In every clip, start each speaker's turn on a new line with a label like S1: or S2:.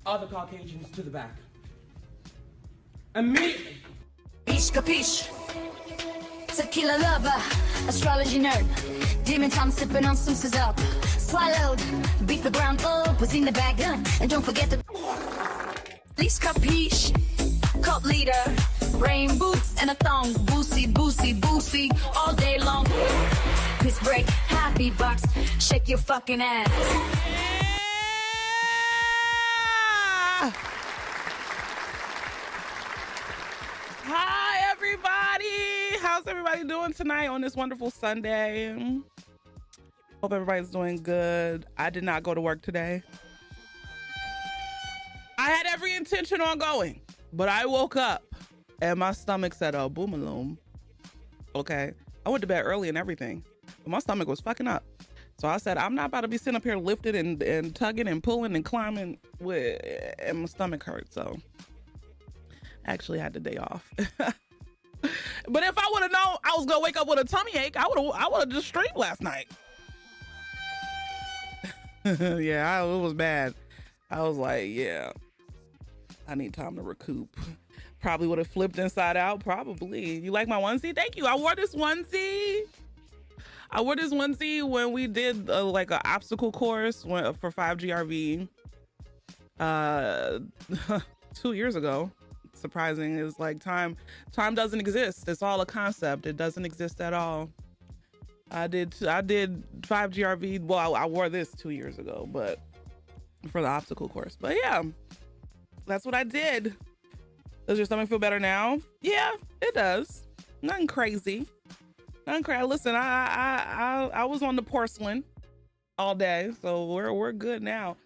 S1: Other Caucasians to the back. Immediately.
S2: Capiche, capiche. Tequila lover, astrology nerd. Demon time sipping on some up. Swallowed, beat the ground up, was in the bag, and don't forget the. Please capiche. Cult leader, rain boots and a thong. Boosie, boosie, boosie, all day long. Piss break, happy box, shake your fucking ass.
S3: Hi, everybody. How's everybody doing tonight on this wonderful Sunday? Hope everybody's doing good. I did not go to work today. I had every intention on going, but I woke up and my stomach said, oh, boom-a-loom. Okay. I went to bed early and everything, but my stomach was fucking up. So I said, I'm not about to be sitting up here lifted and tugging and pulling and climbing and my stomach hurt. So I actually had the day off. But if I would have known I was gonna wake up with a tummy ache, I would have just streamed last night. Yeah, it was bad. I was like, yeah, I need time to recoup. Probably would have flipped inside out. Probably. You like my onesie? Thank you. I wore this onesie. When we did like an obstacle course for 5GRV 2 years ago. Surprising is like time doesn't exist. It's all a concept. It doesn't exist at all. I did 5GRV. Well, I wore this 2 years ago, but for the obstacle course. But yeah, that's what I did. Does your stomach feel better now? Yeah, it does. Nothing crazy. Listen, I was on the porcelain all day, so we're good now.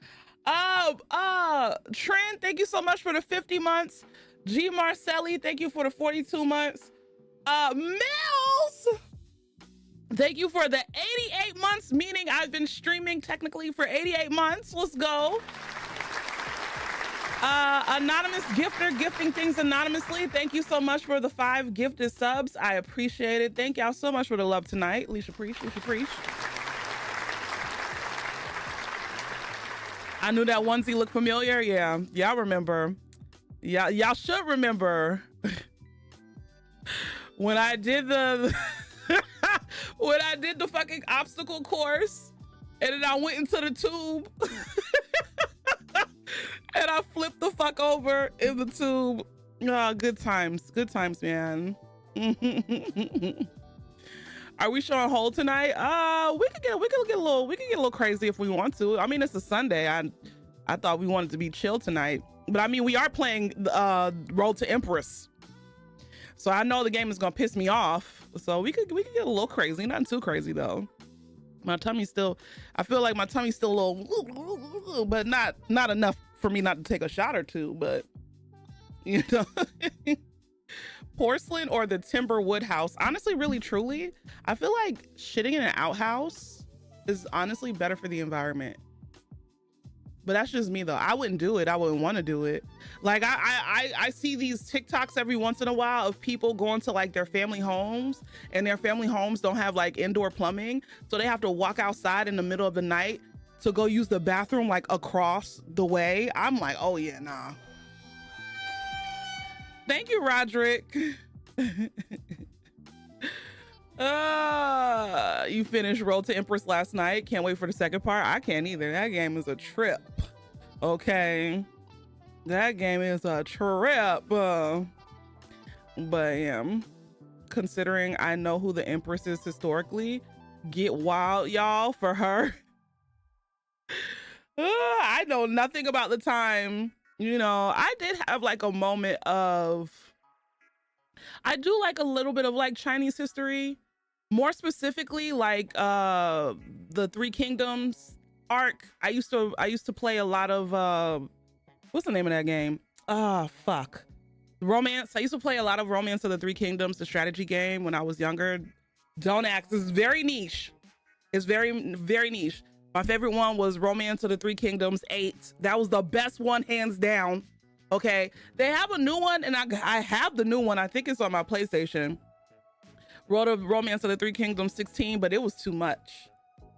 S3: Trent, thank you so much for the 50 months. G Marcelli, thank you for the 42 months. Mills, thank you for the 88 months, meaning I've been streaming technically for 88 months. Let's go. Anonymous gifter, gifting things anonymously. Thank you so much for the 5 gifted subs. I appreciate it. Thank y'all so much for the love tonight. Alicia Preach. I knew that onesie looked familiar. Yeah, y'all remember. Yeah, y'all should remember when I did the fucking obstacle course and then I went into the tube and I flipped the fuck over in the tube. Oh, good times, man. Are we showing hold tonight? We could get a little crazy if we want to. I mean, it's a Sunday. I thought we wanted to be chill tonight, but I mean, we are playing Road to Empress, so I know the game is gonna piss me off. So we could get a little crazy. Nothing too crazy though. My tummy's still. I feel like my tummy's still a little, but not enough for me not to take a shot or two. But you know. Porcelain or the timber wood house. Honestly, really, truly, I feel like shitting in an outhouse is honestly better for the environment. But that's just me though. I wouldn't do it. I wouldn't want to do it. Like I see these TikToks every once in a while of people going to like their family homes, and their family homes don't have like indoor plumbing. So they have to walk outside in the middle of the night to go use the bathroom like across the way, I'm like, oh yeah, nah. Thank you, Roderick. You finished Road to Empress last night. Can't wait for the second part. I can't either. That game is a trip. Okay. That game is a trip. But yeah, considering I know who the Empress is historically, get wild, y'all, for her. I know nothing about the time. You know, I did have like a moment of, I do like a little bit of like Chinese history, more specifically like the Three Kingdoms arc. I used to play a lot of what's the name of that game? Fuck. Romance. I used to play a lot of Romance of the Three Kingdoms, the strategy game, when I was younger. Don't ask. It's very niche. It's very, very niche. My favorite one was Romance of the Three Kingdoms 8. That was the best one, hands down. Okay. They have a new one, and I have the new one. I think it's on my PlayStation. Romance of the Three Kingdoms 16, but it was too much.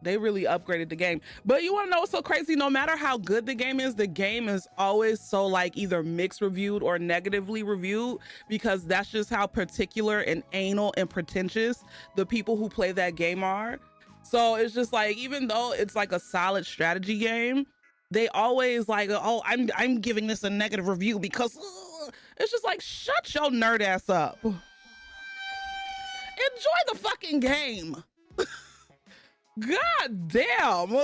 S3: They really upgraded the game. But you want to know what's so crazy? No matter how good the game is always so like either mixed reviewed or negatively reviewed, because that's just how particular and anal and pretentious the people who play that game are. So it's just like, even though it's like a solid strategy game, they always like, oh, I'm giving this a negative review because it's just like, shut your nerd ass up. Enjoy the fucking game. God damn.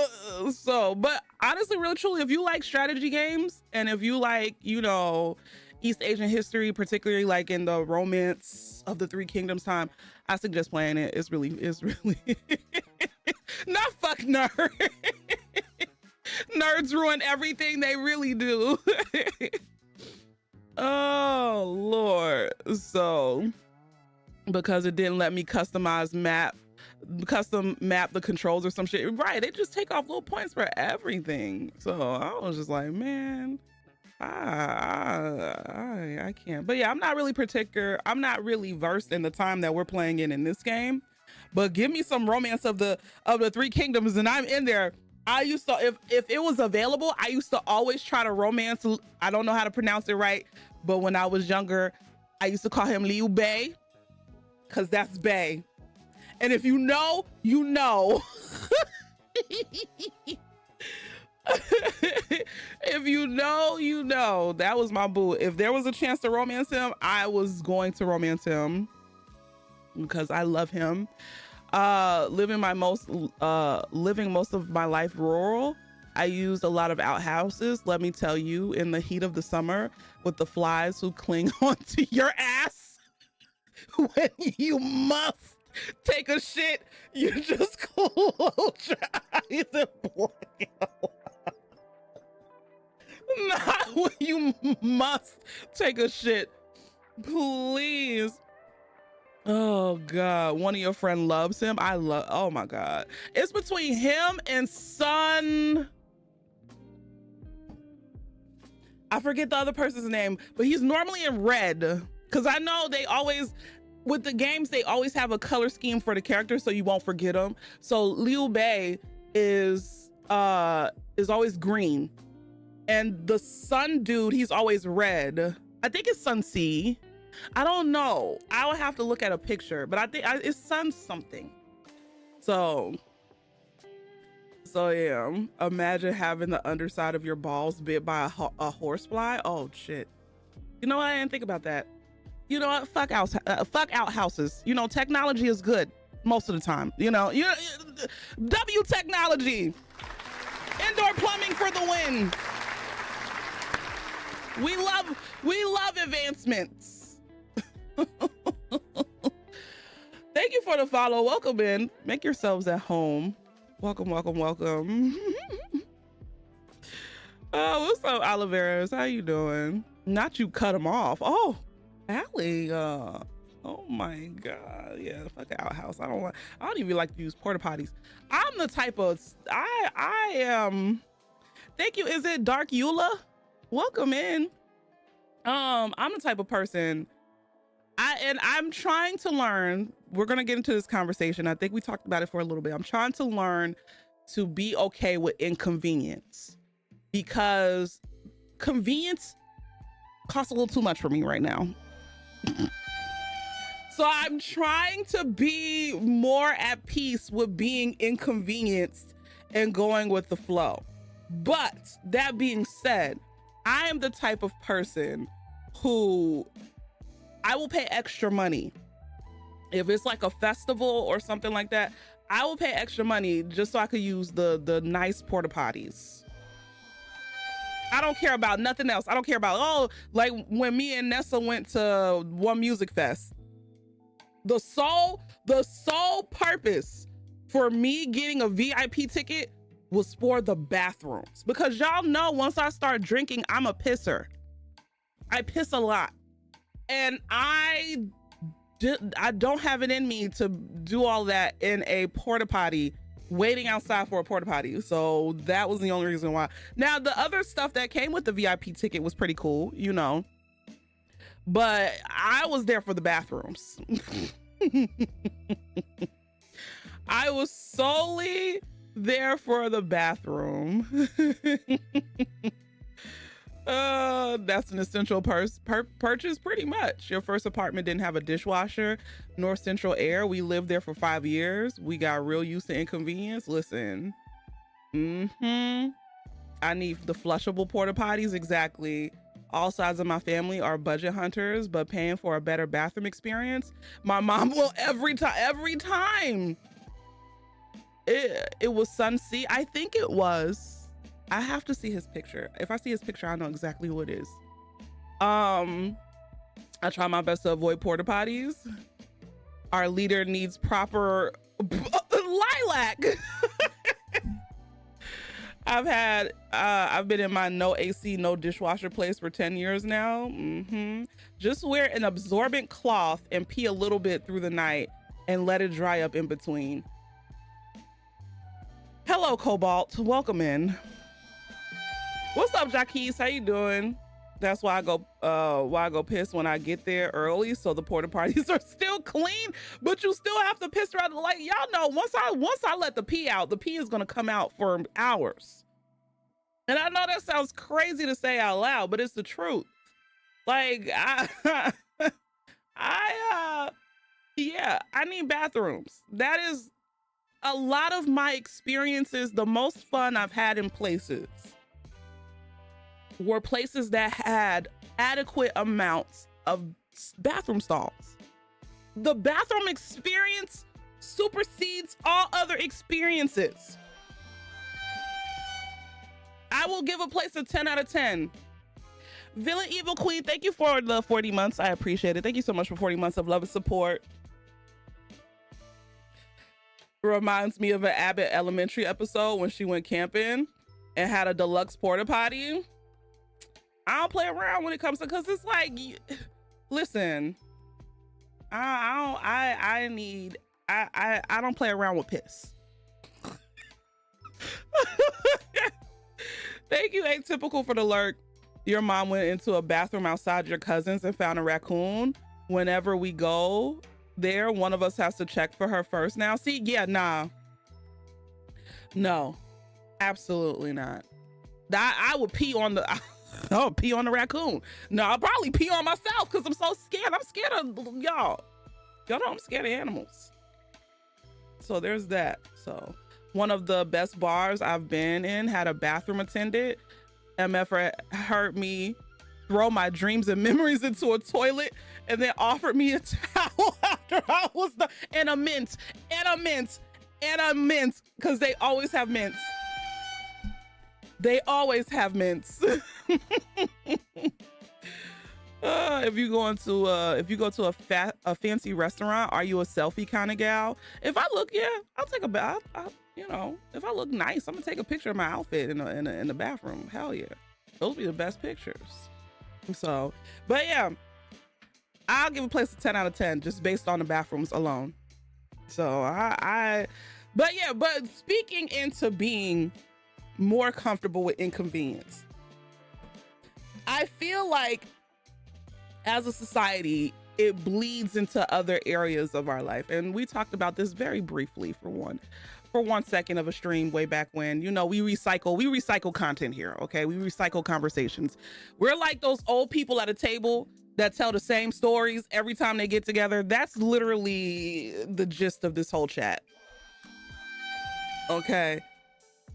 S3: So, but honestly, really, truly, if you like strategy games and if you like, you know, East Asian history, particularly like in the Romance of the Three Kingdoms time, I suggest playing it. It's really not fuck nerd. Nerds ruin everything. They really do. Oh Lord. So because it didn't let me custom map the controls or some shit, right? They just take off little points for everything. So I was just like, man, I can't. But yeah, I'm not really versed in the time that we're playing in this game. But give me some Romance of the Three Kingdoms and I'm in there. I used to, if it was available, I used to always try to romance, I don't know how to pronounce it right, but when I was younger, I used to call him Liu Bei, because that's Bei. And if you know, you know. If you know, you know. That was my boo. If there was a chance to romance him, I was going to romance him because I love him. Living most of my life rural, I used a lot of outhouses. Let me tell you, in the heat of the summer, with the flies who cling onto your ass when you must take a shit, you just close your eyes and blink out. Not when you must take a shit, please. Oh God, one of your friend loves him. Oh my God. It's between him and Sun. I forget the other person's name, but he's normally in red. Cause I know they always, with the games, they always have a color scheme for the character so you won't forget them. So Liu Bei is always green. And the Sun dude, he's always red. I think it's Sun C. I don't know. I would have to look at a picture, but I think it's Sun something. So yeah. Imagine having the underside of your balls bit by a horsefly. Oh shit. You know what? I didn't think about that. You know what? Fuck outhouses. You know, technology is good most of the time. You know, W technology. Indoor plumbing for the win. We love advancements. Thank you for the follow. Welcome in. Make yourselves at home. Welcome. Oh, what's up, Oliveras? How you doing? Not you cut them off. Oh, Allie. Oh my God. Yeah, fuck outhouse. I don't even like to use porta potties. I'm the type of I am. Thank you. Is it Dark Eula? Welcome in. I'm the type of person. I'm trying to learn. We're gonna get into this conversation. I think we talked about it for a little bit. I'm trying to learn to be okay with inconvenience, because convenience costs a little too much for me right now. So I'm trying to be more at peace with being inconvenienced and going with the flow. But that being said, I am the type of person who I will pay extra money. If it's like a festival or something like that, I will pay extra money just so I could use the nice porta potties. I don't care about nothing else. I don't care about, oh, like when me and Nessa went to One Music Fest, the sole purpose for me getting a VIP ticket was for the bathrooms, because y'all know once I start drinking, I'm a pisser. I piss a lot, and I don't have it in me to do all that in a porta potty, waiting outside for a porta potty. So that was the only reason why. Now, the other stuff that came with the VIP ticket was pretty cool, you know, but I was there for the bathrooms. I was solely there for the bathroom. That's an essential purchase, pretty much. Your first apartment didn't have a dishwasher nor central air. We lived there for 5 years. We got real used to inconvenience. Listen, I need the flushable porta potties. Exactly. All sides of my family are budget hunters, but paying for a better bathroom experience, my mom will every time. It was Sunsea. I think it was. I have to see his picture. If I see his picture, I know exactly who it is. I try my best to avoid porta potties. Our leader needs proper lilac. I've been in my no AC, no dishwasher place for 10 years now. Just wear an absorbent cloth and pee a little bit through the night and let it dry up in between. Hello, Cobalt. Welcome in. What's up, Jaquise? How you doing? That's why I go piss when I get there early, so the porta potties are still clean, but you still have to piss around. Like, y'all know, once I let the pee out, the pee is gonna come out for hours. And I know that sounds crazy to say out loud, but it's the truth. Like, yeah, I need bathrooms. That is a lot of my experiences. The most fun I've had in places were places that had adequate amounts of bathroom stalls. The bathroom experience supersedes all other experiences. I will give a place a 10 out of 10. Villain Evil Queen, thank you for the 40 months. I appreciate it. Thank you so much for 40 months of love and support. Reminds me of an Abbott Elementary episode when she went camping and had a deluxe porta potty. I don't play around when it comes to, because it's like, listen, I don't play around with piss. Thank you, Atypical, for the lurk. Your mom went into a bathroom outside your cousin's and found a raccoon. Whenever we go there, one of us has to check for her first now. See, yeah, nah. No, absolutely not. I would pee on the... I'll pee on the raccoon. No, I'll probably pee on myself because I'm so scared. I'm scared of y'all. Y'all know I'm scared of animals. So there's that. So one of the best bars I've been in had a bathroom attendant. MF heard me throw my dreams and memories into a toilet and then offered me a towel after I was done. And a mint, because they always have mints. They always have mints. If you go to a fancy restaurant, are you a selfie kind of gal? If I look, yeah, I'll take a bath. You know, if I look nice, I'm gonna take a picture of my outfit in the bathroom. Hell yeah, those be the best pictures. So, but yeah, I'll give a place a 10 out of 10 just based on the bathrooms alone. So but speaking into being more comfortable with inconvenience, I feel like as a society, it bleeds into other areas of our life. And we talked about this very briefly for one second of a stream way back when. You know, we recycle content here, okay? We recycle conversations. We're like those old people at a table that tell the same stories every time they get together. That's literally the gist of this whole chat. Okay.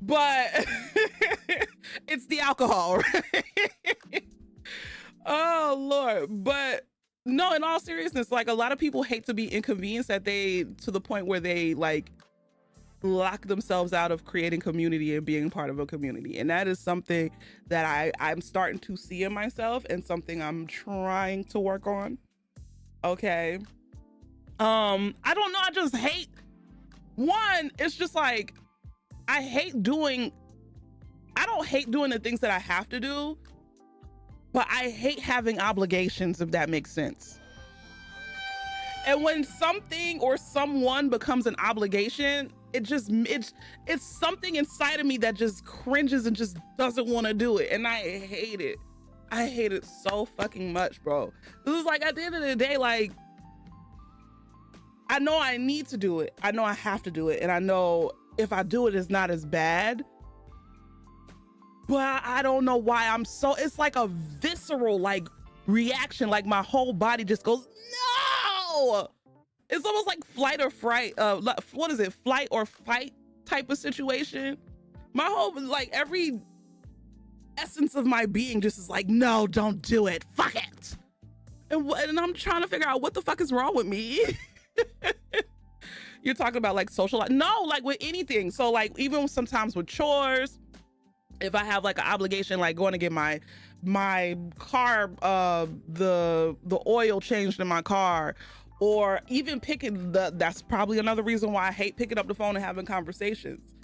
S3: But it's the alcohol, right? Oh Lord. But no, in all seriousness, like a lot of people hate to be inconvenienced to the point where they like lock themselves out of creating community and being part of a community. And that is something that I'm starting to see in myself and something I'm trying to work on. Okay. I don't know. I just hate, one, it's just like, I don't hate doing the things that I have to do, but I hate having obligations, if that makes sense. And when something or someone becomes an obligation, it's something inside of me that just cringes and just doesn't want to do it. And I hate it. I hate it so fucking much, bro. This is like, at the end of the day, like, I know I need to do it. I know I have to do it. And I know if I do it, it's not as bad. But I don't know why it's like a visceral like reaction. Like my whole body just goes, no! It's almost like flight or fright. What is it? Flight or fight type of situation. My whole, like every essence of my being just is like, no, don't do it. Fuck it. And I'm trying to figure out what the fuck is wrong with me. You're talking about like social life. No, like with anything. So like even sometimes with chores, if I have like an obligation, like going to get my car, the oil changed in my car, or even that's probably another reason why I hate picking up the phone and having conversations.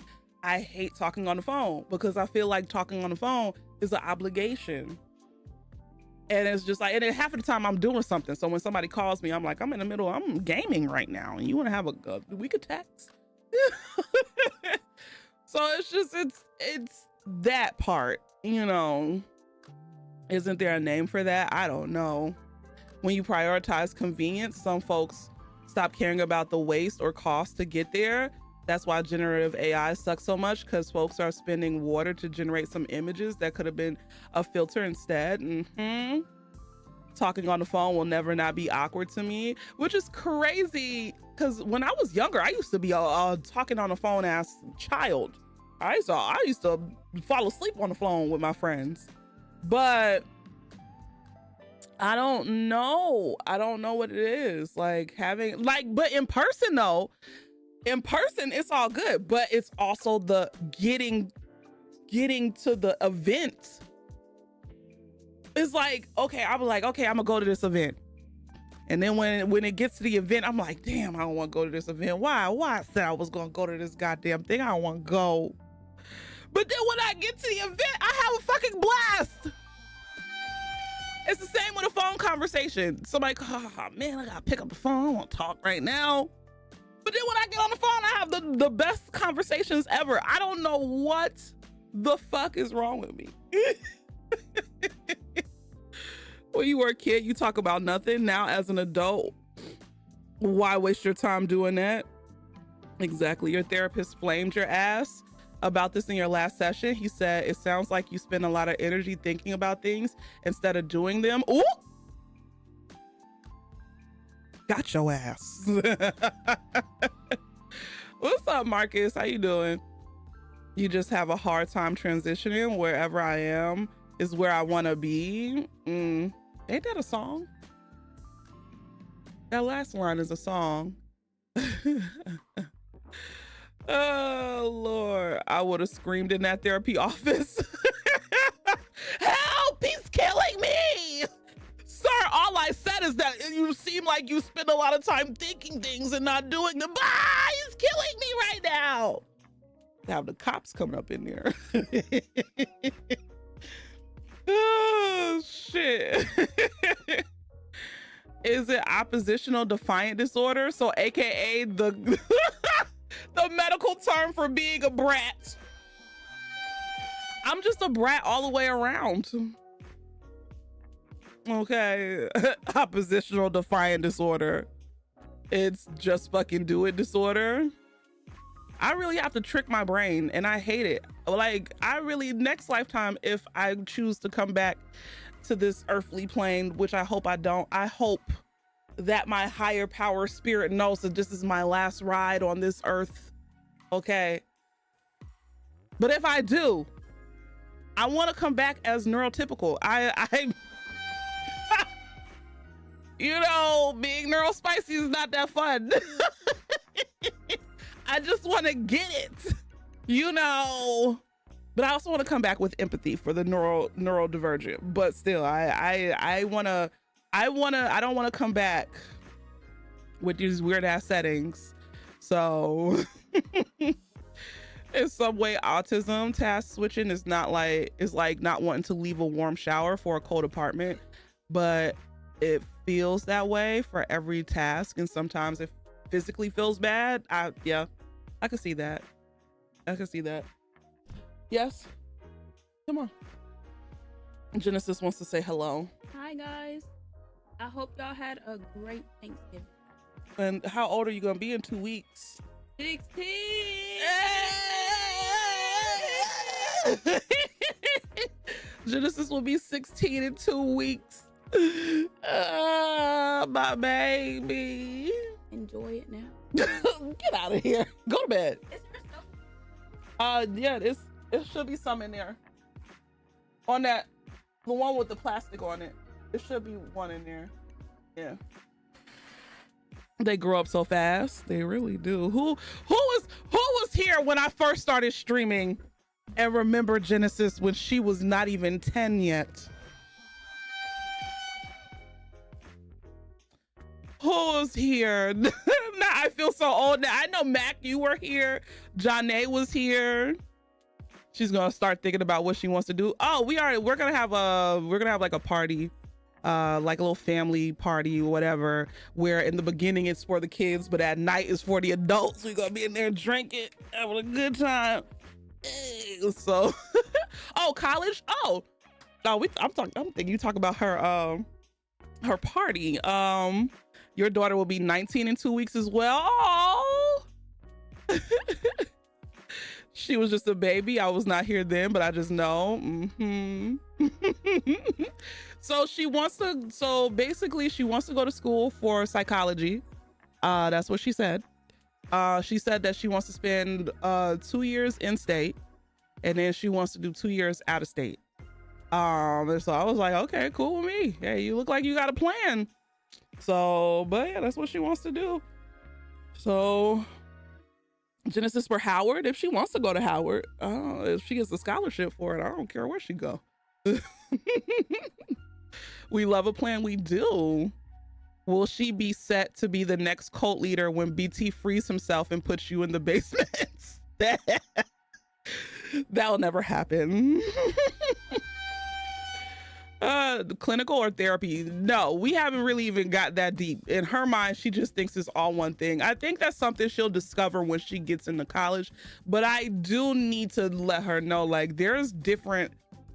S3: I hate talking on the phone because I feel like talking on the phone is an obligation. And it's just like, and then half of the time I'm doing something. So when somebody calls me, I'm like, I'm in the middle, I'm gaming right now. And you want to have we could text. So it's just, it's that part, you know. Isn't there a name for that? I don't know. When you prioritize convenience, some folks stop caring about the waste or cost to get there. That's why generative AI sucks so much, because folks are spending water to generate some images that could have been a filter instead. Talking on the phone will never not be awkward to me, which is crazy, because when I was younger, I used to be a talking on the phone ass child. I used to fall asleep on the phone with my friends. But I don't know what it is, like having but in person though, it's all good, but it's also the getting to the event. It's like, okay, I'm like, okay, I'm gonna go to this event. And then when it gets to the event, I'm like, damn, I don't want to go to this event. Why I said I was gonna go to this goddamn thing. I don't want to go. But then when I get to the event, I have a fucking blast. It's the same with a phone conversation. Somebody, oh man, I gotta pick up the phone. I want to talk right now. But then when I get on the phone, I have the best conversations ever. I don't know what the fuck is wrong with me. When you were a kid, you talk about nothing. Now as an adult, why waste your time doing that? Exactly. Your therapist flamed your ass about this in your last session. He said, it sounds like you spend a lot of energy thinking about things instead of doing them. Ooh! Got your ass. What's up, Marcus? How you doing? You just have a hard time transitioning. Wherever I am is where I want to be. Ain't that a song? That last line is a song. Oh Lord, I would have screamed in that therapy office. Help, he's killing me. Sir, all I said is that you seem like you spend a lot of time thinking things and not doing them. He's killing me right now. Have the cops coming up in there. Oh shit. Is it oppositional defiant disorder? So AKA the the medical term for being a brat. I'm just a brat all the way around. Okay. Oppositional defiant disorder. It's just fucking do it disorder. I really have to trick my brain and I hate it. Like, I really, next lifetime, if I choose to come back to this earthly plane, which I hope I don't, I hope that my higher power spirit knows that this is my last ride on this earth. Okay. But if I do, I want to come back as neurotypical. I you know, being neurospicy is not that fun. I just want to get it, you know. But I also want to come back with empathy for the neurodivergent. But still, I don't want to come back with these weird ass settings. So in some way, autism task switching is like not wanting to leave a warm shower for a cold apartment, but it feels that way for every task, and sometimes it physically feels bad. Yeah, I can see that. I can see that. Yes, come on. Genesis wants to say hello.
S4: Hi guys, I hope y'all had a great Thanksgiving.
S3: And how old are you gonna be in 2 weeks?
S4: 16.
S3: Genesis will be 16 in 2 weeks. My baby.
S4: Enjoy it now.
S3: Get out of here. Go to bed.
S4: Is there stuff?
S3: Yeah, it should be some in there. On that, the one with the plastic on it. It should be one in there. Yeah. They grow up so fast. They really do. Who was here when I first started streaming and remember Genesis when she was not even 10 yet? Who was here? Now I feel so old now. I know Mac, you were here. Janae was here. She's gonna start thinking about what she wants to do. Oh, we're gonna have like a party, like a little family party or whatever, where in the beginning it's for the kids, but at night it's for the adults. We're gonna be in there drinking, having a good time. So oh, college. I'm thinking you talk about her party. Your daughter will be 19 in 2 weeks as well. Oh. She was just a baby. I was not here then, but I just know. So basically she wants to go to school for psychology. That's what she said. She said that she wants to spend 2 years in state, and then she wants to do 2 years out of state. And so I was like, okay, cool with me. Hey, you look like you got a plan. So, but yeah, that's what she wants to do. So Genesis for Howard, if she wants to go to Howard, if she gets a scholarship for it, I don't care where she go. We love a plan, we do. Will she be set to be the next cult leader when BT frees himself and puts you in the basement? That'll never happen. Clinical or therapy? No, we haven't really even got that deep. In her mind, she just thinks it's all one thing. I think that's something she'll discover when she gets into college, but I do need to let her know, like, there's different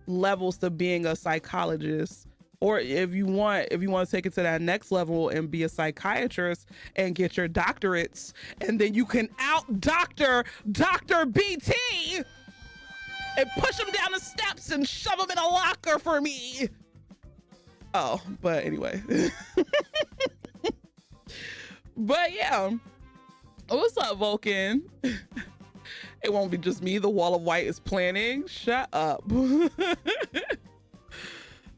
S3: levels to being a psychologist. Or if you want to take it to that next level and be a psychiatrist and get your doctorates, and then you can out doctor Dr. BT and push him down the steps and shove him in a locker for me. Oh, but anyway. But yeah. What's up, Vulcan? It won't be just me. The wall of white is planning. Shut up.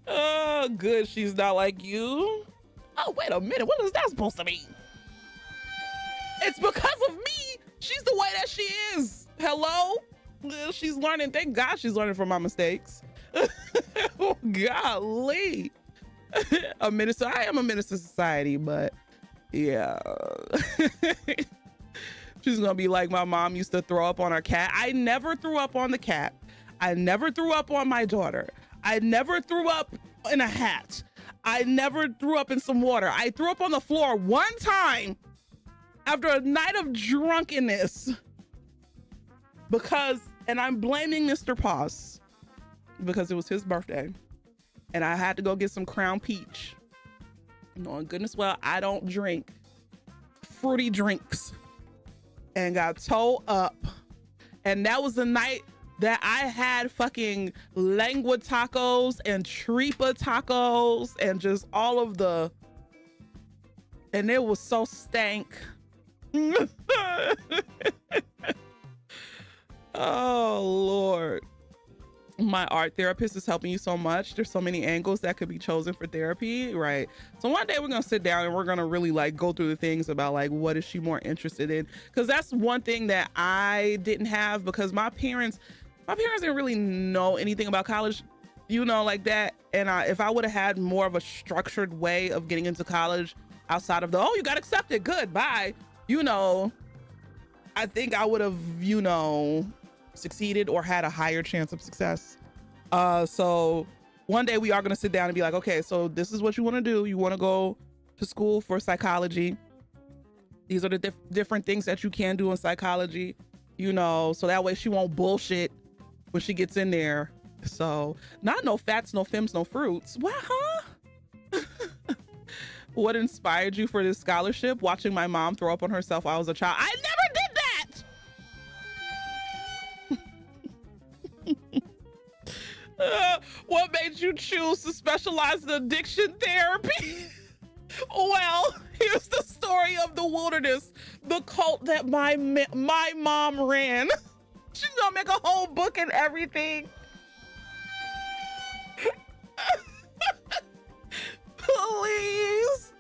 S3: Oh, good. She's not like you. Oh, wait a minute. What is that supposed to mean? It's because of me. She's the way that she is. Hello? She's learning. Thank God she's learning from my mistakes. Oh, golly. A minister. I am a minister of society, but yeah. She's gonna be like my mom used to throw up on her cat. I never threw up on the cat. I never threw up on my daughter. I never threw up in a hat. I never threw up in some water. I threw up on the floor one time after a night of drunkenness because, and I'm blaming Mr. Paws because it was his birthday. and I had to go get some Crown Peach, knowing goodness well I don't drink fruity drinks, and got towed up. And that was the night that I had fucking lengua tacos and tripa tacos and just all of the, and it was so stank. Oh Lord. My art therapist is helping you so much. There's so many angles that could be chosen for therapy, right? So one day we're gonna sit down and we're gonna really like go through the things about like what is she more interested in, because that's one thing that I didn't have, because my parents didn't really know anything about college, you know, like that. And if I would have had more of a structured way of getting into college outside of the, oh, you got accepted, good, bye, you know, I think I would have, you know, succeeded or had a higher chance of success. So one day we are going to sit down and be like, okay, so this is what you want to do. You want to go to school for psychology. These are the different things that you can do in psychology, you know, so that way she won't bullshit when she gets in there. So not no fats, no femmes, no fruits. What, huh? What inspired you for this scholarship? Watching my mom throw up on herself while I was a child. I never did that. What made you choose to specialize in addiction therapy? Well, here's the story of the wilderness, the cult that my mom ran. She's gonna make a whole book and everything. Please.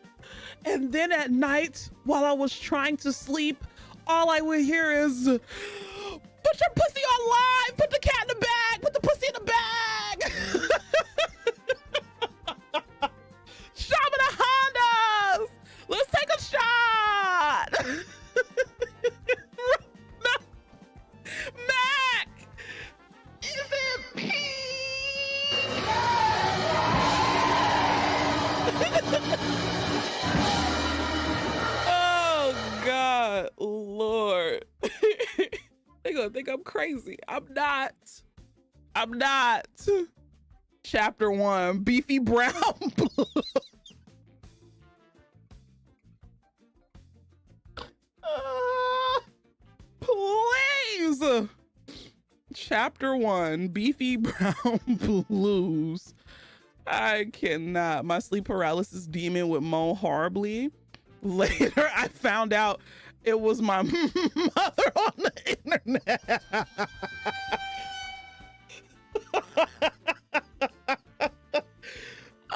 S3: And then at night, while I was trying to sleep, all I would hear is, put your pussy on live, put the cat in the bag, put the pussy in the bag. Show me the Hondas. Let's take a shot. Mac is in peace. Oh God, Lord. They gonna think I'm crazy. I'm not. Chapter 1, beefy brown blue. Please. Chapter 1, beefy brown blues. I cannot. My sleep paralysis demon would moan horribly. Later, I found out it was my mother on the internet.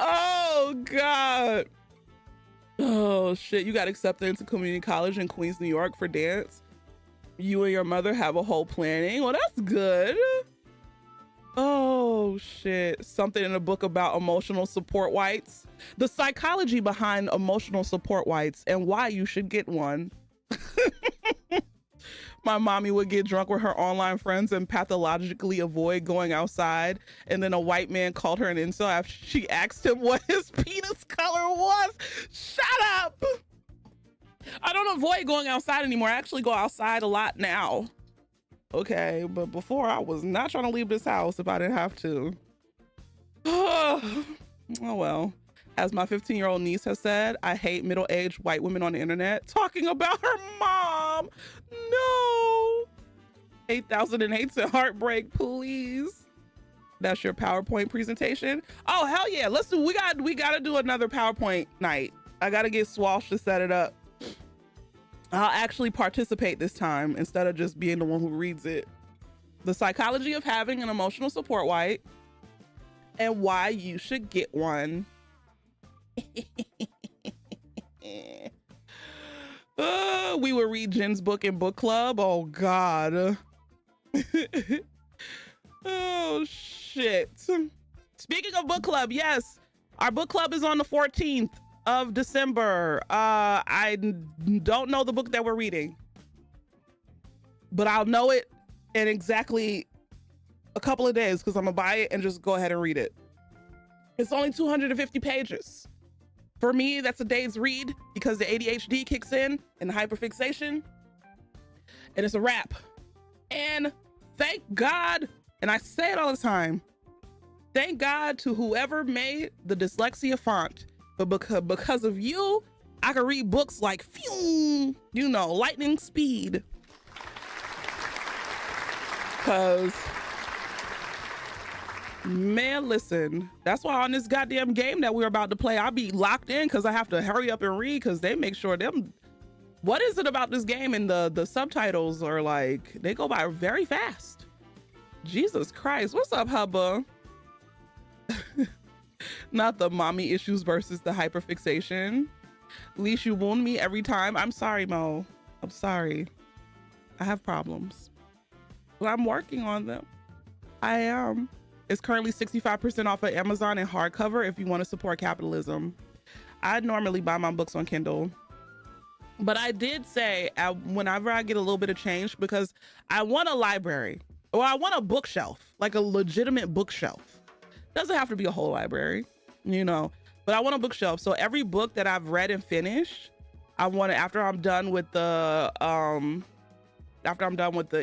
S3: Oh God. Oh shit, you got accepted into community college in Queens, New York for dance. You and your mother have a whole planning. Well, that's good. Oh shit, something in a book about emotional support whites. The psychology behind emotional support whites and why you should get one. My mommy would get drunk with her online friends and pathologically avoid going outside. And then a white man called her an incel after she asked him what his penis color was. Shut up. I don't avoid going outside anymore. I actually go outside a lot now. Okay, but before I was not trying to leave this house if I didn't have to. Oh well. As my 15-year-old niece has said, I hate middle-aged white women on the internet talking about her mom. No. 8,008 to heartbreak, please. That's your PowerPoint presentation. Oh hell yeah, let's do. We gotta do another PowerPoint night. I gotta get Swash to set it up. I'll actually participate this time instead of just being the one who reads it. The psychology of having an emotional support white and why you should get one. We would read Jen's book in book club. Oh God. Oh shit. Speaking of book club, yes, our book club is on the 14th of December. I don't know the book that we're reading, but I'll know it in exactly a couple of days because I'm gonna buy it and just go ahead and read it. It's only 250 pages. For me, that's a day's read because the ADHD kicks in and the hyperfixation, and it's a wrap. And thank God, and I say it all the time, Thank God to whoever made the dyslexia font. But because of you, I can read books like phew, you know, lightning speed. Cause man, listen, that's why on this goddamn game that we're about to play, I'll be locked in because I have to hurry up and read because they make sure them. What is it about this game and the subtitles are like, they go by very fast. Jesus Christ, what's up, Hubba? Not the mommy issues versus the hyperfixation. Least you wound me every time. I'm sorry, Mo. I'm sorry. I have problems, but I'm working on them. I am. It's currently 65% off of Amazon and hardcover if you want to support capitalism. I normally buy my books on Kindle, but I did say whenever I get a little bit of change, because I want a library or I want a bookshelf, like a legitimate bookshelf. Doesn't have to be a whole library, you know, but I want a bookshelf. So every book that I've read and finished, I want to, after I'm done with the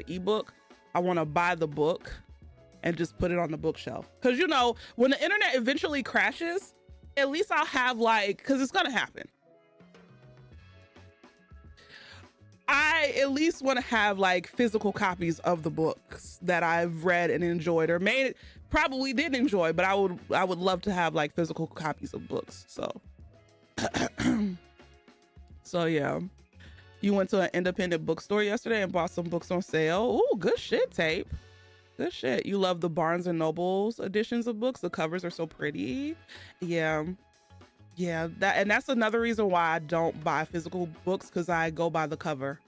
S3: ebook, I want to buy the book and just put it on the bookshelf. Cause you know, when the internet eventually crashes, at least I'll have like, cause it's gonna happen. I at least want to have like physical copies of the books that I've read and enjoyed or probably did enjoy, but I would love to have like physical copies of books. So, so yeah. You went to an independent bookstore yesterday and bought some books on sale. Ooh, good shit, Tape. Good shit. You love the Barnes and Noble's editions of books. The covers are so pretty. Yeah. Yeah, that's another reason why I don't buy physical books, because I go by the cover.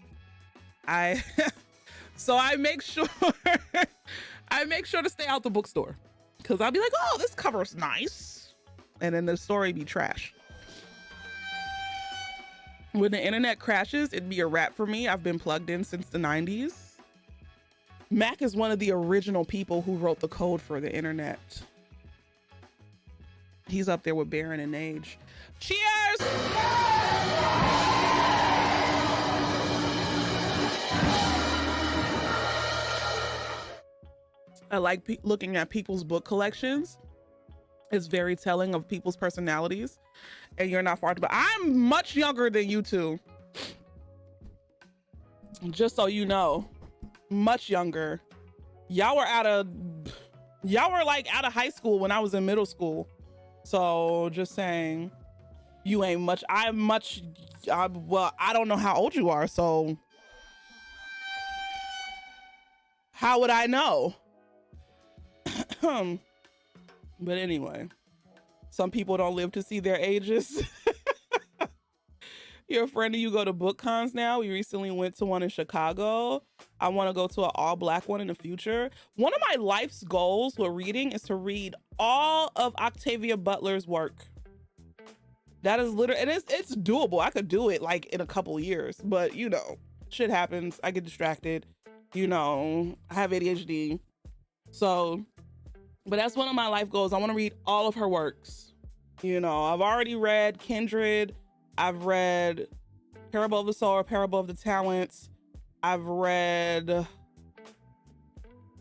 S3: So I make sure to stay out the bookstore, because I'll be like, oh, this cover's nice. And then the story be trash. When the internet crashes, it'd be a wrap for me. I've been plugged in since the 90s. Mac is one of the original people who wrote the code for the internet. He's up there with Baron and Age. Cheers! I like looking at people's book collections. It's very telling of people's personalities. And you're not far to, but I'm much younger than you two. Just so you know, much younger. Y'all were like out of high school when I was in middle school. So just saying, you ain't much. Well, I don't know how old you are, so how would I know? But anyway, some people don't live to see their ages. You're a friend of you go to book cons now. We recently went to one in Chicago. I want to go to an all-black one in the future. One of my life's goals with reading is to read all of Octavia Butler's work. That is literally, and it's doable. I could do it like in a couple years, but you know, shit happens. I get distracted. You know, I have ADHD. So, but that's one of my life goals. I want to read all of her works. You know, I've already read Kindred. I've read Parable of the Soul, Parable of the Talents. I've read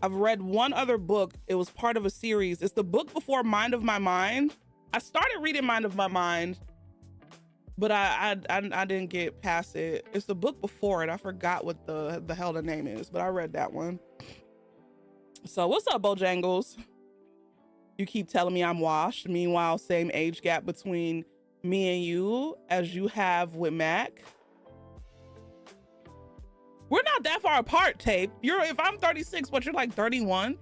S3: one other book. It was part of a series. It's the book before Mind of My Mind. I started reading Mind of My Mind, but I didn't get past it. It's the book before it. I forgot what the hell the name is, but I read that one. So what's up, Bojangles? You keep telling me I'm washed. Meanwhile, same age gap between me and you as you have with Mac. We're not that far apart, Tape. If I'm 36, but you're like 31,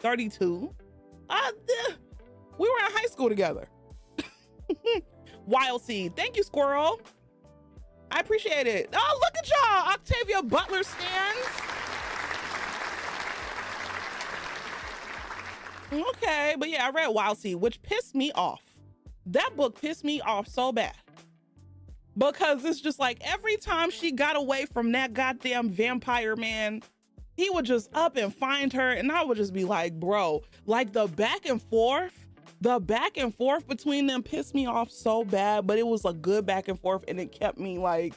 S3: 32. We were in high school together. Wild Seed. Thank you, Squirrel. I appreciate it. Oh, look at y'all. Octavia Butler stands. Okay, but yeah, I read Wild Seed, which pissed me off. That book pissed me off so bad. Because it's just like every time she got away from that goddamn vampire man, he would just up and find her. And I would just be like, bro, like the back and forth between them pissed me off so bad, but it was a good back and forth. And it kept me like,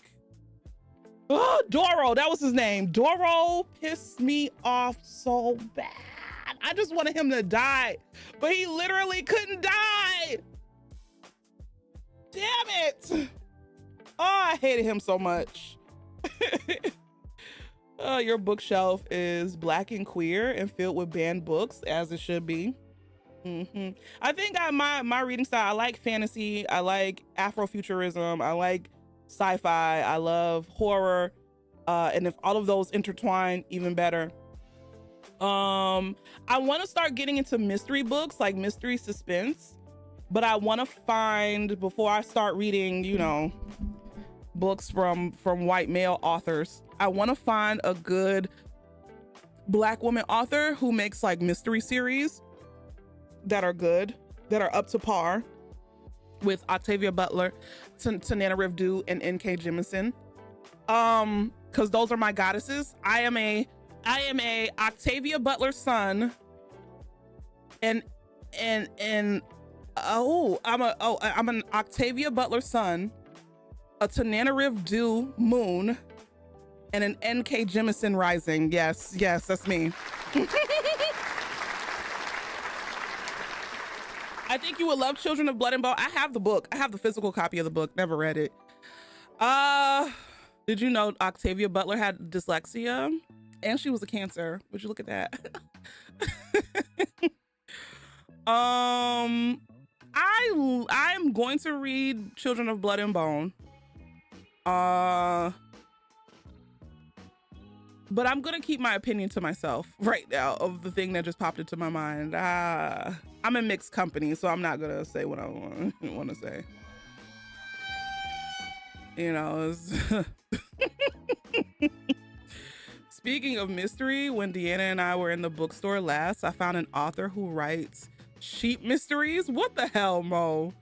S3: oh, Doro, that was his name. Doro pissed me off so bad. I just wanted him to die, but he literally couldn't die. Damn it. Oh, I hated him so much. Your bookshelf is black and queer and filled with banned books, as it should be. I think my reading style, I like fantasy, I like Afrofuturism, I like sci-fi, I love horror, and if all of those intertwine, even better. I want to start getting into mystery books, like mystery suspense, but I want to find, before I start reading, you know, books from white male authors, I want to find a good Black woman author who makes like mystery series that are good, that are up to par with Octavia Butler, Tanana Rivdu, and N.K. Jemisin. Because those are my goddesses. I am a Octavia Butler son, and I'm an Octavia Butler son, a Tanana Rivdu moon, and an N.K. Jemisin rising. Yes, that's me. I think you would love Children of Blood and Bone. I have the book. I have the physical copy of the book. Never read it. Did you know Octavia Butler had dyslexia? And she was a Cancer. Would you look at that? I'm going to read Children of Blood and Bone. But I'm gonna keep my opinion to myself right now of the thing that just popped into my mind. I'm in mixed company, so I'm not gonna say what I want to say. You know, speaking of mystery, when Deanna and I were in the bookstore last, I found an author who writes sheep mysteries. What the hell, Mo?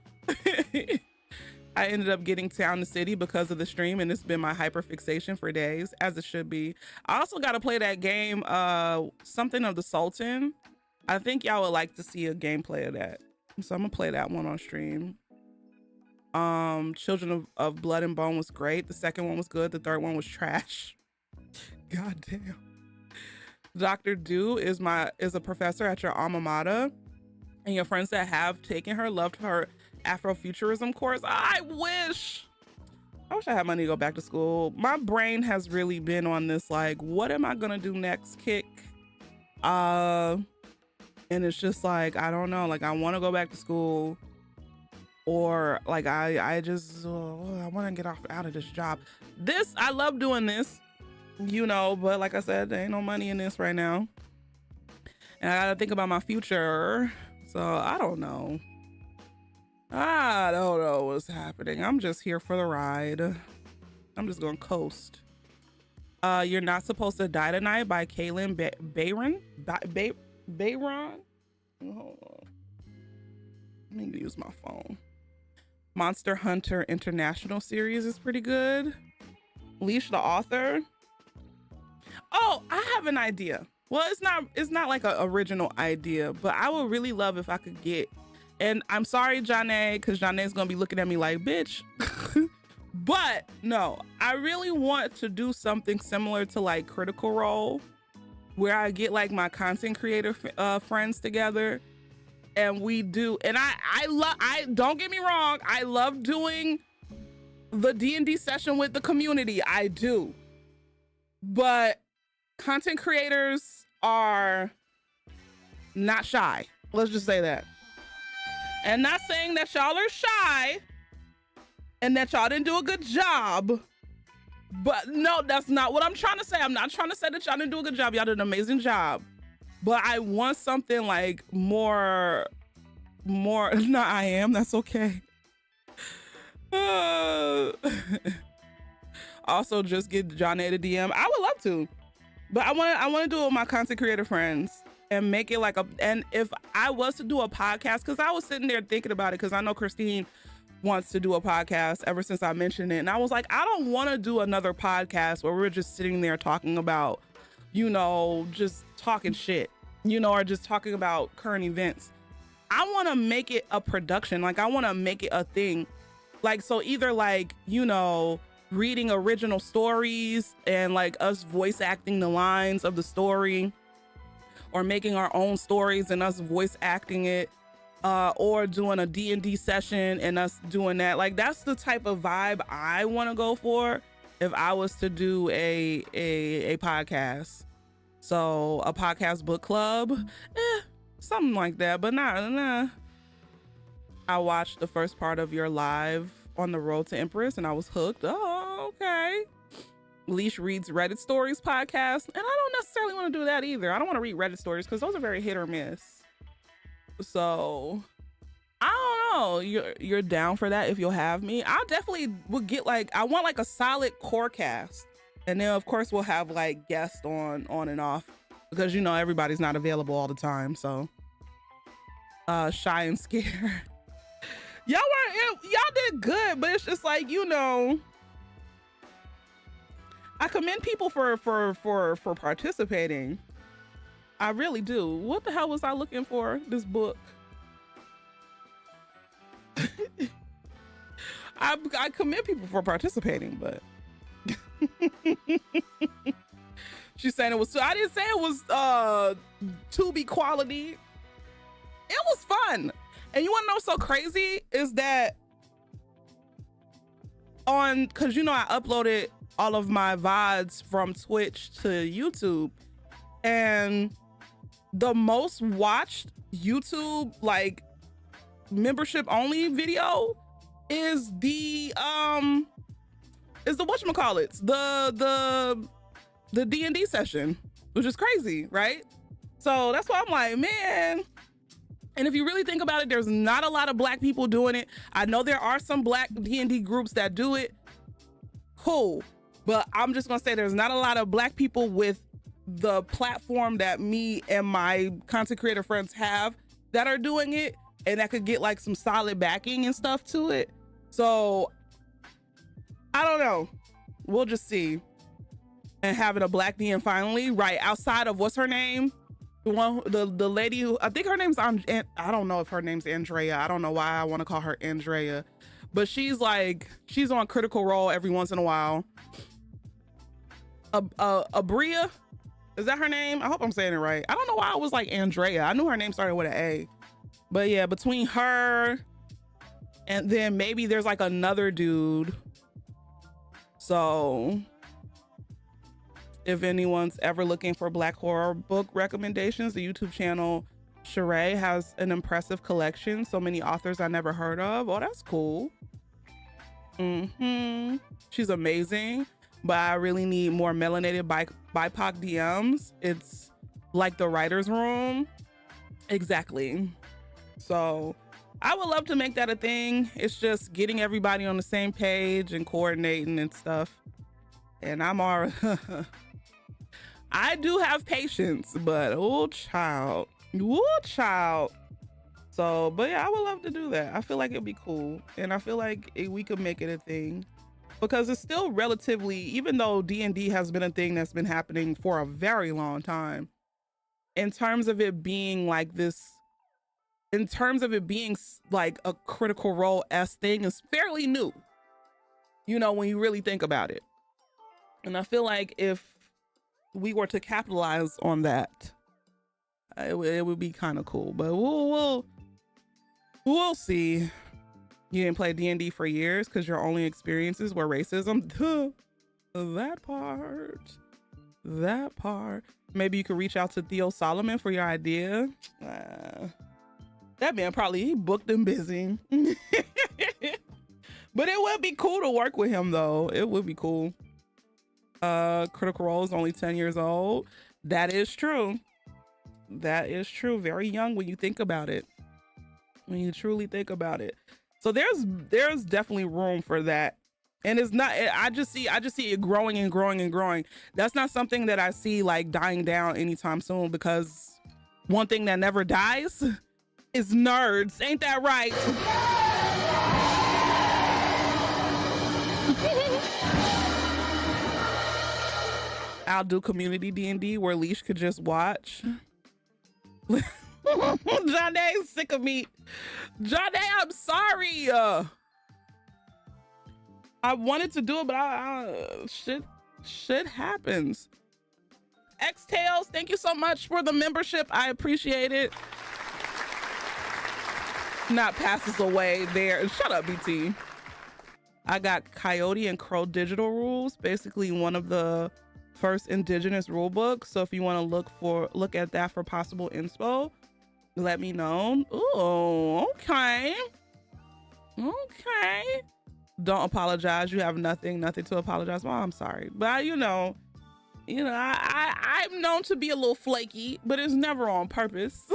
S3: I ended up getting Town to City because of the stream, and it's been my hyperfixation for days, as it should be. I also got to play that game, Something of the Sultan. I think y'all would like to see a gameplay of that, so I'm gonna play that one on stream. Children of Blood and Bone was great. The second one was good. The third one was trash. God damn. Dr. Do is a professor at your alma mater, and your friends that have taken her loved her Afrofuturism course. I wish I had money to go back to school. My brain has really been on this, like, what am I gonna do next kick? And it's just like, I don't know, like, I want to go back to school, or like I want to get out of this job. I love doing this, you know, but like I said, there ain't no money in this right now, and I gotta think about my future. So I don't know what's happening. I'm just here for the ride. I'm just gonna coast. You're Not Supposed to Die Tonight by Kaylin Bayron. Hold on. Let me use my phone. Monster Hunter International series is pretty good. Leash the author. Oh, I have an idea. Well, it's not like an original idea, but I would really love if I could get, and I'm sorry, Janae, because Janae's gonna be looking at me like, bitch. But no, I really want to do something similar to like Critical Role, where I get like my content creator friends together, and we do, and I don't get me wrong, I love doing the D&D session with the community. I do, but content creators are not shy. Let's just say that. And not saying that y'all are shy and that y'all didn't do a good job, but no, that's not what I'm trying to say. I'm not trying to say that y'all didn't do a good job. Y'all did an amazing job, but I want something like more, not I am, that's okay. Also, just get Johnny to DM. I would love to, but I want to do it with my content creator friends and make it like and if I was to do a podcast, because I was sitting there thinking about it, because I know Christine wants to do a podcast ever since I mentioned it, and I was like, I don't want to do another podcast where we're just sitting there talking about, you know, just talking shit, you know, or just talking about current events. I want to make it a production. Like, I want to make it a thing. Like, so either like, you know, reading original stories and like us voice acting the lines of the story, or making our own stories and us voice acting it, or doing a D&D session and us doing that. Like, that's the type of vibe I want to go for if I was to do a podcast. So a podcast book club, something like that, but nah. I watched the first part of your live on the road to Empress and I was hooked. Oh, okay. Leash reads Reddit stories podcast, and I don't necessarily want to do that either. I don't want to read Reddit stories because those are very hit or miss. So I don't know. You're down for that if you'll have me. I definitely would get I want like a solid core cast, and then of course we'll have like guests on and off because everybody's not available all the time. So shy and scared. Y'all did good, but it's just like, I commend people for participating. I really do. What the hell was I looking for? This book. I commend people for participating, but she's saying it was. I didn't say it was to-be quality. It was fun. And you want to know what's so crazy is that because I uploaded all of my VODs from Twitch to YouTube, and the most watched YouTube membership only video is the whatchamacallits, the D&D session, which is crazy, right? So that's why I'm like, man. And if you really think about it, there's not a lot of Black people doing it. I know there are some Black D&D groups that do it. Cool. But I'm just gonna say there's not a lot of Black people with the platform that me and my content creator friends have that are doing it, and that could get like some solid backing and stuff to it. So I don't know. We'll just see. And having a Black DM finally, right outside of what's her name? The lady who, I think her name's I don't know if her name's Andrea. I don't know why I want to call her Andrea, but she's on Critical Role every once in a while. Abria, is that her name? I hope I'm saying it right. I don't know why I was like Andrea. I knew her name started with an A, but yeah, between her and then maybe there's like another dude. So if anyone's ever looking for Black horror book recommendations, the YouTube channel Sheree has an impressive collection. So many authors I never heard of. Oh, that's cool. She's amazing, but I really need more melanated BIPOC DMs. It's like the writer's room. Exactly. So I would love to make that a thing. It's just getting everybody on the same page and coordinating and stuff. And I'm already... I do have patience, but oh child. So, but yeah, I would love to do that. I feel like it'd be cool. And I feel like we could make it a thing, because it's still relatively, even though D&D has been a thing that's been happening for a very long time, in terms of it being like this, in terms of it being like a Critical Role-esque thing, is fairly new, when you really think about it. And I feel like if we were to capitalize on that, it would be kind of cool. But we'll see. You didn't play D&D for years because your only experiences were racism. That part. Maybe you could reach out to Theo Solomon for your idea. That man he booked and busy. But it would be cool to work with him though. It would be cool. Critical Role is only 10 years old. That is true. Very young when you think about it. When you truly think about it. So there's definitely room for that. And it's not, I just see it growing and growing and growing. That's not something that I see like dying down anytime soon, because one thing that never dies is nerds. Ain't that right? I'll do community D&D where Leash could just watch. Johnny's sick of me. Johnny, I'm sorry. I wanted to do it, but shit happens. X Tails, thank you so much for the membership. I appreciate it. Not passes away there. Shut up, BT. I got Coyote and Crow digital rules, basically one of the first indigenous rule books. So if you want to look at that for possible inspo, let me know. Oh, okay. Okay. Don't apologize. You have nothing to apologize. Well, I'm sorry, but I'm known to be a little flaky, but it's never on purpose.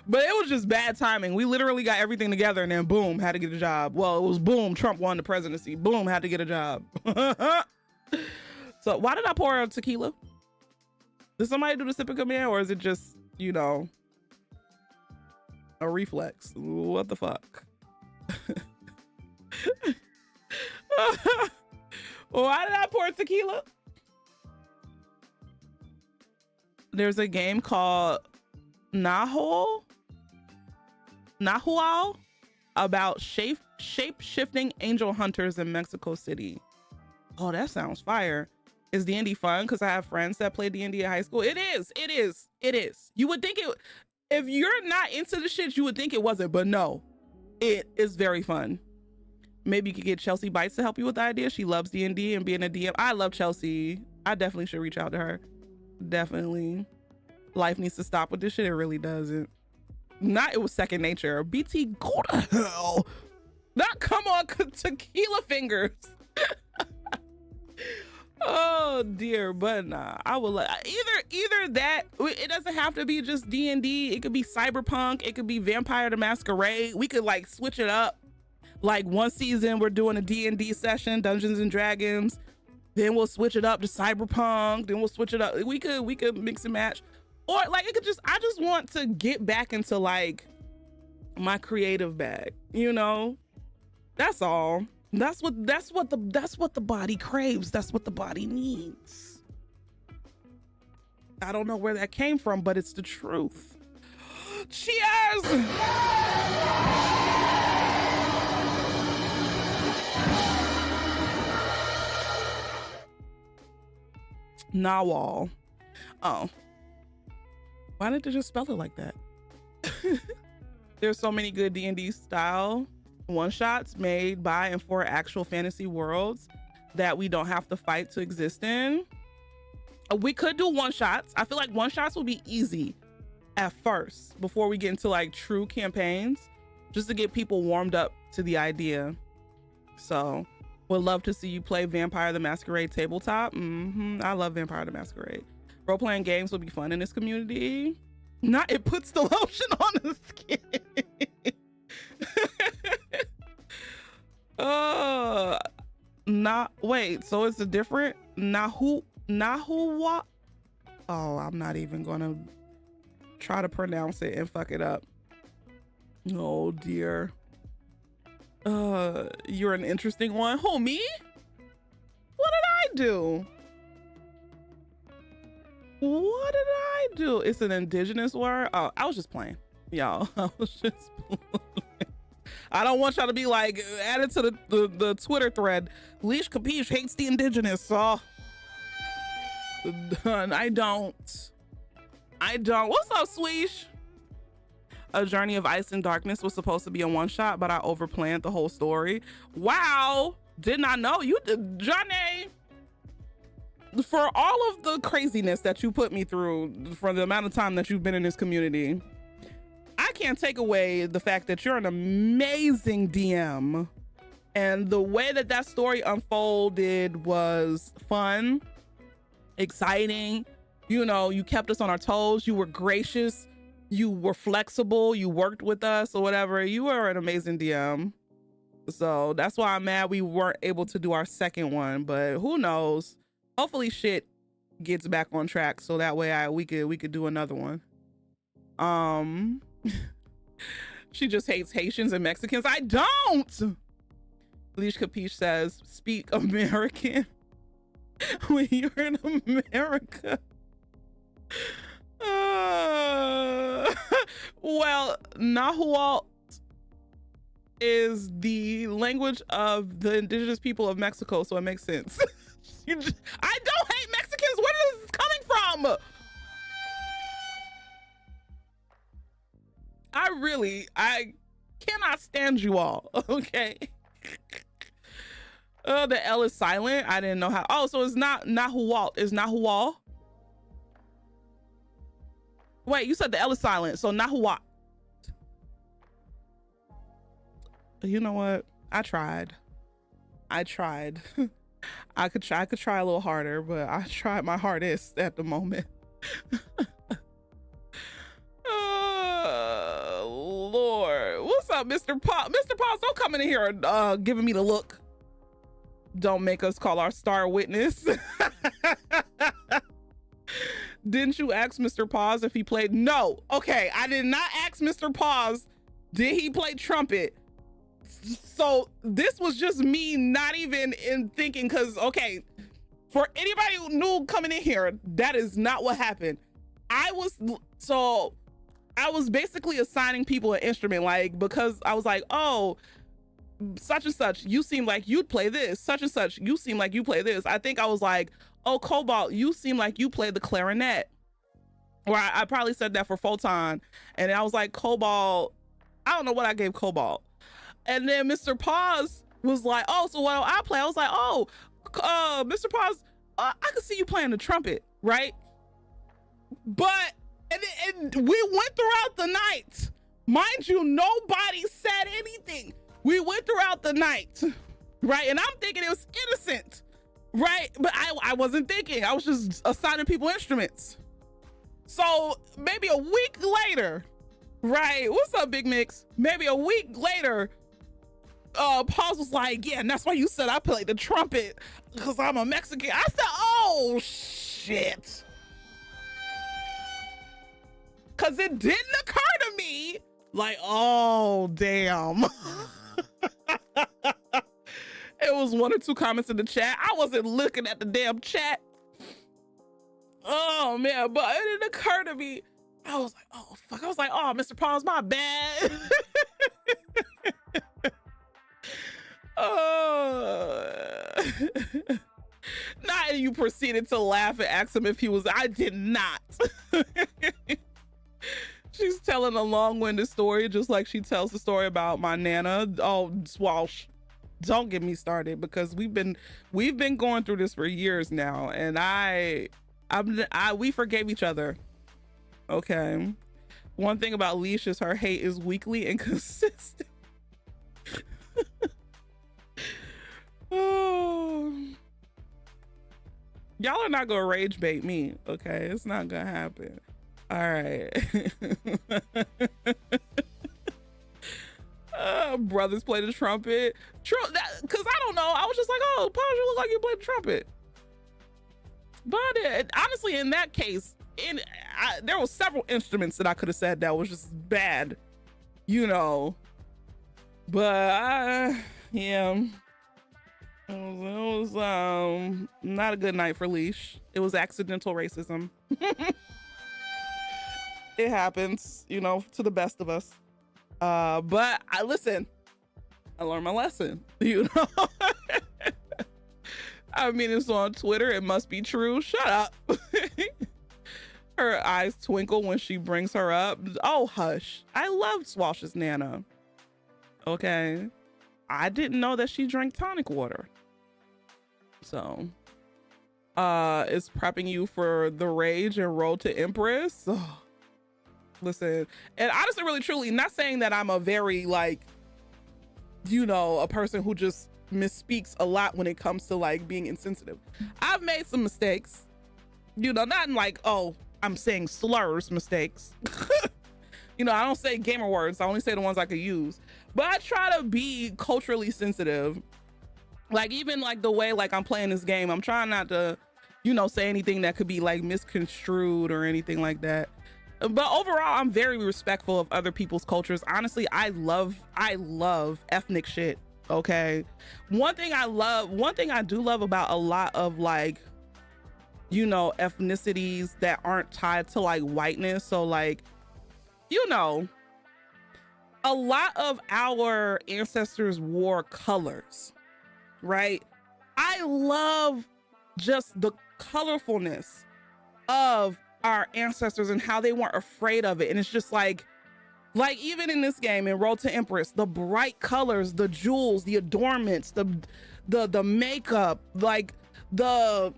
S3: But it was just bad timing. We literally got everything together and then boom, had to get a job. Well, it was boom, Trump won the presidency. Boom, had to get a job. So why did I pour out tequila? Did somebody do the sipping command, or is it just, a reflex? What the fuck? Why did I pour tequila? There's a game called Nahual about shape-shifting angel hunters in Mexico City. Oh, that sounds fire. Is D&D fun? Because I have friends that play D&D at high school. It is. You would think it, if you're not into the shit, you would think it wasn't, but no, it is very fun. Maybe you could get Chelsea Bites to help you with the idea. She loves D&D and being a DM. I love Chelsea. I definitely should reach out to her. Definitely. Life needs to stop with this shit. It really doesn't. Not it was second nature. BT, go to hell. Not come on tequila fingers. Oh dear, but nah, I would like either that. It doesn't have to be just D&D. It could be cyberpunk. It could be Vampire the Masquerade. We could like switch it up. Like one season we're doing a D&D session, Dungeons and Dragons. Then we'll switch it up to cyberpunk. Then we'll switch it up. We could mix and match. Or like it could just, I just want to get back into like my creative bag, That's all. That's what the body craves. That's what the body needs. I don't know where that came from, but it's the truth. Cheers! Nawal. Oh. Why didn't they just spell it like that? There's so many good D&D style one-shots made by and for actual fantasy worlds that we don't have to fight to exist in. We could do one-shots. I feel like one-shots will be easy at first before we get into like true campaigns, just to get people warmed up to the idea. So would love to see you play Vampire the Masquerade tabletop. I love Vampire the Masquerade. Role-playing games will be fun in this community. Not it puts the lotion on the skin. Wait, so it's a different Nahuwa? Oh, I'm not even gonna try to pronounce it and fuck it up. Oh dear. You're an interesting one. Who, me? What did I do? What did I do? It's an indigenous word. Oh, I was just playing, y'all. I was just playing. I don't want y'all to be like added to the Twitter thread. Leash Capiche hates the indigenous. So I don't. What's up, Sweesh? A Journey of Ice and Darkness was supposed to be a one-shot, but I overplanned the whole story. Wow, did not know. You did, Johnny. For all of the craziness that you put me through for the amount of time that you've been in this community, I can't take away the fact that you're an amazing DM, and the way that story unfolded was fun, exciting. You kept us on our toes. You were gracious. You were flexible. You worked with us or whatever. You were an amazing DM. So that's why I'm mad we weren't able to do our second one, but who knows? Hopefully shit gets back on track so that way we could do another one. She just hates Haitians and Mexicans. I don't. Leash Capiche says, speak American when you're in America. Well, Nahuatl is the language of the indigenous people of Mexico, so it makes sense. I don't hate Mexicans. Americans? Where is this coming from? I cannot stand you all. Okay. The L is silent. I didn't know how. Oh, so it's not Nahuwalt. It's Nahuwal. Wait, you said the L is silent. So Nahuwat. You know what? I tried. I could try a little harder, but I tried my hardest at the moment. Oh, Lord. What's up, Mr. Paws? Mr. Paws, don't come in here giving me the look. Don't make us call our star witness. Didn't you ask Mr. Paws if he played? No. Okay, I did not ask Mr. Paws. Did he play trumpet? So this was just me not even in thinking, because, okay, for anybody who knew coming in here, that is not what happened. I was basically assigning people an instrument, like, because I was like, oh, such and such, you seem like you'd play this. Such and such, you seem like you play this. I think I was like, oh, Cobalt, you seem like you play the clarinet. Or I probably said that for Photon. And I was like, Cobalt, I don't know what I gave Cobalt. And then Mr. Paws was like, oh, so what do I play? I was like, oh, Mr. Paws, I could see you playing the trumpet, right? But, and we went throughout the night. Mind you, nobody said anything. We went throughout the night, right? And I'm thinking it was innocent, right? But I wasn't thinking. I was just assigning people instruments. So maybe a week later, right? What's up, Big Mix? Maybe a week later, Paws was like, yeah, and that's why you said I played the trumpet, because I'm a Mexican. I said, oh, shit. Because it didn't occur to me, like, oh, damn. It was 1 or 2 comments in the chat. I wasn't looking at the damn chat. Oh, man, but it didn't occur to me. I was like, oh, fuck. I was like, oh, Mr. Paws, my bad. Not you proceeded to laugh and ask him if he was. I did not. She's telling a long-winded story, just like she tells the story about my Nana. Oh, Swalsh, don't get me started, because we've been going through this for years now, and we forgave each other. Okay. One thing about Leash is her hate is weakly inconsistent. Oh. Y'all are not gonna rage bait me, okay? It's not gonna happen. All right. Brothers play the trumpet. True, because I don't know. I was just like, oh, Paul, you look like you play the trumpet. But honestly, in that case, there were several instruments that I could have said that was just bad, you know. But yeah, it was not a good night for Leash. It was accidental racism. It happens, you know, to the best of us. But I learned my lesson, you know. I mean, it's on Twitter. It must be true. Shut up. Her eyes twinkle when she brings her up. Oh, hush. I loved Swash's Nana. Okay. I didn't know that she drank tonic water. So, it's prepping you for the rage and road to Empress. Oh, listen, and honestly, really, truly, not saying that I'm a very, like, you know, a person who just misspeaks a lot when it comes to like being insensitive. I've made some mistakes, you know, not in like, oh, I'm saying slurs mistakes. You know, I don't say gamer words. I only say the ones I could use, but I try to be culturally sensitive. Like, even like the way like I'm playing this game, I'm trying not to, you know, say anything that could be like misconstrued or anything like that. But overall, I'm very respectful of other people's cultures. Honestly, I love ethnic shit. Okay. One thing I do love about a lot of like, you know, ethnicities that aren't tied to like whiteness. So like, you know, a lot of our ancestors wore colors, right? I love just the colorfulness of our ancestors and how they weren't afraid of it. And it's just like even in this game in Road to Empress, the bright colors, the jewels, the adornments, the makeup, like the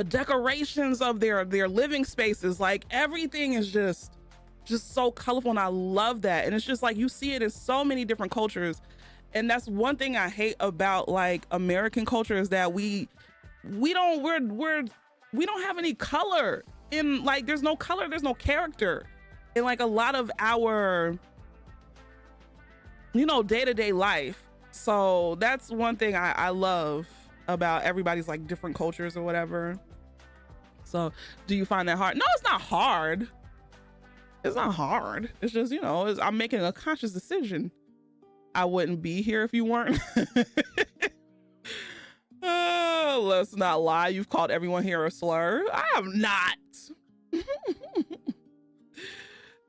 S3: decorations of their living spaces, like everything is just so colorful, and I love that. And it's just like you see it in so many different cultures. And that's one thing I hate about like American culture, is that we don't have any color in, like, there's no color, there's no character in like a lot of our, you know, day-to-day life. So that's one thing I love about everybody's like different cultures or whatever. So do you find that hard? No, it's not hard. It's not hard. It's just, you know, I'm making a conscious decision. I wouldn't be here if you weren't. Let's not lie. You've called everyone here a slur. I have not.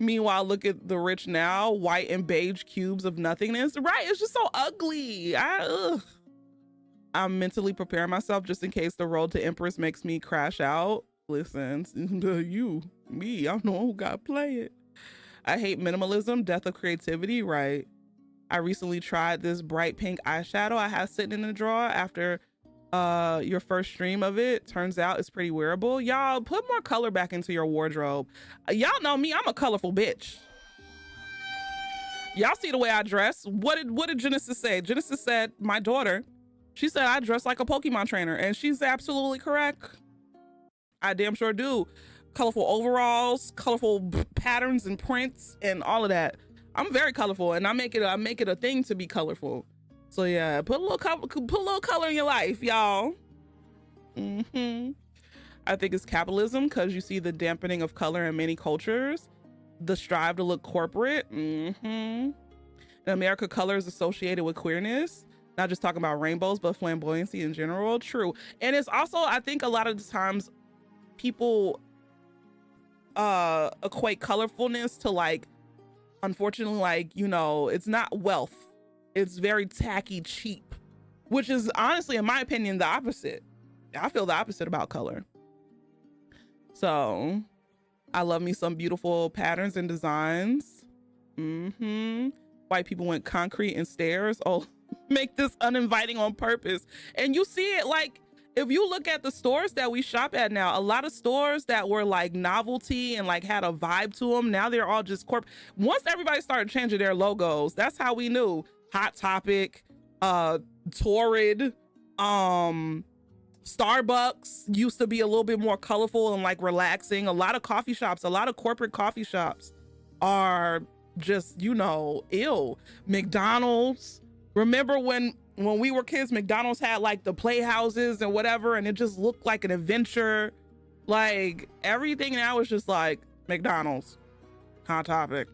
S3: Meanwhile, look at the rich now, white and beige cubes of nothingness. Right? It's just so ugly. I'm mentally preparing myself just in case the road to Empress makes me crash out. Listen, me, I'm the one who got to play it. I hate minimalism, death of creativity. Right. I recently tried this bright pink eyeshadow I had sitting in the drawer after your first stream of it. Turns out it's pretty wearable. Y'all put more color back into your wardrobe. Y'all know me, I'm a colorful bitch. Y'all see the way I dress. What did Genesis say? Genesis said, my daughter, she said I dress like a Pokemon trainer, and she's absolutely correct. I damn sure do. Colorful overalls, colorful patterns and prints and all of that. I'm very colorful, and I make it a thing to be colorful. So yeah, put a little color in your life, y'all. I think it's capitalism, because you see the dampening of color in many cultures, the strive to look corporate. In America, color is associated with queerness, not just talking about rainbows, but flamboyancy in general. True. And it's also, I think a lot of the times people equate colorfulness to, like, unfortunately, like, you know, it's not wealth. It's very tacky, cheap, which is honestly, in my opinion, the opposite. I feel the opposite about color. So I love me some beautiful patterns and designs. White people went concrete and stairs. Oh, make this uninviting on purpose. And you see it, like, if you look at the stores that we shop at now, a lot of stores that were like novelty and like had a vibe to them, now they're all just corporate. Once everybody started changing their logos, that's how we knew. Hot Topic, Torrid, Starbucks used to be a little bit more colorful and like relaxing. A lot of coffee shops, a lot of corporate coffee shops are just, you know, ill. McDonald's, remember when we were kids, McDonald's had like the playhouses and whatever, and it just looked like an adventure. Like everything now is just like McDonald's, Hot Topic.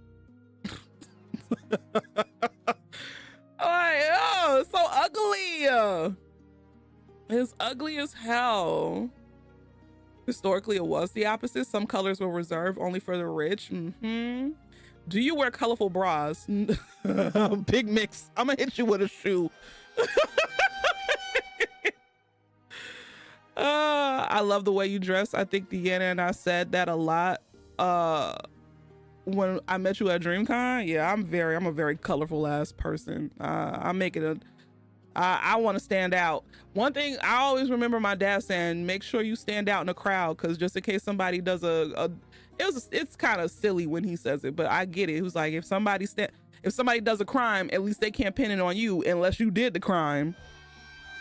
S3: Like, oh, it's so ugly. It's ugly as hell. Historically, it was the opposite. Some colors were reserved only for the rich. Do you wear colorful bras? Big mix. I'm gonna hit you with a shoe. I love the way you dress. I think Deanna and I said that a lot when I met you at DreamCon. Yeah, I'm a very colorful ass person. I want to stand out. One thing I always remember my dad saying, make sure you stand out in a crowd, because just in case somebody does it's kind of silly when he says it, but I get it. He was like, if somebody does a crime, at least they can't pin it on you unless you did the crime.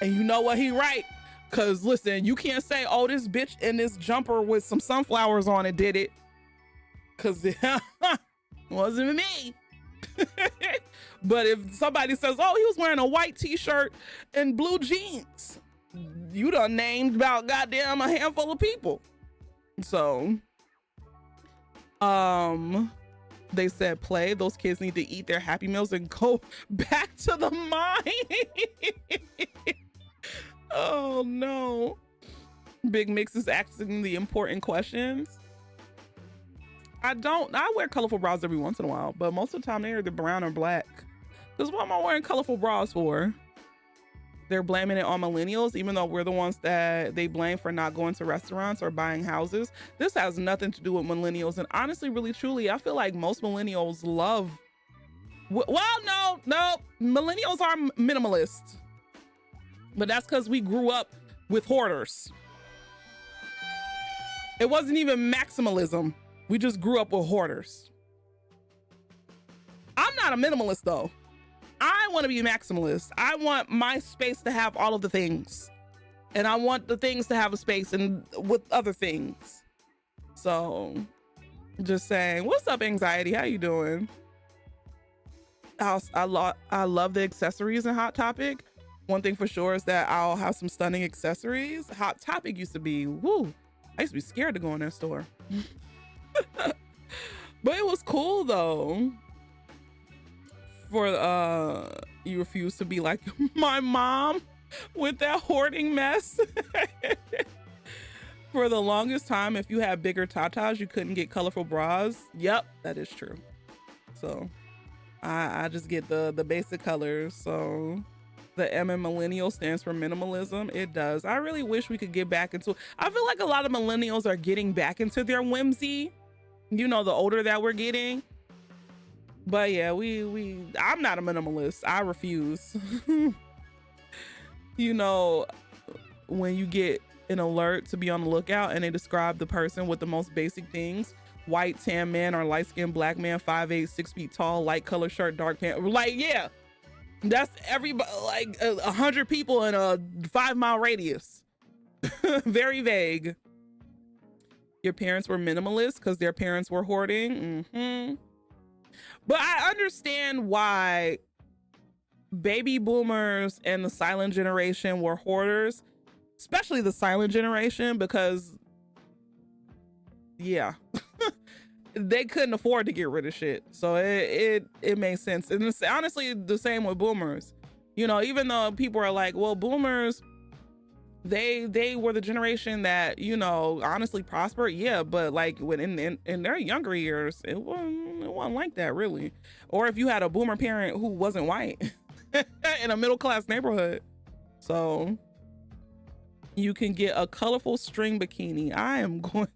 S3: And you know what, he right. Cause listen, you can't say, oh, this bitch in this jumper with some sunflowers on it did it. Cause it wasn't me. But if somebody says, oh, he was wearing a white t-shirt and blue jeans, you done named about goddamn a handful of people. So, they said play. Those kids need to eat their Happy Meals and go back to the mine. Oh no. Big Mix is asking the important questions. I wear colorful bras every once in a while, but most of the time they're either brown or black. Because what am I wearing colorful bras for? they're blaming it on millennials, even though we're the ones that they blame for not going to restaurants or buying houses. This has nothing to do with millennials. And honestly, really, truly, I feel like most millennials love, well, no, millennials are minimalist, but that's because we grew up with hoarders. It wasn't even maximalism. We just grew up with hoarders. I'm not a minimalist though. I want to be a maximalist. I want my space to have all of the things, and I want the things to have a space and with other things. So just saying, what's up, anxiety? How you doing? I love the accessories in Hot Topic. One thing for sure is that I'll have some stunning accessories. Hot Topic used to be, woo, I used to be scared to go in that store. But it was cool though. For you refuse to be like my mom with that hoarding mess. For the longest time, if you had bigger tatas, you couldn't get colorful bras. Yep, that is true. So I just get the basic colors. So the M in millennial stands for minimalism. It does. I really wish we could get back into, I feel like a lot of millennials are getting back into their whimsy, you know, the older that we're getting. But yeah, I'm not a minimalist. I refuse. You know, when you get an alert to be on the lookout and they describe the person with the most basic things: white, tan man, or light-skinned black man, 5'8", 6 feet tall, light color shirt, dark pants. Like, yeah, that's everybody, like 100 people in a 5-mile radius. Very vague. Your parents were minimalist because their parents were hoarding. But I understand why baby boomers and the silent generation were hoarders, especially the silent generation, because yeah, they couldn't afford to get rid of shit. So it made sense. And it's honestly the same with boomers. You know, even though people are like, well, boomers, they were the generation that, you know, honestly prospered. Yeah, but like when in their younger years, it wasn't like that really. Or if you had a boomer parent who wasn't white in a middle-class neighborhood. So you can get a colorful string bikini. I am going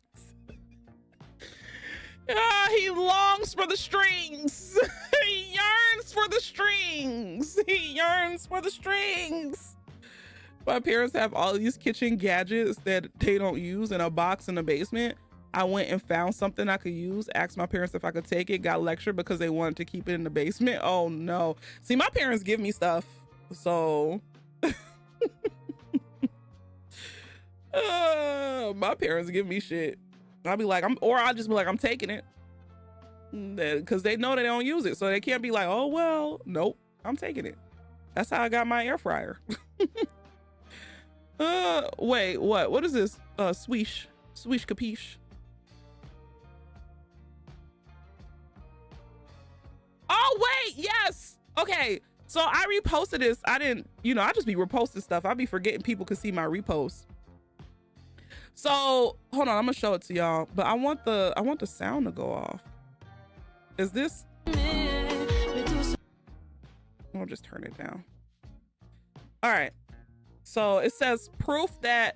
S3: he longs for the strings. He yearns for the strings. He yearns for the strings. My parents have all these kitchen gadgets that they don't use in a box in the basement. I went and found something I could use, asked my parents if I could take it, got lectured because they wanted to keep it in the basement. Oh no. See, my parents give me stuff. So my parents give me shit. I'll be like, I'll just be like, I'm taking it. Because they know they don't use it. So they can't be like, oh, well, nope, I'm taking it. That's how I got my air fryer. Wait, what is this? Swish capiche. Oh wait, yes. Okay, so I reposted this. I didn't, you know, I just be reposting stuff. I be forgetting people could see my reposts. So hold on, I'm gonna show it to y'all, but I want the sound to go off. Is this? I'll just turn it down. All right. So it says proof that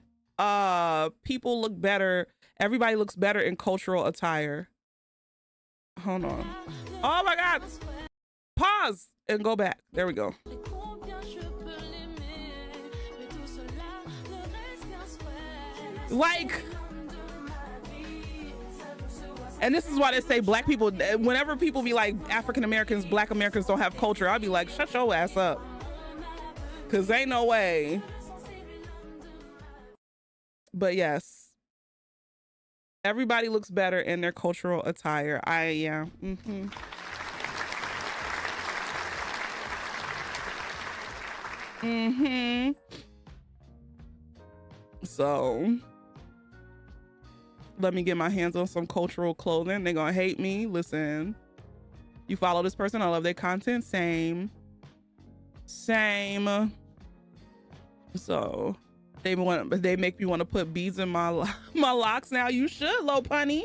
S3: people look better. Everybody looks better in cultural attire. Hold on. Oh my God. Pause and go back. There we go. Like, and this is why they say black people, whenever people be like African Americans, black Americans don't have culture, I'll be like, shut your ass up. Cause ain't no way. But yes, everybody looks better in their cultural attire. Yeah. So let me get my hands on some cultural clothing. They're gonna hate me. Listen, you follow this person, I love their content. Same. So they make me want to put beads in my locks now. You should, Lo Punny.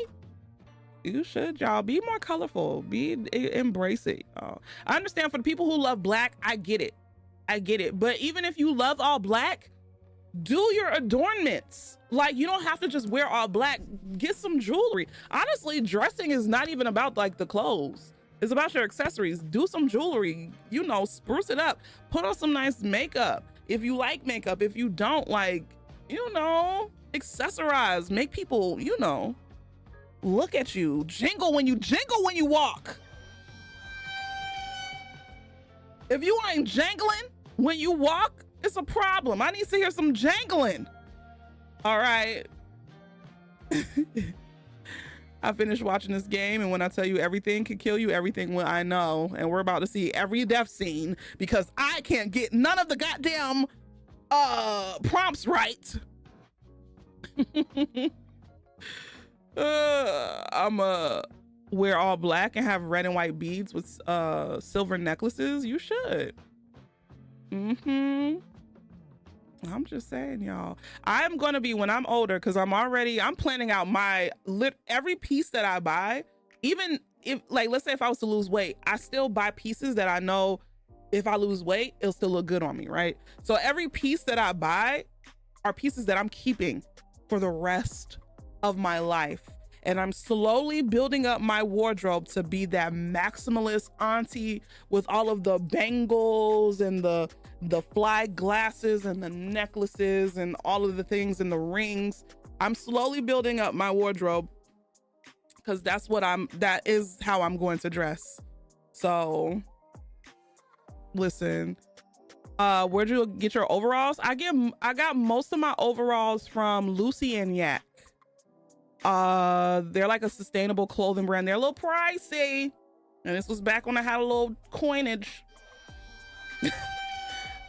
S3: You should, y'all. Be more colorful. Embrace it, y'all. I understand for the people who love black, I get it. I get it. But even if you love all black, do your adornments. Like, you don't have to just wear all black. Get some jewelry. Honestly, dressing is not even about like the clothes. It's about your accessories. Do some jewelry, you know, spruce it up. Put on some nice makeup. If you like makeup, if you don't, like, you know, accessorize, make people, you know, look at you. Jingle when you walk. If you ain't jangling when you walk, it's a problem. I need to hear some jangling. All right. I finished watching this game, and when I tell you everything can kill you, everything will I know. And we're about to see every death scene because I can't get none of the goddamn prompts right. I'm wear all black and have red and white beads with silver necklaces. You should. I'm just saying, y'all. I'm gonna be, when I'm older, because I'm planning out my every piece that I buy. Even if, like, let's say if I was to lose weight, I still buy pieces that I know if I lose weight, it'll still look good on me, right? So every piece that I buy are pieces that I'm keeping for the rest of my life. And I'm slowly building up my wardrobe to be that maximalist auntie with all of the bangles and the fly glasses and the necklaces and all of the things and the rings. I'm slowly building up my wardrobe because that is how I'm going to dress. So listen, where'd you get your overalls? I got most of my overalls from Lucy and Yak. They're like a sustainable clothing brand. They're a little pricey, and this was back when I had a little coinage.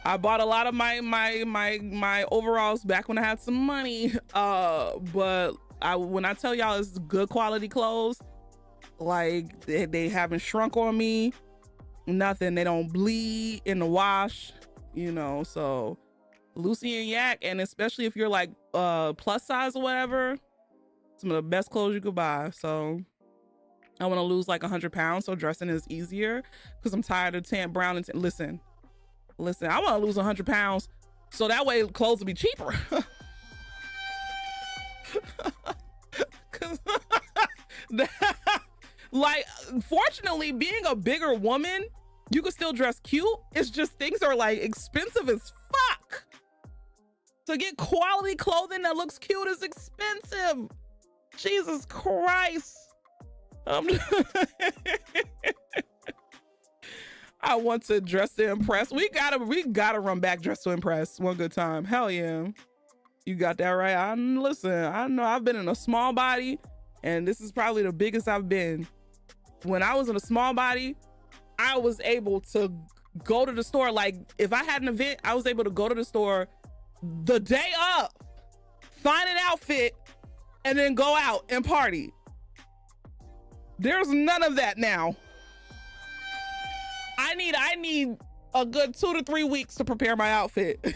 S3: I bought a lot of my overalls back when I had some money. But when I tell y'all it's good quality clothes, like they haven't shrunk on me, nothing. They don't bleed in the wash, you know. So Lucy and Yak, and especially if you're like plus size or whatever, some of the best clothes you could buy. So I want to lose like 100 pounds, so dressing is easier because I'm tired of tan brown and listen, I want to lose 100 pounds so that way clothes will be cheaper. Like, fortunately, being a bigger woman, you can still dress cute. It's just things are like expensive as fuck. To get quality clothing that looks cute is expensive. Jesus Christ. I want to dress to impress. We gotta run back Dress to Impress one good time. Hell yeah. You got that right. Listen, I know I've been in a small body, and this is probably the biggest I've been. When I was in a small body, I was able to go to the store. Like, if I had an event, I was able to go to the store the day up, find an outfit, and then go out and party. There's none of that now. I need a good 2 to 3 weeks to prepare my outfit.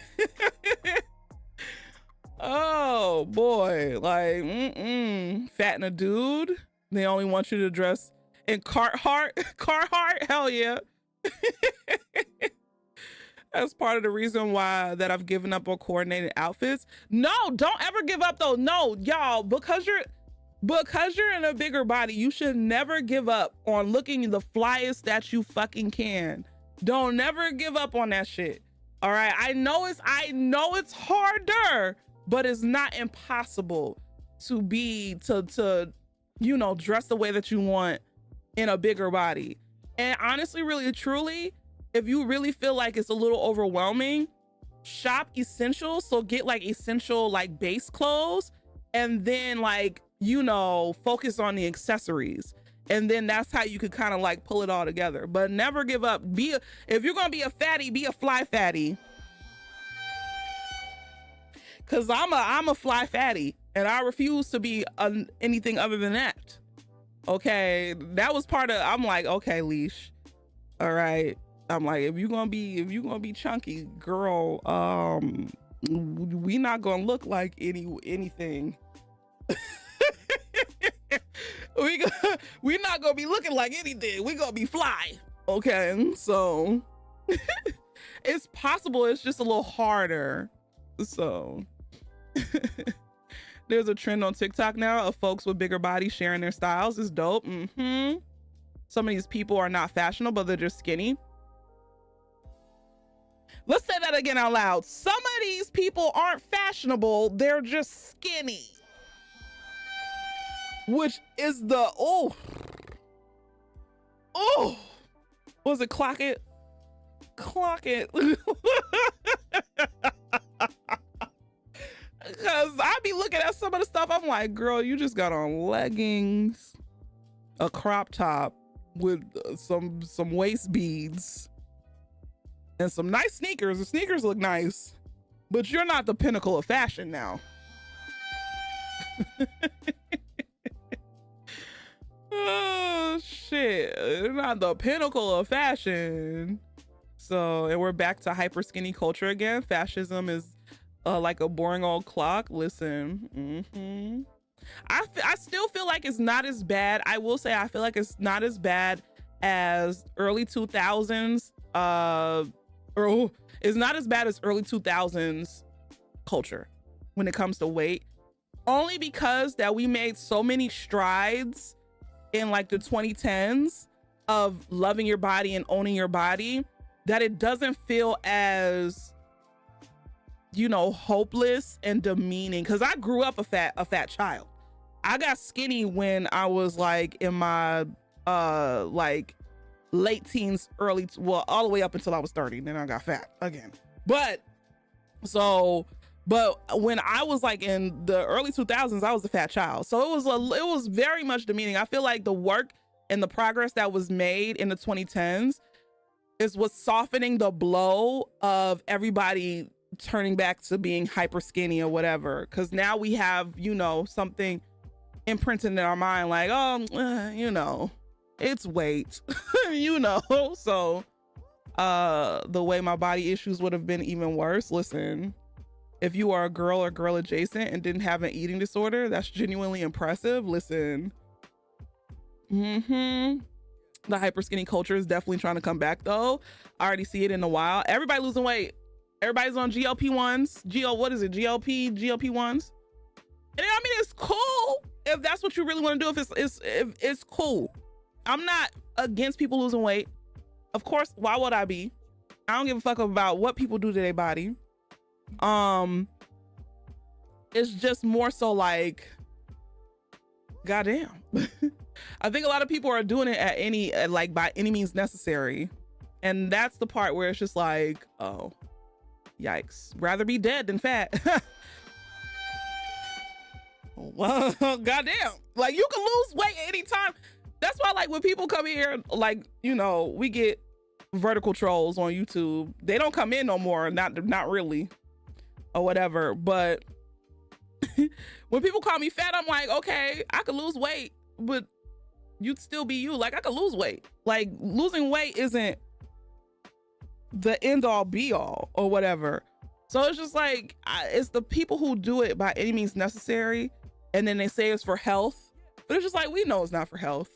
S3: Oh boy, like fatten a dude. They only want you to dress in Carhartt. Hell yeah. That's part of the reason why that I've given up on coordinated outfits. No, don't ever give up though. No, y'all, because you're in a bigger body, you should never give up on looking the flyest that you fucking can. Don't never give up on that shit. All right. I know it's harder, but it's not impossible to you know, dress the way that you want in a bigger body. And honestly, really, truly, if you really feel like it's a little overwhelming, shop essentials. So get like essential, like base clothes, and then like, you know, focus on the accessories. And then that's how you could kind of like pull it all together. But never give up. If you're gonna be a fatty, be a fly fatty. Cause I'm a fly fatty, and I refuse to be anything other than that. Okay, that was part of. I'm like, okay, leash. All right. I'm like, if you're gonna be chunky, girl, we not gonna look like anything. We're not gonna be looking like anything. We're gonna be fly. Okay, so It's possible. It's just a little harder. So there's a trend on TikTok now of folks with bigger bodies sharing their styles. It's dope. Some of these people are not fashionable, but they're just skinny. Let's say that again out loud. Some of these people aren't fashionable. They're just skinny. Which is the, oh, was it clock it? Clock it. Because I be looking at some of the stuff. I'm like, girl, you just got on leggings, a crop top with some waist beads, and some nice sneakers. The sneakers look nice, but you're not the pinnacle of fashion now. Oh shit, you're not the pinnacle of fashion. So, and we're back to hyper skinny culture again. Fascism is like a boring old clock. Listen, I still feel like it's not as bad. I will say I feel like it's not as bad as early 2000s. Or it's not as bad as early 2000s culture when it comes to weight. Only because that we made so many strides in like the 2010s of loving your body and owning your body that it doesn't feel as, you know, hopeless and demeaning. Because I grew up a fat child. I got skinny when I was like in my like late teens, well, all the way up until I was 30. Then I got fat again. But when I was like in the early 2000s, I was a fat child. So it was very much demeaning. I feel like the work and the progress that was made in the 2010s is what's softening the blow of everybody turning back to being hyper skinny or whatever. Because now we have, you know, something imprinted in our mind like, oh, you know, it's weight, you know. So the way my body issues would have been even worse. Listen, if you are a girl or girl adjacent and didn't have an eating disorder, that's genuinely impressive. Listen, the hyper skinny culture is definitely trying to come back though. I already see it in a while. Everybody losing weight. Everybody's on GLP-1s. What is it? GLP-1s. And I mean, it's cool if that's what you really want to do. If it's cool. I'm not against people losing weight. Of course, why would I be? I don't give a fuck about what people do to their body. It's just more so like, goddamn. I think a lot of people are doing it like by any means necessary. And that's the part where it's just like, oh, yikes. Rather be dead than fat. Well, goddamn. Like, you can lose weight at any time. That's why, like, when people come here, like, you know, we get vertical trolls on YouTube. They don't come in no more. Not really. Or whatever. But when people call me fat, I'm like, okay, I could lose weight, but you'd still be you. Like, I could lose weight. Like, losing weight isn't the end all be all or whatever. So it's just like, it's the people who do it by any means necessary, and then they say it's for health, but it's just like, we know it's not for health.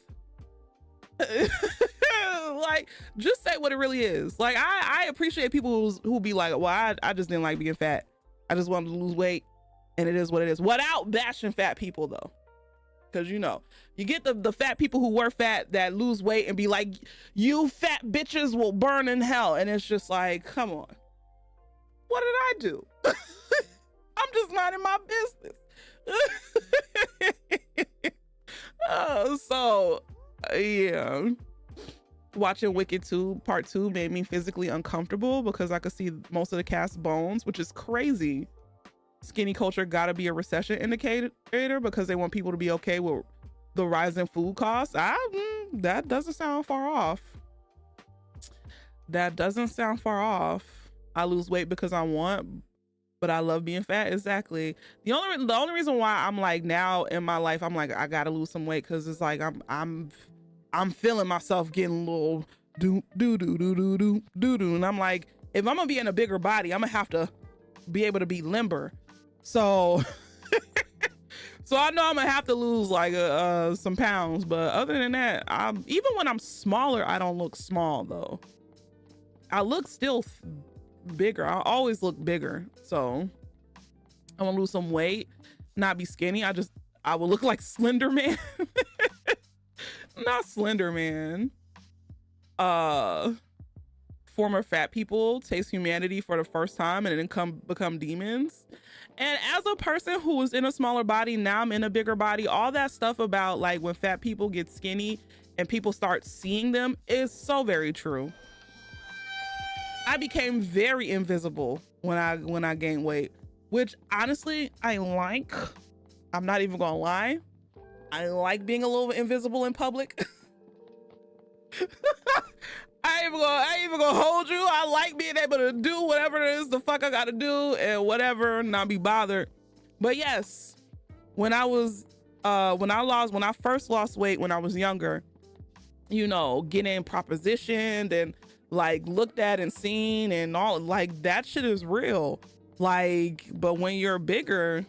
S3: Like, just say what it really is. Like, I appreciate people who be like, well, I just didn't like being fat. I just wanted to lose weight, and it is what it is. Without bashing fat people though. Because, you know, you get the fat people who were fat that lose weight and be like, you fat bitches will burn in hell. And it's just like, come on. What did I do? I'm just minding my business. So, yeah. Watching Wicked 2 Part 2 made me physically uncomfortable because I could see most of the cast's bones, which is crazy. Skinny culture gotta be a recession indicator because they want people to be okay with the rise in food costs. That doesn't sound far off. That doesn't sound far off. I lose weight because I want, but I love being fat. Exactly. The only reason why I'm like, now in my life, I'm like, I gotta lose some weight because it's like I'm feeling myself getting a little do, and I'm like, if I'm gonna be in a bigger body, I'm gonna have to be able to be limber. So so I know I'm gonna have to lose like some pounds, but other than that, even when I'm smaller, I don't look small though. I look still bigger. I always look bigger. So I want to lose some weight, not be skinny. I will look like Slender Man. Not Slender Man. Former fat people taste humanity for the first time and then become demons. And as a person who was in a smaller body, now I'm in a bigger body, all that stuff about like when fat people get skinny and people start seeing them is so very true. I became very invisible when I gained weight, which honestly I like. I'm not even gonna lie. I like being a little invisible in public. I ain't even gonna hold you. I like being able to do whatever it is the fuck I gotta do and whatever, not be bothered. But yes, when I first lost weight when I was younger, you know, getting propositioned and like looked at and seen and all, like that shit is real. Like, but when you're bigger,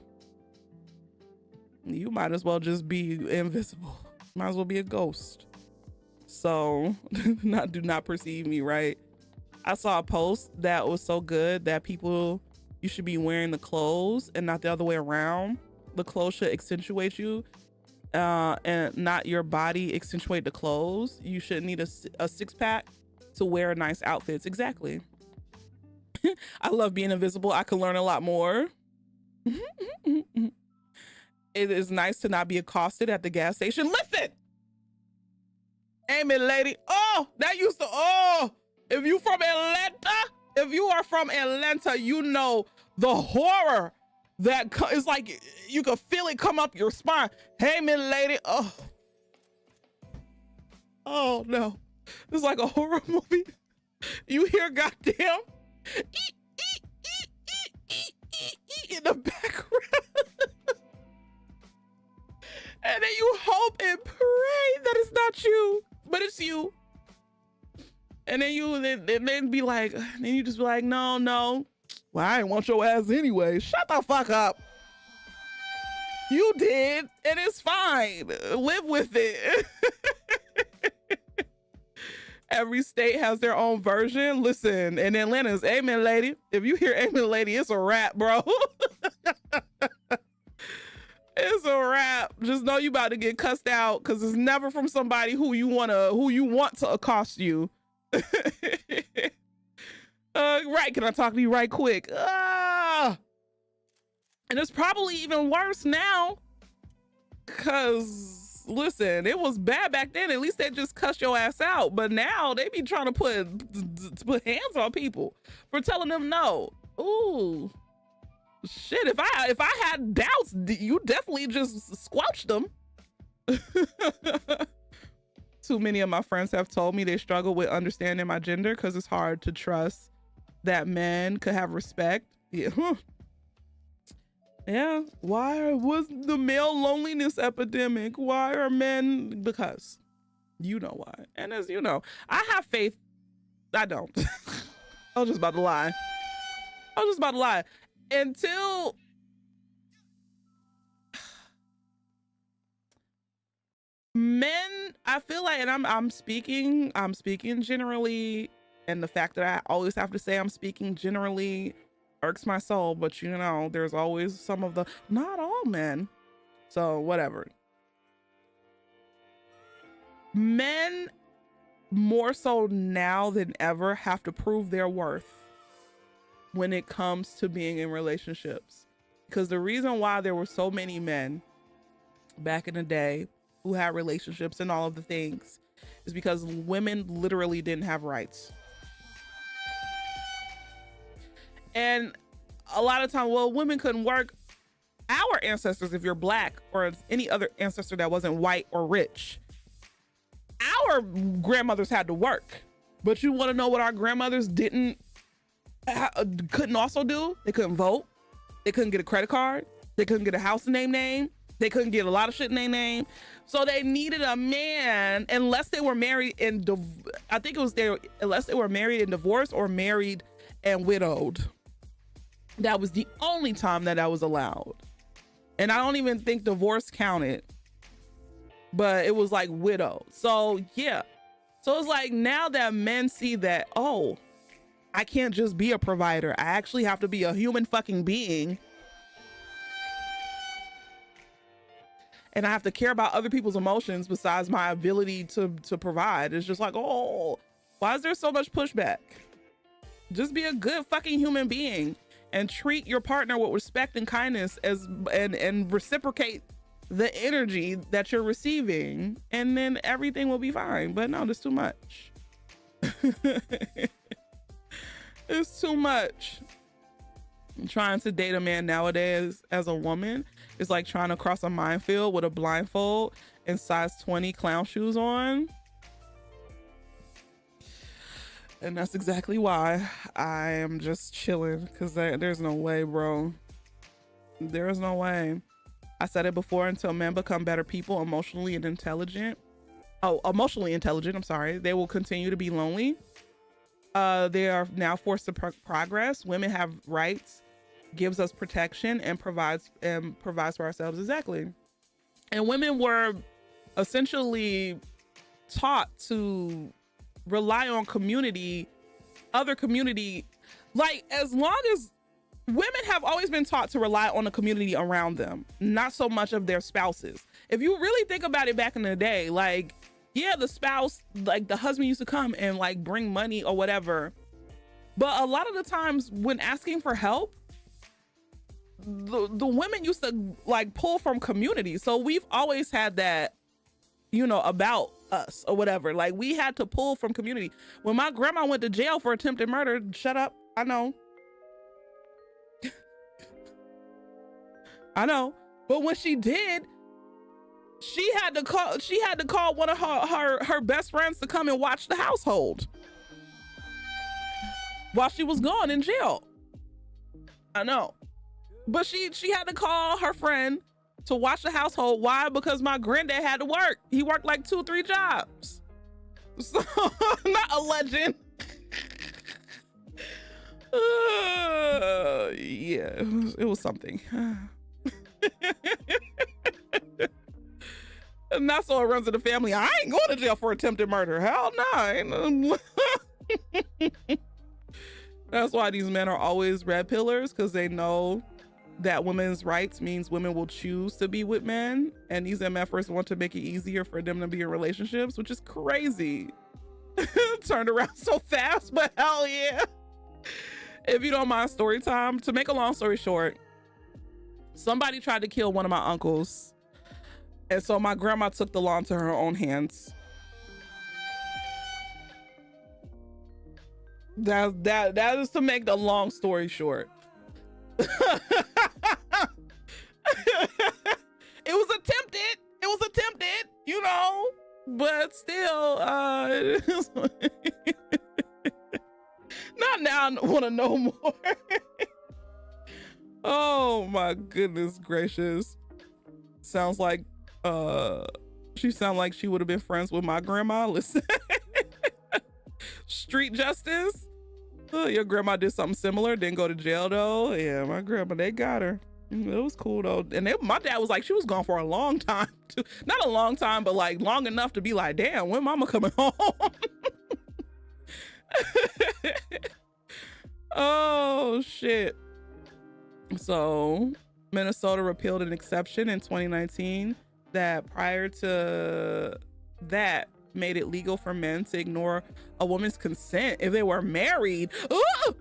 S3: you might as well just be invisible. Might as well be a ghost. So do not perceive me, right? I saw a post that was so good that you should be wearing the clothes and not the other way around. The clothes should accentuate you and not your body accentuate the clothes. You shouldn't need a six-pack to wear nice outfits. Exactly. I love being invisible. I can learn a lot more. It is nice to not be accosted at the gas station. Listen! Amen, lady. Oh, that used to, if you are from Atlanta, you know the horror that is like, you can feel it come up your spine. Hey, man, lady. Oh no. It's like a horror movie. You hear goddamn in the background. And then you hope and pray that it's not you, but it's you. And then be like, then you just be like, no. Well, I didn't want your ass anyway. Shut the fuck up. You did, and it's fine. Live with it. Every state has their own version. Listen, in Atlanta's amen, lady. If you hear amen, lady, it's a wrap, bro. It's a wrap. Just know you about to get cussed out because it's never from somebody who you want to accost you. Right, can I talk to you right quick? And it's probably even worse now because listen, it was bad back then. At least they just cuss your ass out, but now they be trying to put hands on people for telling them no. Ooh, shit, if I had doubts, you definitely just squelched them. Too many of my friends have told me they struggle with understanding my gender because it's hard to trust that men could have respect. Yeah. Yeah. Why was the male loneliness epidemic? Why are men? Because you know why. And as you know, I have faith. I don't. I was just about to lie. Until men, I feel like, and I'm speaking generally, and the fact that I always have to say I'm speaking generally irks my soul, but you know, there's always some of the, not all men. So whatever. Men more so now than ever have to prove their worth when it comes to being in relationships, because the reason why there were so many men back in the day who had relationships and all of the things is because women literally didn't have rights. And a lot of time, well, women couldn't work. Our ancestors, if you're black or any other ancestor that wasn't white or rich, our grandmothers had to work. But you want to know what our grandmothers couldn't also do? They couldn't vote. They couldn't get a credit card. They couldn't get a house in their name. They couldn't get a lot of shit in their name. So they needed a man, unless they were married and unless they were married and divorced or married and widowed. That was the only time that was allowed. And I don't even think divorce counted, but it was like widow. So yeah. So it's like now that men see that, oh, I can't just be a provider. I actually have to be a human fucking being. And I have to care about other people's emotions besides my ability to provide. It's just like, oh, why is there so much pushback? Just be a good fucking human being and treat your partner with respect and kindness and reciprocate the energy that you're receiving, and then everything will be fine. But no, there's too much. It's too much. Trying to date a man nowadays as a woman is like trying to cross a minefield with a blindfold and size 20 clown shoes on. And that's exactly why I am just chilling, because there's no way, bro. There is no way. I said it before, until men become better people, emotionally intelligent, I'm sorry, they will continue to be lonely. They are now forced to progress. Women have rights, gives us protection, and provides for ourselves. Exactly. And women were essentially taught to rely on other community. Like, as long as women have always been taught to rely on the community around them, not so much of their spouses. If you really think about it, back in the day, like, yeah, the spouse, like the husband used to come and like bring money or whatever. But a lot of the times when asking for help, the women used to like pull from community. So we've always had that, you know, about us or whatever. Like, we had to pull from community. When my grandma went to jail for attempted murder, shut up, I know. I know. But when she did, she had to call one of her best friends to come and watch the household while she was gone in jail. I know. But she had to call her friend to watch the household. Why? Because my granddad had to work. He worked like 2-3 jobs. So, not a legend. Yeah, it was something. And that's all it runs in the family. I ain't going to jail for attempted murder. Hell no. That's why these men are always red pillars, because they know that women's rights means women will choose to be with men, and these MFers want to make it easier for them to be in relationships, which is crazy. Turned around so fast, but hell yeah. If you don't mind story time, to make a long story short, somebody tried to kill one of my uncles, and so my grandma took the law into her own hands. That is to make the long story short. It was attempted, you know, but still, not now. I want to know more. Oh my goodness gracious. Sounds like she sound like she would have been friends with my grandma. Listen. Street justice. Your grandma did something similar, didn't go to jail though. Yeah, my grandma, they got her. It was cool though. And my dad was like, she was gone for a long time too. Not a long time, but like long enough to be like, damn, when mama coming home? Oh shit. So Minnesota repealed an exception in 2019 that prior to that made it legal for men to ignore a woman's consent if they were married. Ooh!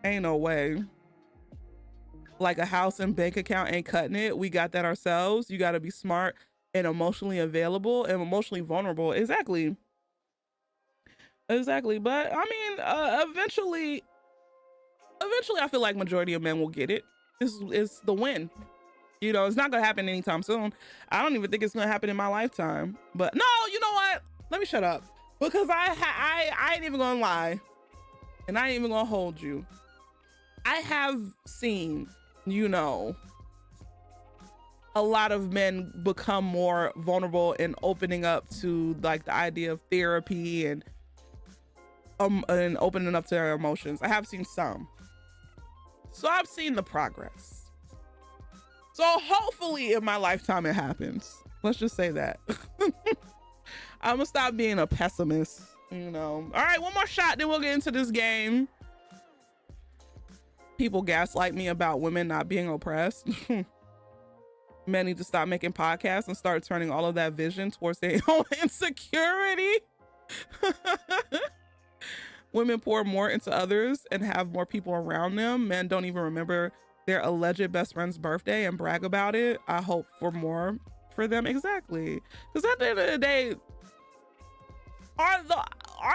S3: Ain't no way. Like, a house and bank account ain't cutting it. We got that ourselves. You got to be smart and emotionally available and emotionally vulnerable. Exactly. But I mean, eventually I feel like majority of men will get it. It's the win. You know, it's not gonna happen anytime soon. I don't even think it's gonna happen in my lifetime. But no, you know what? Let me shut up, because I ain't even gonna lie, and I ain't even gonna hold you. I have seen, you know, a lot of men become more vulnerable and opening up to like the idea of therapy and opening up to their emotions. I have seen some. So I've seen the progress. So hopefully in my lifetime it happens. Let's just say that. I'm gonna stop being a pessimist You know. All right, one more shot, then we'll get into this game. People gaslight me about women not being oppressed. Men need to stop making podcasts and start turning all of that vision towards their own insecurity. Women pour more into others and have more people around them. Men don't even remember their alleged best friend's birthday and brag about it. I hope for more for them. Exactly. Because at the end of the day, are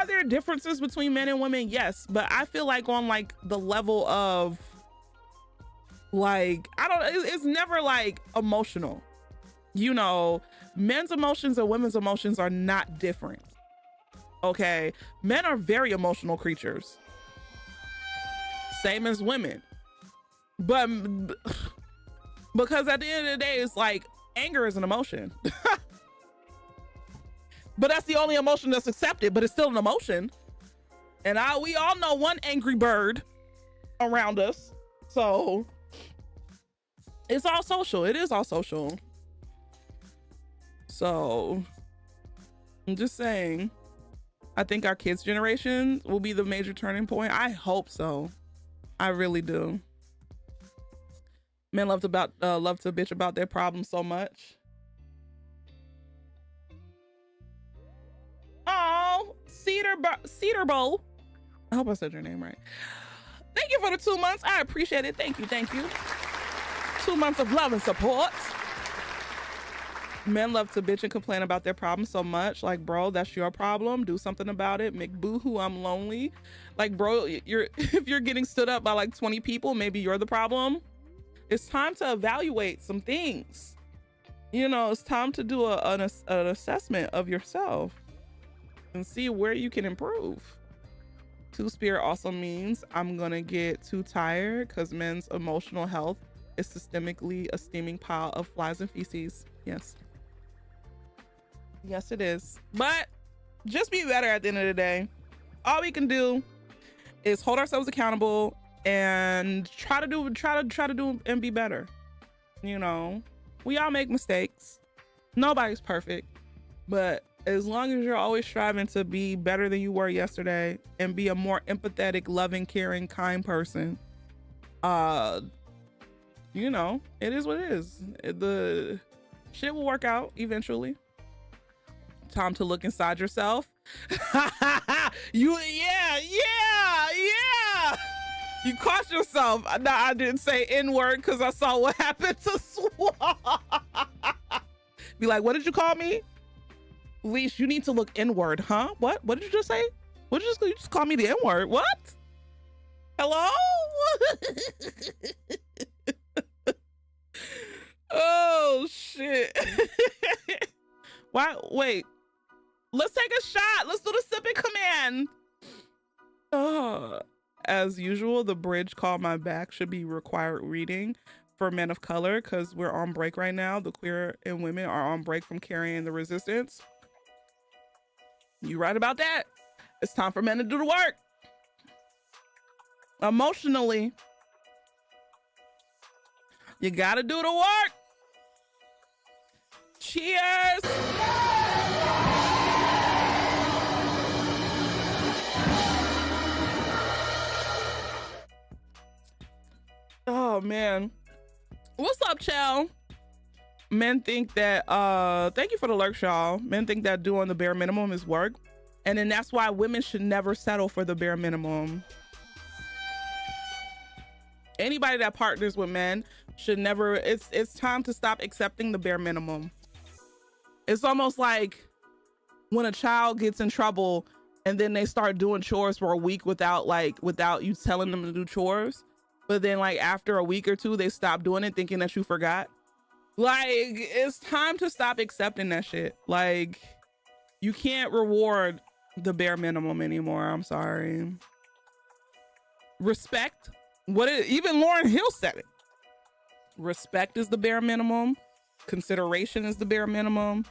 S3: there differences between men and women? Yes. But I feel like on like the level of like, I don't, it's never like emotional. You know, men's emotions and women's emotions are not different. Okay. Men are very emotional creatures. Same as women. But because at the end of the day, it's like anger is an emotion. But that's the only emotion that's accepted, but it's still an emotion. And we all know one angry bird around us. So it's all social. It is all social. So I'm just saying, I think our kids' generation will be the major turning point. I hope so. I really do. Men love to bitch about their problems so much. Oh, Cedar Bowl. I hope I said your name right. Thank you for the 2 months. I appreciate it. Thank you. 2 months of love and support. Men love to bitch and complain about their problems so much. Like, bro, that's your problem. Do something about it. McBoohoo, I'm lonely. Like, bro, if you're getting stood up by like 20 people, maybe you're the problem. It's time to evaluate some things. You know, it's time to do an assessment of yourself and see where you can improve. Two-spirit also means I'm gonna get too tired because men's emotional health is systemically a steaming pile of flies and feces. Yes. Yes, it is. But just be better at the end of the day. All we can do is hold ourselves accountable and try to do and be better. You know, we all make mistakes. Nobody's perfect, but as long as you're always striving to be better than you were yesterday and be a more empathetic, loving, caring, kind person, you know, it is what it is. The shit will work out eventually. Time to look inside yourself. Yeah. You caught yourself. No, I didn't say N-word because I saw what happened to Swab. Be like, what did you call me? Leash, you need to look inward, huh? What did you just say? You just call me the N-word? What? Hello? Oh shit. Why? Wait. Let's take a shot. Let's do the sipping command. As usual, the bridge called My Back should be required reading for men of color because we're on break right now. The queer and women are on break from carrying the resistance. You right about that. It's time for men to do the work. Emotionally, you gotta do the work. Cheers. Oh man, what's up, Chell? Men think that thank you for the lurk, y'all. Men think that doing the bare minimum is work, and then that's why women should never settle for the bare minimum. Anybody that partners with men should never, it's time to stop accepting the bare minimum. It's almost like when a child gets in trouble and then they start doing chores for a week without you telling them to do chores, but then like after a week or two they stop doing it thinking that you forgot. Like, it's time to stop accepting that shit. Like, you can't reward the bare minimum anymore. I'm sorry. Respect. Even Lauryn Hill said it. Respect is the bare minimum. Consideration is the bare minimum.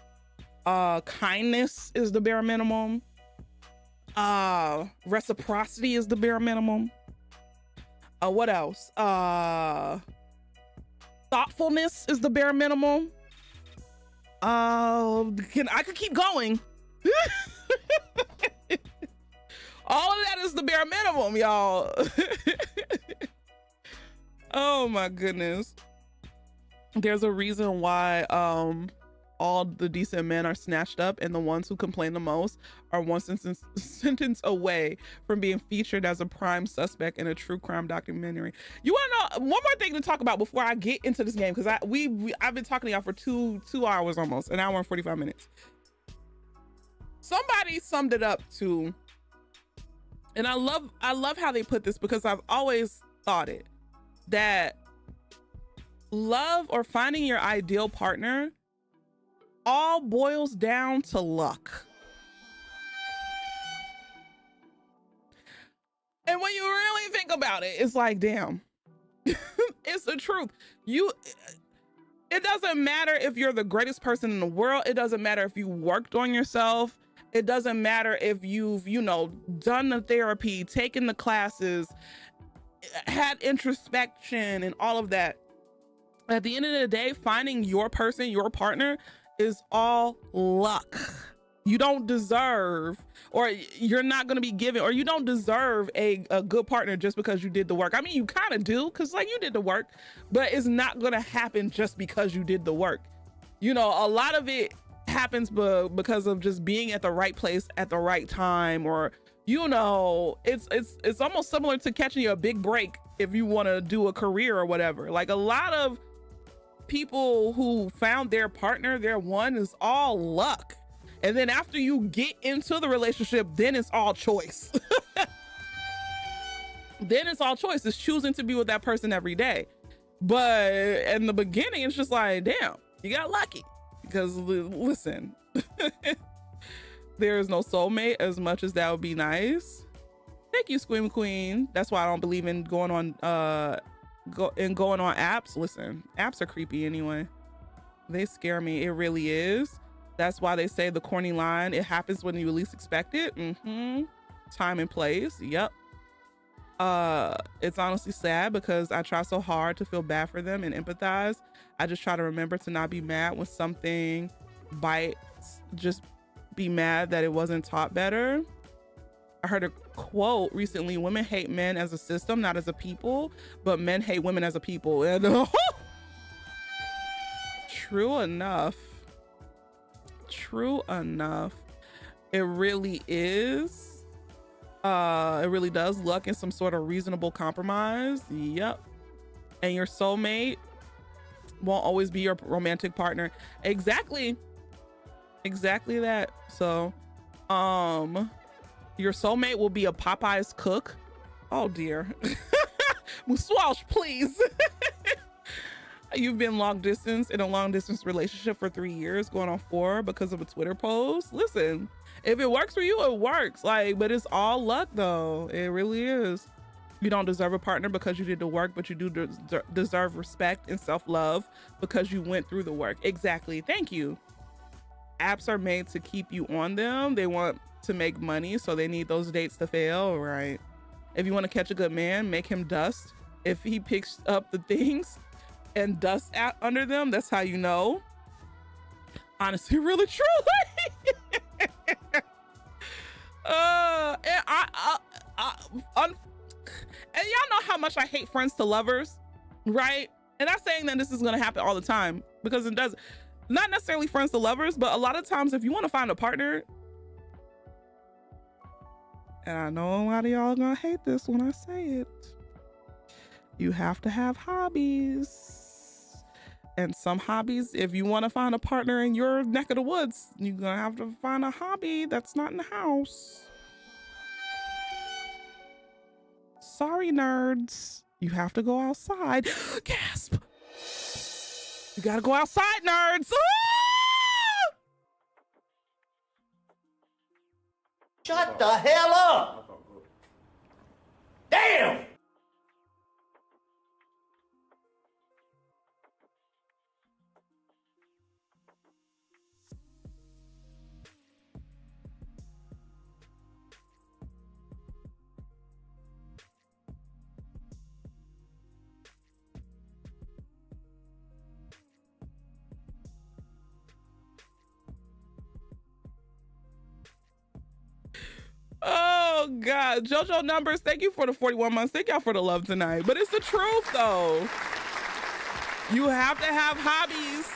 S3: Kindness is the bare minimum. Reciprocity is the bare minimum. What else? Thoughtfulness is the bare minimum. I could keep going. All of that is the bare minimum, y'all. Oh my goodness. There's a reason why all the decent men are snatched up, and the ones who complain the most are one sentence away from being featured as a prime suspect in a true crime documentary. You want to know one more thing to talk about before I get into this game? Because I've been talking to y'all for two hours, almost an hour and 45 minutes. Somebody summed it up to, and I love how they put this, because I've always thought it, that love or finding your ideal partner all boils down to luck. And when you really think about it, it's like, damn, it's the truth. It doesn't matter if you're the greatest person in the world. It doesn't matter if you worked on yourself. It doesn't matter if you've, done the therapy, taken the classes, had introspection and all of that. At the end of the day, finding your person, your partner, is all luck. You don't deserve, or you're not going to be given, or you don't deserve a good partner just because you did the work. I mean, you kind of do, because like you did the work, but it's not going to happen just because you did the work. A lot of it happens because of just being at the right place at the right time, or it's almost similar to catching a big break if you want to do a career or whatever. Like, a lot of people who found their partner, their one, is all luck. And then after you get into the relationship, then it's all choice. Then it's all choice. It's choosing to be with that person every day. But in the beginning, it's just like, damn, you got lucky. Because listen, there is no soulmate, as much as that would be nice. Thank you, Scream Queen. That's why I don't believe in going on apps. Listen, apps are creepy anyway. They scare me. It really is. That's why they say the corny line, it happens when you least expect it. Time and place. Yep. It's honestly sad, because I try so hard to feel bad for them and empathize. I just try to remember to not be mad when something bites. Just be mad that it wasn't taught better. I heard a quote recently: women hate men as a system, not as a people, but men hate women as a people. And true enough. True enough. It really is. It really does. Luck and some sort of reasonable compromise. Yep. And your soulmate won't always be your romantic partner. Exactly that. So your soulmate will be a Popeye's cook. Oh dear. Swalsh, please. You've been in a long distance relationship for 3 years, going on 4, because of a Twitter post. Listen, if it works for you, it works. But it's all luck though. It really is. You don't deserve a partner because you did the work, but you do deserve respect and self-love because you went through the work. Exactly. Thank you. Apps are made to keep you on them. They want to make money, so they need those dates to fail, right? If you want to catch a good man, make him dust. If he picks up the things and dust out under them, that's how you know. Honestly, really, truly. And y'all know how much I hate friends to lovers, right? And I'm saying that this is gonna happen all the time, because it does. Not necessarily friends to lovers, but a lot of times if you want to find a partner, and I know a lot of y'all gonna hate this when I say it, you have to have hobbies. And some hobbies, if you want to find a partner in your neck of the woods, you're gonna have to find a hobby that's not in the house. Sorry, nerds. You have to go outside. Gasp. You gotta go outside, nerds. Ah!
S5: Shut the hell up! Damn!
S3: Oh Oh God, JoJo Numbers, thank you for the 41 months. Thank y'all for the love tonight. But it's the truth though. You have to have hobbies.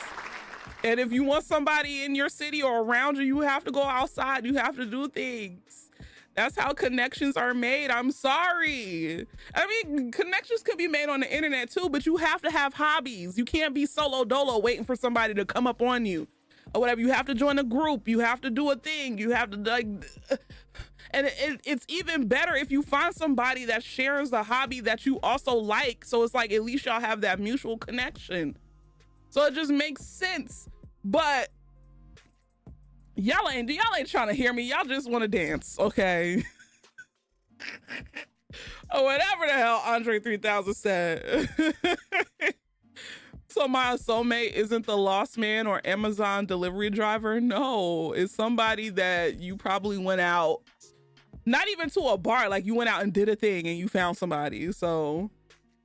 S3: And if you want somebody in your city or around you, you have to go outside. You have to do things. That's how connections are made. I'm sorry. I mean, connections could be made on the internet too, but you have to have hobbies. You can't be solo dolo waiting for somebody to come up on you or whatever. You have to join a group. You have to do a thing. You have to like, and it's even better if you find somebody that shares the hobby that you also like. So it's like, at least y'all have that mutual connection. So it just makes sense. But y'all ain't trying to hear me. Y'all just want to dance, okay? Or whatever the hell Andre 3000 said. So my soulmate isn't the lost man or Amazon delivery driver. No, it's somebody that you probably went out, not even to a bar, like you went out and did a thing and you found somebody. So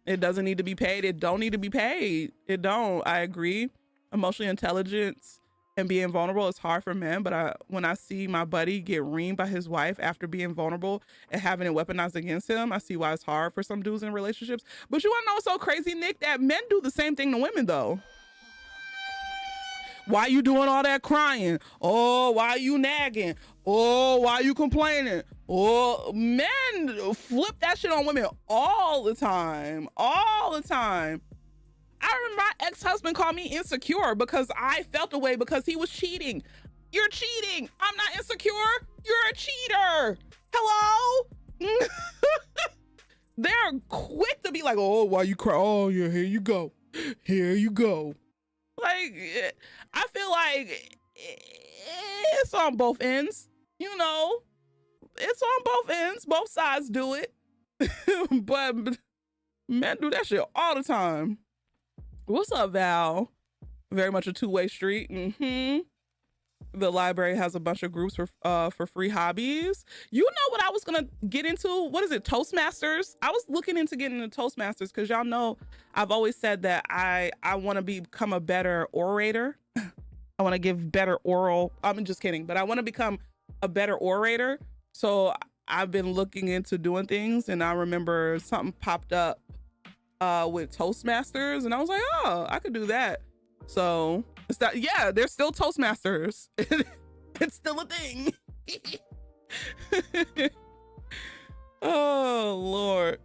S3: it doesn't need to be paid. It don't need to be paid. It don't. I agree. Emotional intelligence and being vulnerable is hard for men, but when I see my buddy get reamed by his wife after being vulnerable and having it weaponized against him, I see why it's hard for some dudes in relationships. But you want to know what's so crazy, Nick? That men do the same thing to women, though. Why you doing all that crying? Oh, why you nagging? Oh, why you complaining? Oh, men flip that shit on women all the time. All the time. I remember my ex-husband called me insecure because I felt away because he was cheating. You're cheating. I'm not insecure. You're a cheater. Hello? They're quick to be like, oh, why you cry? Oh, yeah, here you go. Here you go. Like, I feel like it's on both ends. You know, it's on both ends. Both sides do it. But men do that shit all the time. What's up, Val? Very much a two-way street. The library has a bunch of groups for free hobbies. You know what I was gonna get into? What is it? Toastmasters? I was looking into getting into Toastmasters because y'all know I've always said that I want to become a better orator. I want to give better oral. I'm just kidding, but I want to become a better orator. So I've been looking into doing things, and I remember something popped up with Toastmasters, and I was like, oh, I could do that. So it's that, yeah, there's still Toastmasters. It's still a thing. Oh Lord,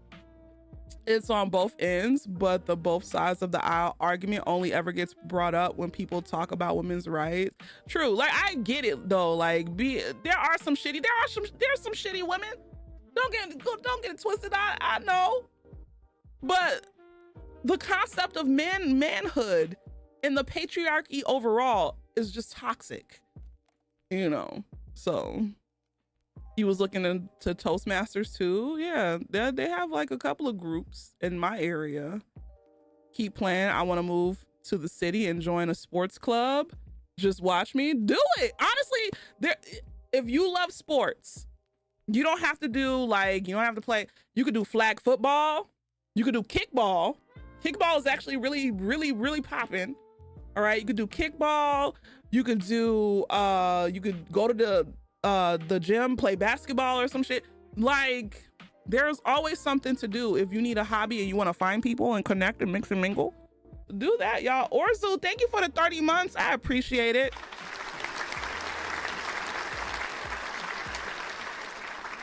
S3: it's on both ends, but the both sides of the aisle argument only ever gets brought up when people talk about women's rights. True, like I get it though. Like there's some shitty women. Don't get it twisted. I know. But the concept of manhood and the patriarchy overall is just toxic, you know. So he was looking into Toastmasters too. Yeah, they have like a couple of groups in my area. Keep playing. I want to move to the city and join a sports club. Just watch me do it. Honestly, if you love sports, you don't have to do like, you don't have to play. You could do flag football. You could do kickball. Kickball is actually really, really, really popping. All right, you could do kickball. You could do, you could go to the gym, play basketball or some shit. Like, there's always something to do. If you need a hobby and you want to find people and connect and mix and mingle, do that, y'all. Orzu, thank you for the 30 months. I appreciate it.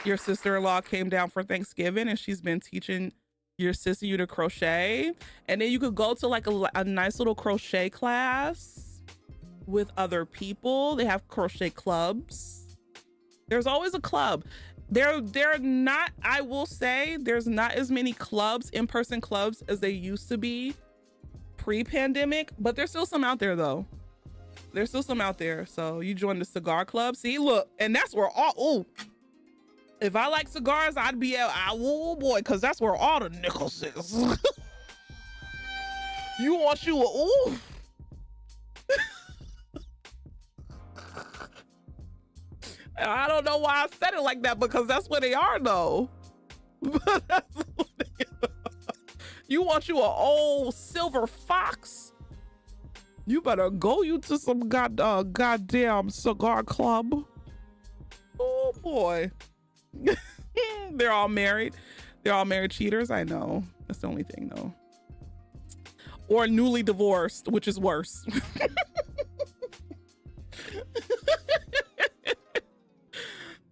S3: Your sister-in-law came down for Thanksgiving and she's been teaching your sister you to crochet, and then you could go to like a nice little crochet class with other people. They have crochet clubs. There's always a club. They're not, I will say, there's not as many clubs, in-person clubs, as they used to be pre-pandemic, but there's still some out there though. There's still some out there. So you join the cigar club. See, look, and that's where all, if I like cigars, I'd be at, oh boy, because that's where all the nickels is. You want you a, ooh. I don't know why I said it like that, because that's where they are though. But that's what they are. You want you an old silver fox? You better go you to some goddamn cigar club. Oh boy. They're all married. They're all married cheaters. I know. That's the only thing though. Or newly divorced, which is worse.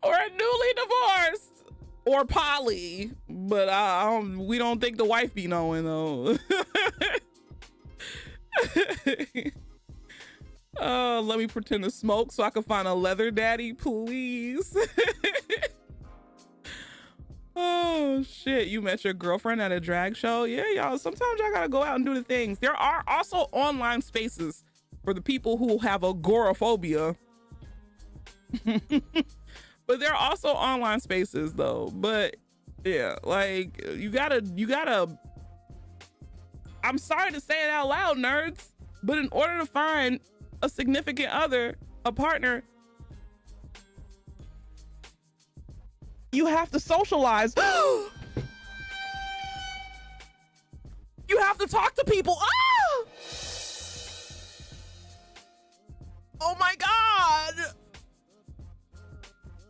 S3: Or newly divorced. Or poly. But we don't think the wife be knowing though. Let me pretend to smoke so I can find a leather daddy, please. Oh shit, you met your girlfriend at a drag show? Yeah, y'all, sometimes y'all gotta go out and do the things. There are also online spaces for the people who have agoraphobia. But there are also online spaces though. But yeah, like you gotta, I'm sorry to say it out loud, nerds, but in order to find a significant other, a partner, you have to socialize. You have to talk to people. Ah! Oh my God.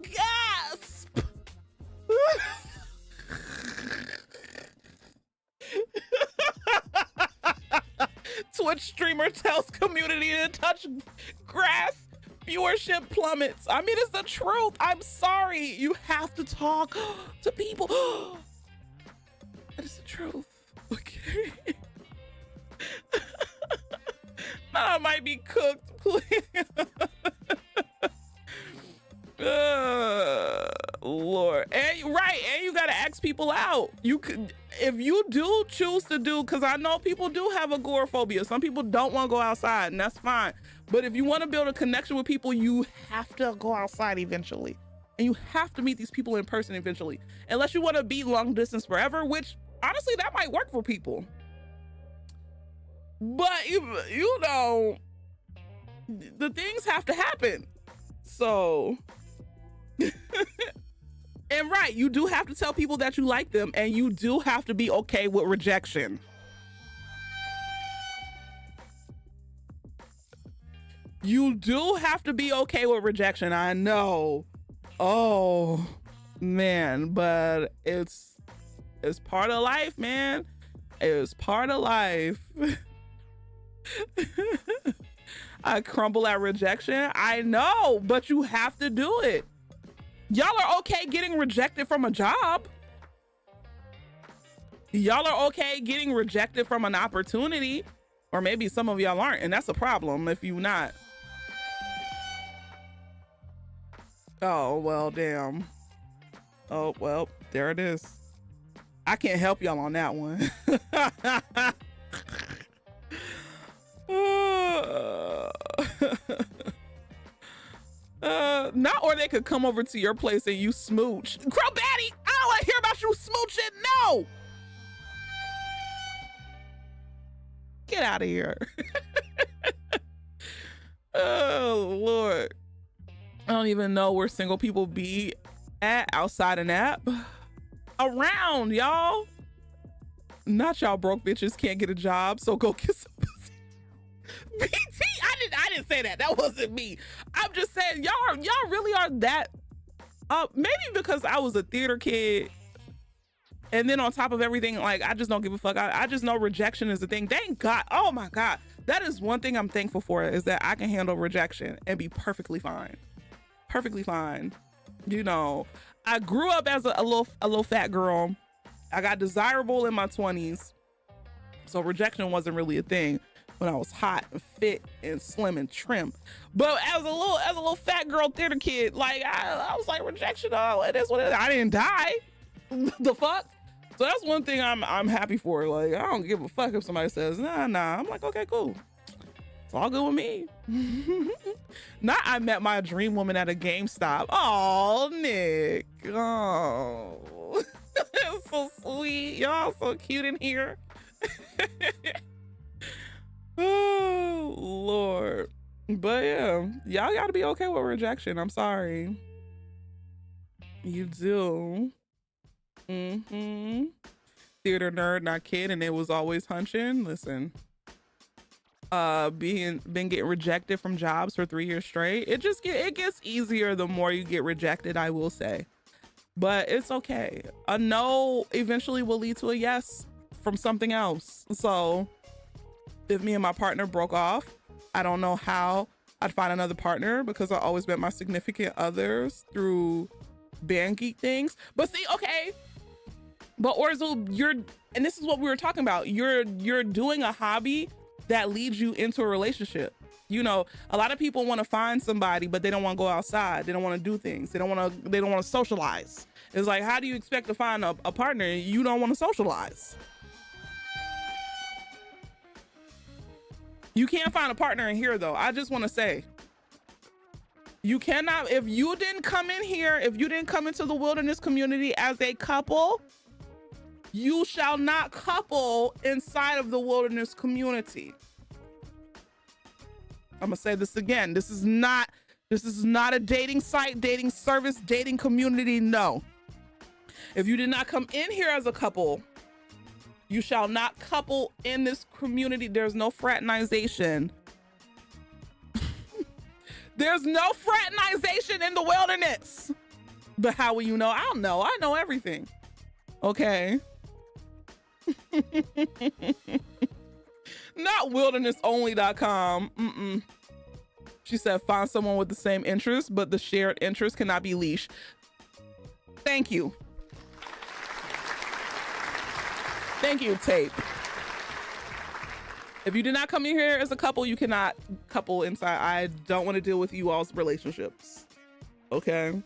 S3: Gasp. Twitch streamer tells community to touch grass. Viewership plummets. I mean, it's the truth. I'm sorry. You have to talk to people. That is the truth. Okay. I might be cooked, please. Lord. And you gotta ask people out. You could, if you do choose to do, because I know people do have agoraphobia. Some people don't want to go outside, and that's fine. But if you want to build a connection with people, you have to go outside eventually. And you have to meet these people in person eventually. Unless you want to be long distance forever, which honestly, that might work for people. But you know, the things have to happen. So, and right, you do have to tell people that you like them, and you do have to be okay with rejection. You do have to be okay with rejection. I know. Oh man, but it's part of life, man. It's part of life. I crumble at rejection. I know, but you have to do it. Y'all are okay getting rejected from a job. Y'all are okay getting rejected from an opportunity, or maybe some of y'all aren't, and that's a problem if you not. Oh, well, damn. Oh, well, there it is. I can't help y'all on that one. Not, or they could come over to your place and you smooch. Crow Batty, I don't want to hear about you smooching. No. Get out of here. Oh, Lord. I don't even know where single people be at outside an app. Around, y'all. Not y'all broke bitches can't get a job, so go get some pussy. BT, I didn't say that. That wasn't me. I'm just saying y'all really are that. Maybe because I was a theater kid, and then on top of everything, like, I just don't give a fuck. I just know rejection is a thing. Thank God. Oh my God. That is one thing I'm thankful for, is that I can handle rejection and be perfectly fine. Perfectly fine. You know, I grew up as a little fat girl. I got desirable in my 20s, so rejection wasn't really a thing when I was hot and fit and slim and trim. But as a little fat girl theater kid, like I was like, rejection, oh, it is what it is. I didn't die. The fuck. So that's one thing I'm happy for. Like, I don't give a fuck if somebody says nah. I'm like, okay, cool. It's all good with me. Not I met my dream woman at a GameStop. Oh, Nick. Oh, that's so sweet. Y'all so cute in here. Oh, Lord. But yeah, y'all gotta be okay with rejection. I'm sorry. You do. Theater nerd, not kid, and it was always hunching. Listen. Been getting rejected from jobs for 3 years straight. It gets easier the more you get rejected, I will say. but it's okay. A no eventually will lead to a yes from something else. So if me and my partner broke off, I don't know how I'd find another partner because I always met my significant others through band geek things. But see, okay, but Orzo, and this is what we were talking about. You're doing a hobby that leads you into a relationship. You know, a lot of people want to find somebody, but they don't want to go outside. They don't want to do things. They don't want to socialize. It's like, how do you expect to find a partner? You don't want to socialize. You can't find a partner in here though. I just want to say, you cannot, if you didn't come in here, if you didn't come into the wilderness community as a couple, you shall not couple inside of the wilderness community. I'm gonna say this again. This is not a dating site, dating service, dating community. No. If you did not come in here as a couple, you shall not couple in this community. There's no fraternization. There's no fraternization in the wilderness. But how will you know? I don't know. I know everything. Okay. Not wildernessonly.com. She said, find someone with the same interests, but the shared interest cannot be leash. Thank you. Thank you, Tape. If you did not come in here as a couple, you cannot couple inside. I don't want to deal with you all's relationships. Okay.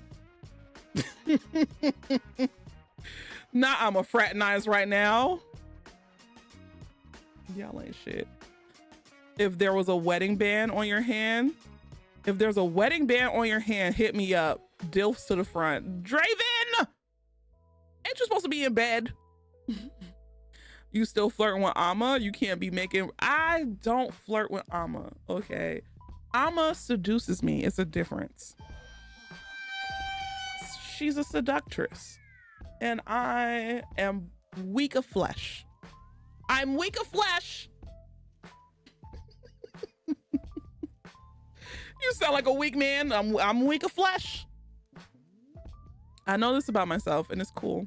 S3: Nah, I'm a fraternize right now. Y'all ain't shit. If there was a wedding band on your hand, if there's a wedding band on your hand, hit me up. Dilfs to the front. Draven! Ain't you supposed to be in bed? You still flirting with Amma? You can't be making... I don't flirt with Amma, okay? Amma seduces me. It's a difference. She's a seductress. And I am weak of flesh. I'm weak of flesh. You sound like a weak man. I'm weak of flesh. I know this about myself, and it's cool.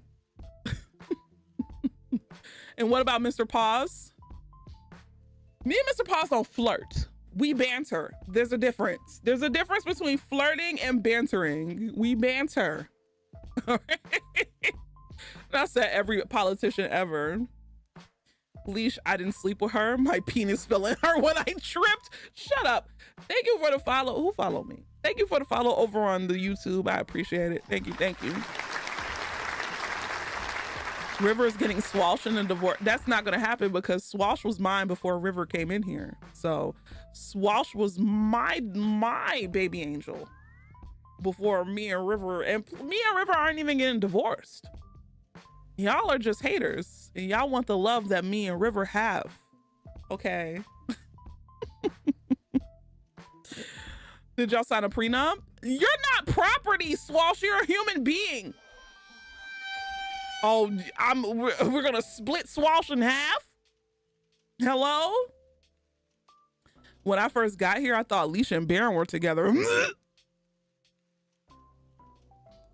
S3: And what about Mr. Paws? Me and Mr. Paws don't flirt. We banter. There's a difference. There's a difference between flirting and bantering. We banter. All right? That's that every politician ever. Leash, I didn't sleep with her. My penis fell in her when I tripped. Shut up. Thank you for the follow. Who followed me? Thank you for the follow over on the YouTube. I appreciate it. Thank you. Thank you. River is getting Swalsh in a divorce. That's not going to happen because Swalsh was mine before River came in here. So Swalsh was my baby angel before me and River. And me and River aren't even getting divorced. Y'all are just haters. And y'all want the love that me and River have. Okay. Did y'all sign a prenup? You're not property, Swalsh. You're a human being. Oh, we're gonna split Swalsh in half? Hello? When I first got here, I thought Leisha and Baron were together.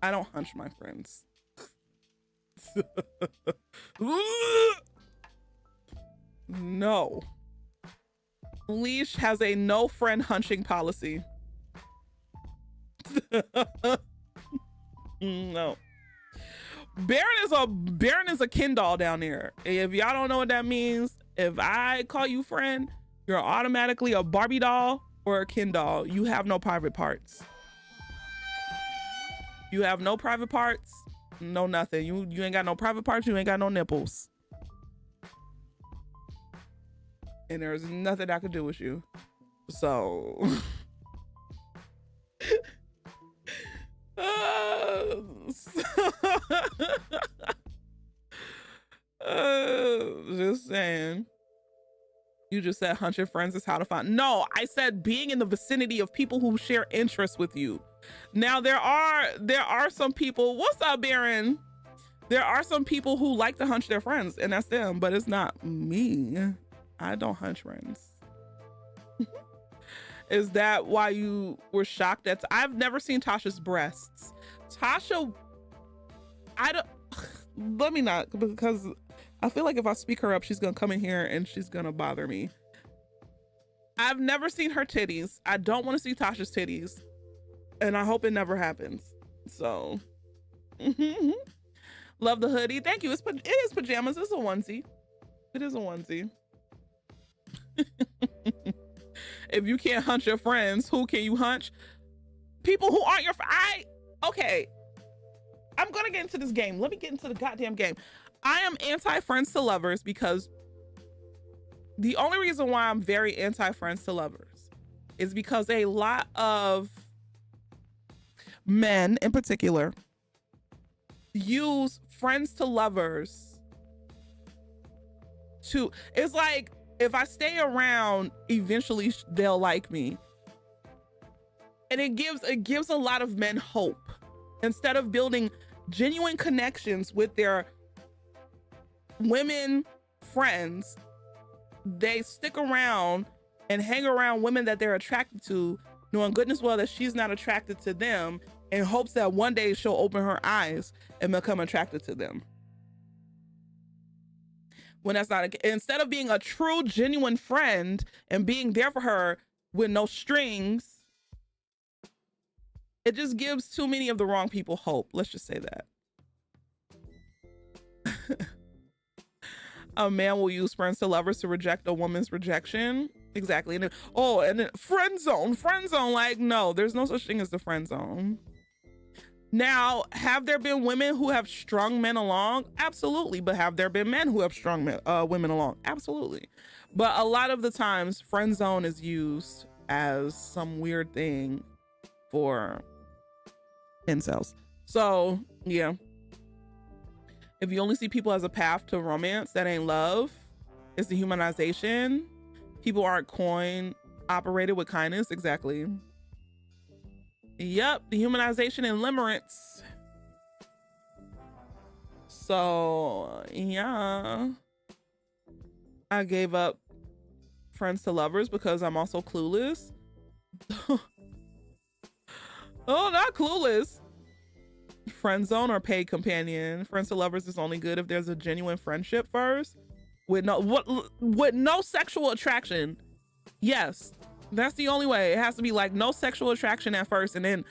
S3: I don't hunch my friends. No. Leash has a no friend hunching policy. No. Baron is a Ken doll down there. If y'all don't know what that means, if I call you friend, you're automatically a Barbie doll or a Ken doll. You have no private parts. You have no private parts, no nothing. You ain't got no private parts, you ain't got no nipples. And there's nothing I could do with you. So just saying. You just said hunching friends is how to find. No, I said being in the vicinity of people who share interests with you. Now there are some people. What's up, Baron? There are some people who like to hunch their friends, and that's them, but it's not me. I don't hunch friends. Is that why you were shocked at? I've never seen Tasha's breasts. Tasha I don't, let me not, because I feel like if I speak her up, she's gonna come in here and she's gonna bother me. I've never seen her titties. I don't want to see Tasha's titties, and I hope it never happens. So, love the hoodie. Thank you. It is pajamas. It's a onesie. It is a onesie. If you can't hunch your friends, who can you hunch? People who aren't your okay. I'm gonna get into this game. Let me get into the goddamn game. I am anti-friends to lovers because the only reason why I'm very anti-friends to lovers is because a lot of men in particular use friends to lovers to, it's like, if I stay around, eventually they'll like me. And it gives a lot of men hope. Instead of building genuine connections with their women friends, they stick around and hang around women that they're attracted to, knowing goodness well that she's not attracted to them, in hopes that one day she'll open her eyes and become attracted to them. When that's not, instead of being a true, genuine friend and being there for her with no strings, it just gives too many of the wrong people hope. Let's just say that. A man will use friends to lovers to reject a woman's rejection. Exactly. And then friend zone, like, no, there's no such thing as the friend zone. Now, have there been women who have strung men along? Absolutely. But have there been men who have strung women along? Absolutely. But a lot of the times, friend zone is used as some weird thing for incels. So, yeah. If you only see people as a path to romance, that ain't love. It's dehumanization. People aren't operated with kindness. Exactly. Yep, dehumanization and limerence. So, yeah. I gave up friends to lovers because I'm also clueless. Oh, not clueless. Friend zone or paid companion. Friends to lovers is only good if there's a genuine friendship first. With no sexual attraction. Yes. That's the only way. It has to be like no sexual attraction at first, and then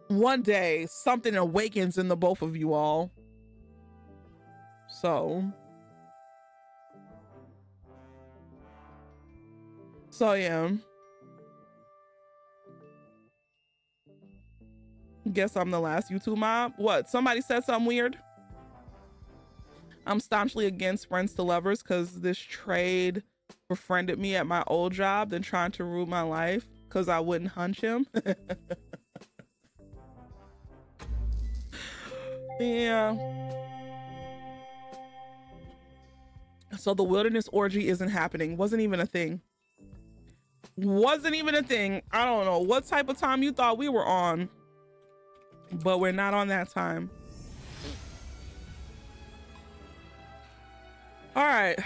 S3: one day something awakens in the both of you all. So yeah. Guess I'm the last YouTube mob. What? Somebody said something weird? I'm staunchly against friends to lovers because this trade befriended me at my old job than trying to ruin my life because I wouldn't hunch him. Yeah. So the wilderness orgy isn't happening. Wasn't even a thing. Wasn't even a thing. I don't know what type of time you thought we were on, but we're not on that time. All right.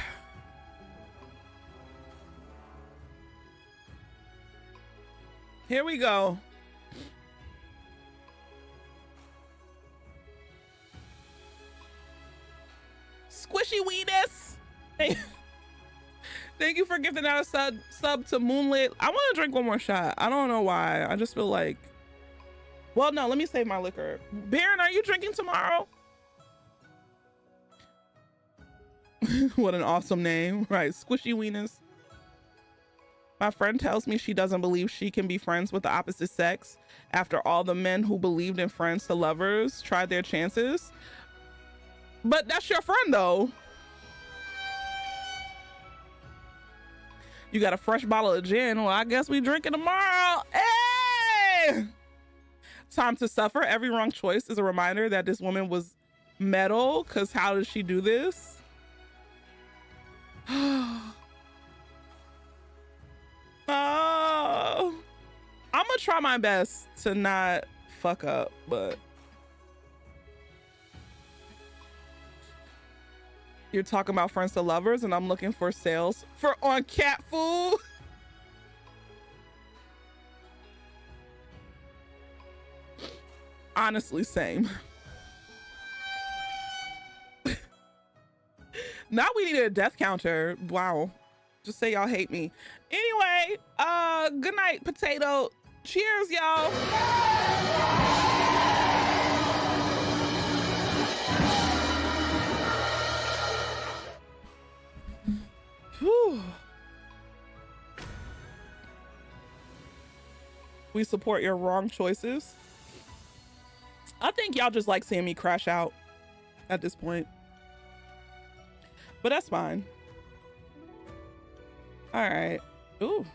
S3: Here we go. Squishy weenus. Thank you for gifting out a sub to Moonlit. I want to drink one more shot. I don't know why. I just feel like, well, no, let me save my liquor. Baron, are you drinking tomorrow? What an awesome name. Right, Squishy Weenus. My friend tells me she doesn't believe she can be friends with the opposite sex after all the men who believed in friends to lovers tried their chances. But that's your friend though. You got a fresh bottle of gin. Well, I guess we drinking tomorrow. Hey! Time to suffer. Every wrong choice is a reminder that this woman was metal, because how did she do this? Oh, I'm gonna try my best to not fuck up, but you're talking about friends to lovers and I'm looking for sales for on cat food. Honestly, same. Now we need a death counter. Wow. Just say y'all hate me. Anyway, good night, potato. Cheers, y'all. Whew. We support your wrong choices. I think y'all just like seeing me crash out at this point. But that's fine. All right. Ooh.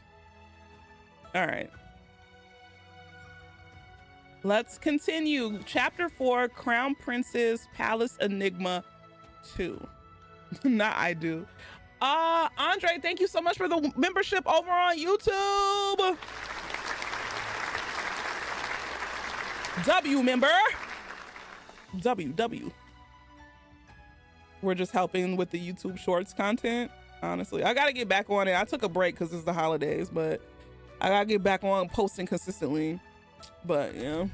S3: All right. Let's continue. Chapter 4, Crown Prince's Palace Enigma 2. Not I do. Andre, thank you so much for the membership over on YouTube. W member. W. We're just helping with the YouTube Shorts content. Honestly, I gotta get back on it. I took a break because it's the holidays, but I gotta get back on posting consistently. But yeah.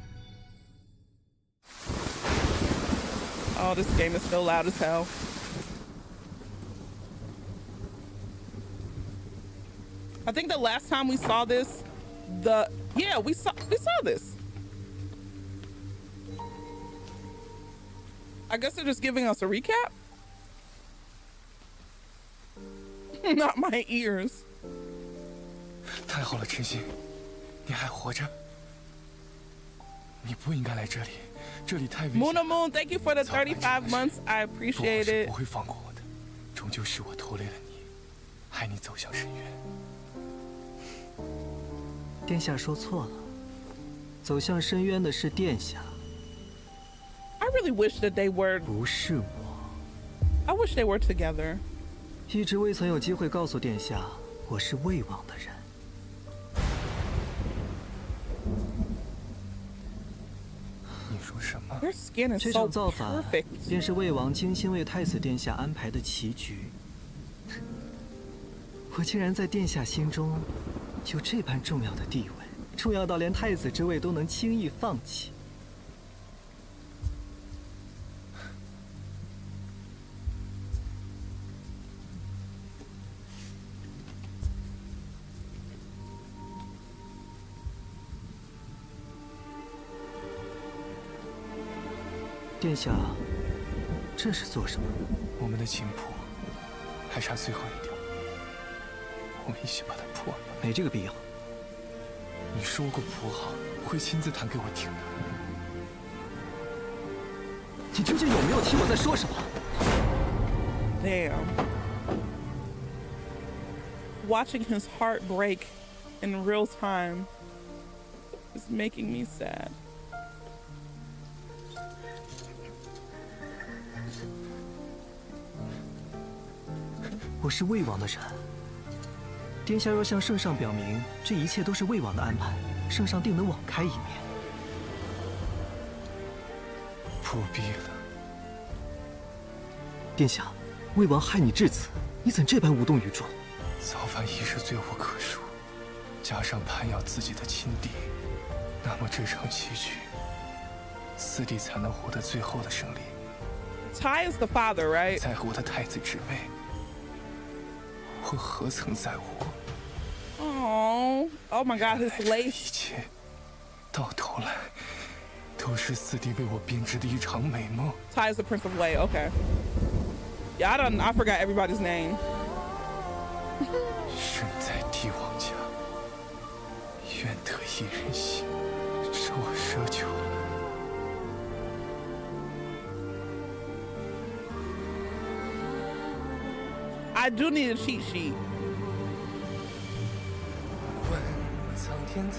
S3: Oh, this game is still loud as hell. I think the last time we saw this, we saw this. I guess they're just giving us a recap. Not my ears.
S6: 太好了，晨曦，你还活着。你不应该来这里，这里太危险。
S3: Moon Moon, thank you for the 35 months. I appreciate it.
S6: 不会放过我的，终究是我拖累了你，害你走向深渊。
S7: 殿下说错了，走向深渊的是殿下。
S3: I really wish that they were.
S7: 不是我。
S3: I wish they were together.
S7: 一直未曾有机会告诉殿下，我是魏王的人。
S6: 你说什么？
S3: Their skin is
S7: 这
S3: so
S7: 场造反
S3: perfect.
S7: 便是魏王精心为太子殿下安排的棋局。我竟然在殿下心中有这般重要的地位，重要到连太子之位都能轻易放弃。殿下，这是做什么？
S6: 我们的琴谱还差最后一条，我们一起把它破了。
S7: 没这个必要。
S6: 你说过谱好会亲自弹给我听的。
S7: 你究竟有没有听我在说什么
S3: Damn. Watching his heart break in real time is making me sad.
S7: 我是魏王的人，殿下若向圣上表明这一切都是魏王的安排，圣上定能网开一面。
S6: 不必了，
S7: 殿下，魏王害你至此，你怎这般无动于衷？
S6: 造反一事罪无可恕，加上攀咬自己的亲弟，那么这场棋局，四弟才能获得最后的胜利。
S3: Ty is the father, right?
S6: 在乎的太子之位。 我何曾在乎过？
S3: Oh my God, his
S6: 一
S3: lace.
S6: 切到头来都是四弟为我编织的一场美梦。
S3: Ty is the Prince of Wei. Okay. Yeah, I forgot everybody's name.
S6: 身在帝王家，愿得一人心，是我奢求。
S3: I do need a cheat sheet.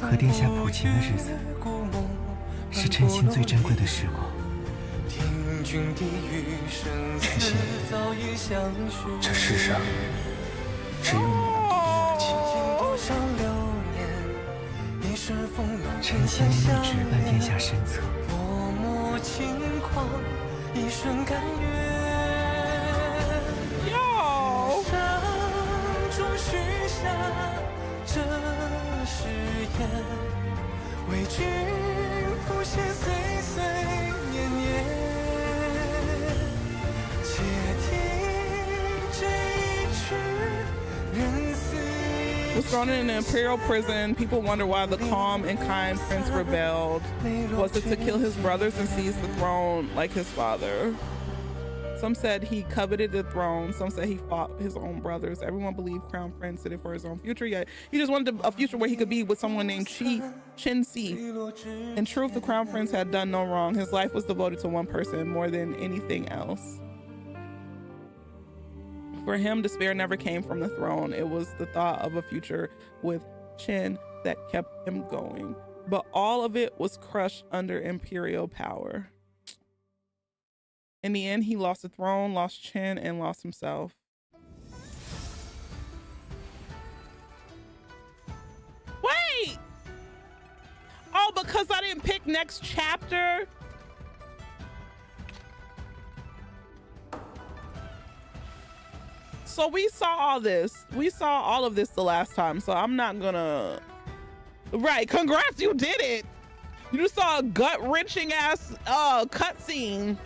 S7: 和殿下谱琴的日子，是真心最珍贵的时光。
S6: 晨曦，这世上只有你能读我的琴。
S7: 臣心一直伴殿下身侧。
S3: Yo.
S6: 这誓言为君谱写岁岁年年，且听
S3: thrown in an imperial prison. People wonder why the calm and kind prince rebelled. Was it to kill his brothers and seize the throne like his father? Some said he coveted the throne. Some said he fought his own brothers. Everyone believed Crown Prince did it for his own future, yet he just wanted a future where he could be with someone named Chin Si. In truth, the Crown Prince had done no wrong. His life was devoted to one person more than anything else. For him, despair never came from the throne. It was the thought of a future with Chin that kept him going. But all of it was crushed under imperial power. In the end, he lost the throne, lost Chin, and lost himself. Wait! Oh, because I didn't pick next chapter? So we saw all this. We saw all of this the last time, so I'm not gonna... Right, congrats, you did it! You just saw a gut-wrenching ass cutscene.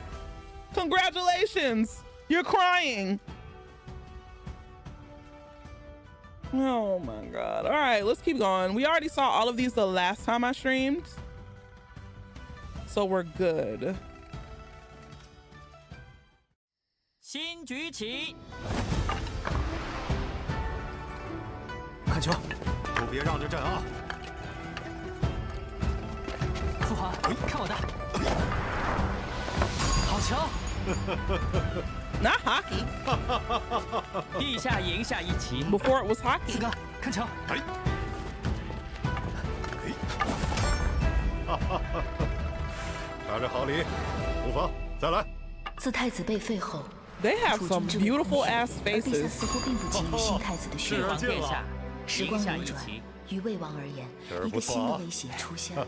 S3: Congratulations! You're crying. Oh my god. All right, let's keep going. We already saw all of these the last time I streamed, so we're good.
S8: 新举起，
S7: 看球，
S9: 都别让着阵啊！
S7: 父皇，看我的，好球！
S3: Not hockey.
S8: 陛下赢下一棋。
S3: Before it was hockey.
S7: 四哥，看球！
S9: 拿着好礼，无妨，再来。
S2: 自太子被废后，
S3: They have some beautiful ass
S2: 陛下
S3: faces.
S2: 似乎并不急于新太子的血
S8: 帝
S2: 统。
S8: 王殿下，
S2: 时
S8: 赢下一
S2: 光流转，
S8: 棋。
S2: 于魏王而言，一个新的威胁出现了。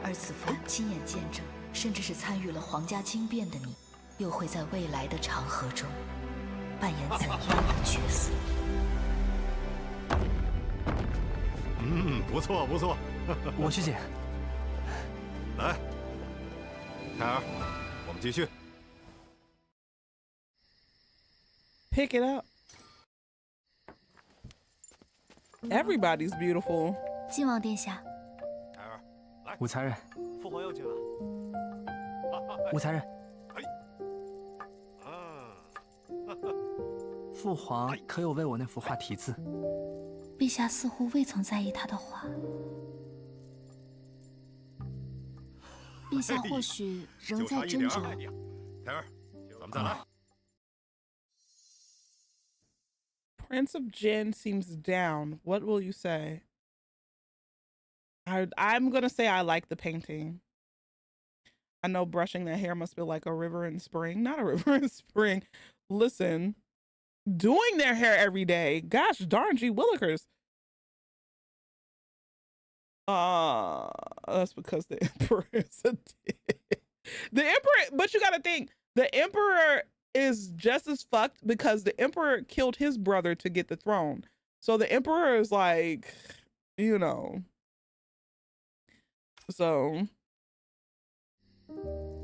S2: 而此番亲眼见证，甚至是参与了皇家惊变的你，又会在未来的长河中扮演怎样的角色？
S9: 不错不错。
S7: 我去捡。
S9: 来，凯儿，我们继续。
S3: Pick it up. Everybody's beautiful.
S2: 晋王殿下，
S9: 凯儿，来，
S7: 武才人，
S9: 父皇要紧了。
S7: 武才人，
S9: 嗯，
S7: 父皇可有为我那幅画题字？
S2: 陛下似乎未曾在意他的话。陛下或许仍在斟酌。
S9: 凯儿，咱们再来。
S3: Prince of Jin seems down. What will you say? I'm gonna say I like the painting. I know brushing that hair must feel like a river in spring. Not a river in spring. Listen, doing their hair every day. Gosh darn, gee willikers. That's because the emperor is a dick. The emperor, but you gotta think, the emperor is just as fucked because the emperor killed his brother to get the throne. So the emperor is like, you know. So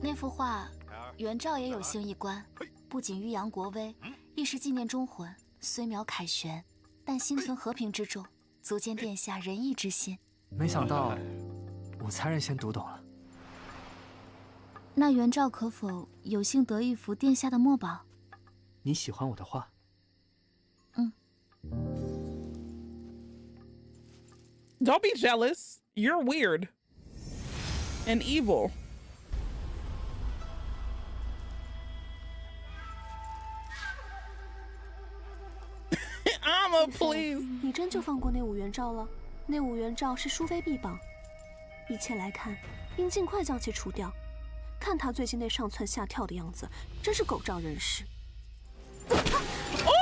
S2: 那幅画，元照也有幸一观，不仅欲扬国威，亦是纪念忠魂。虽渺凯旋，但心存和平之重，足见殿下仁义之心。
S7: 没想到武才人先读懂了。
S2: 那元照可否有幸得一幅殿下的墨宝？
S7: 你喜欢我的画？
S2: 嗯。
S3: Don't be jealous. You're weird and evil. I'm a please.
S10: 你真就放过那武元照了？那武元照是淑妃臂膀，一切来看，应尽快将其除掉。 看他最近那上蹿下跳的样子，真是狗仗人势。
S3: 哦，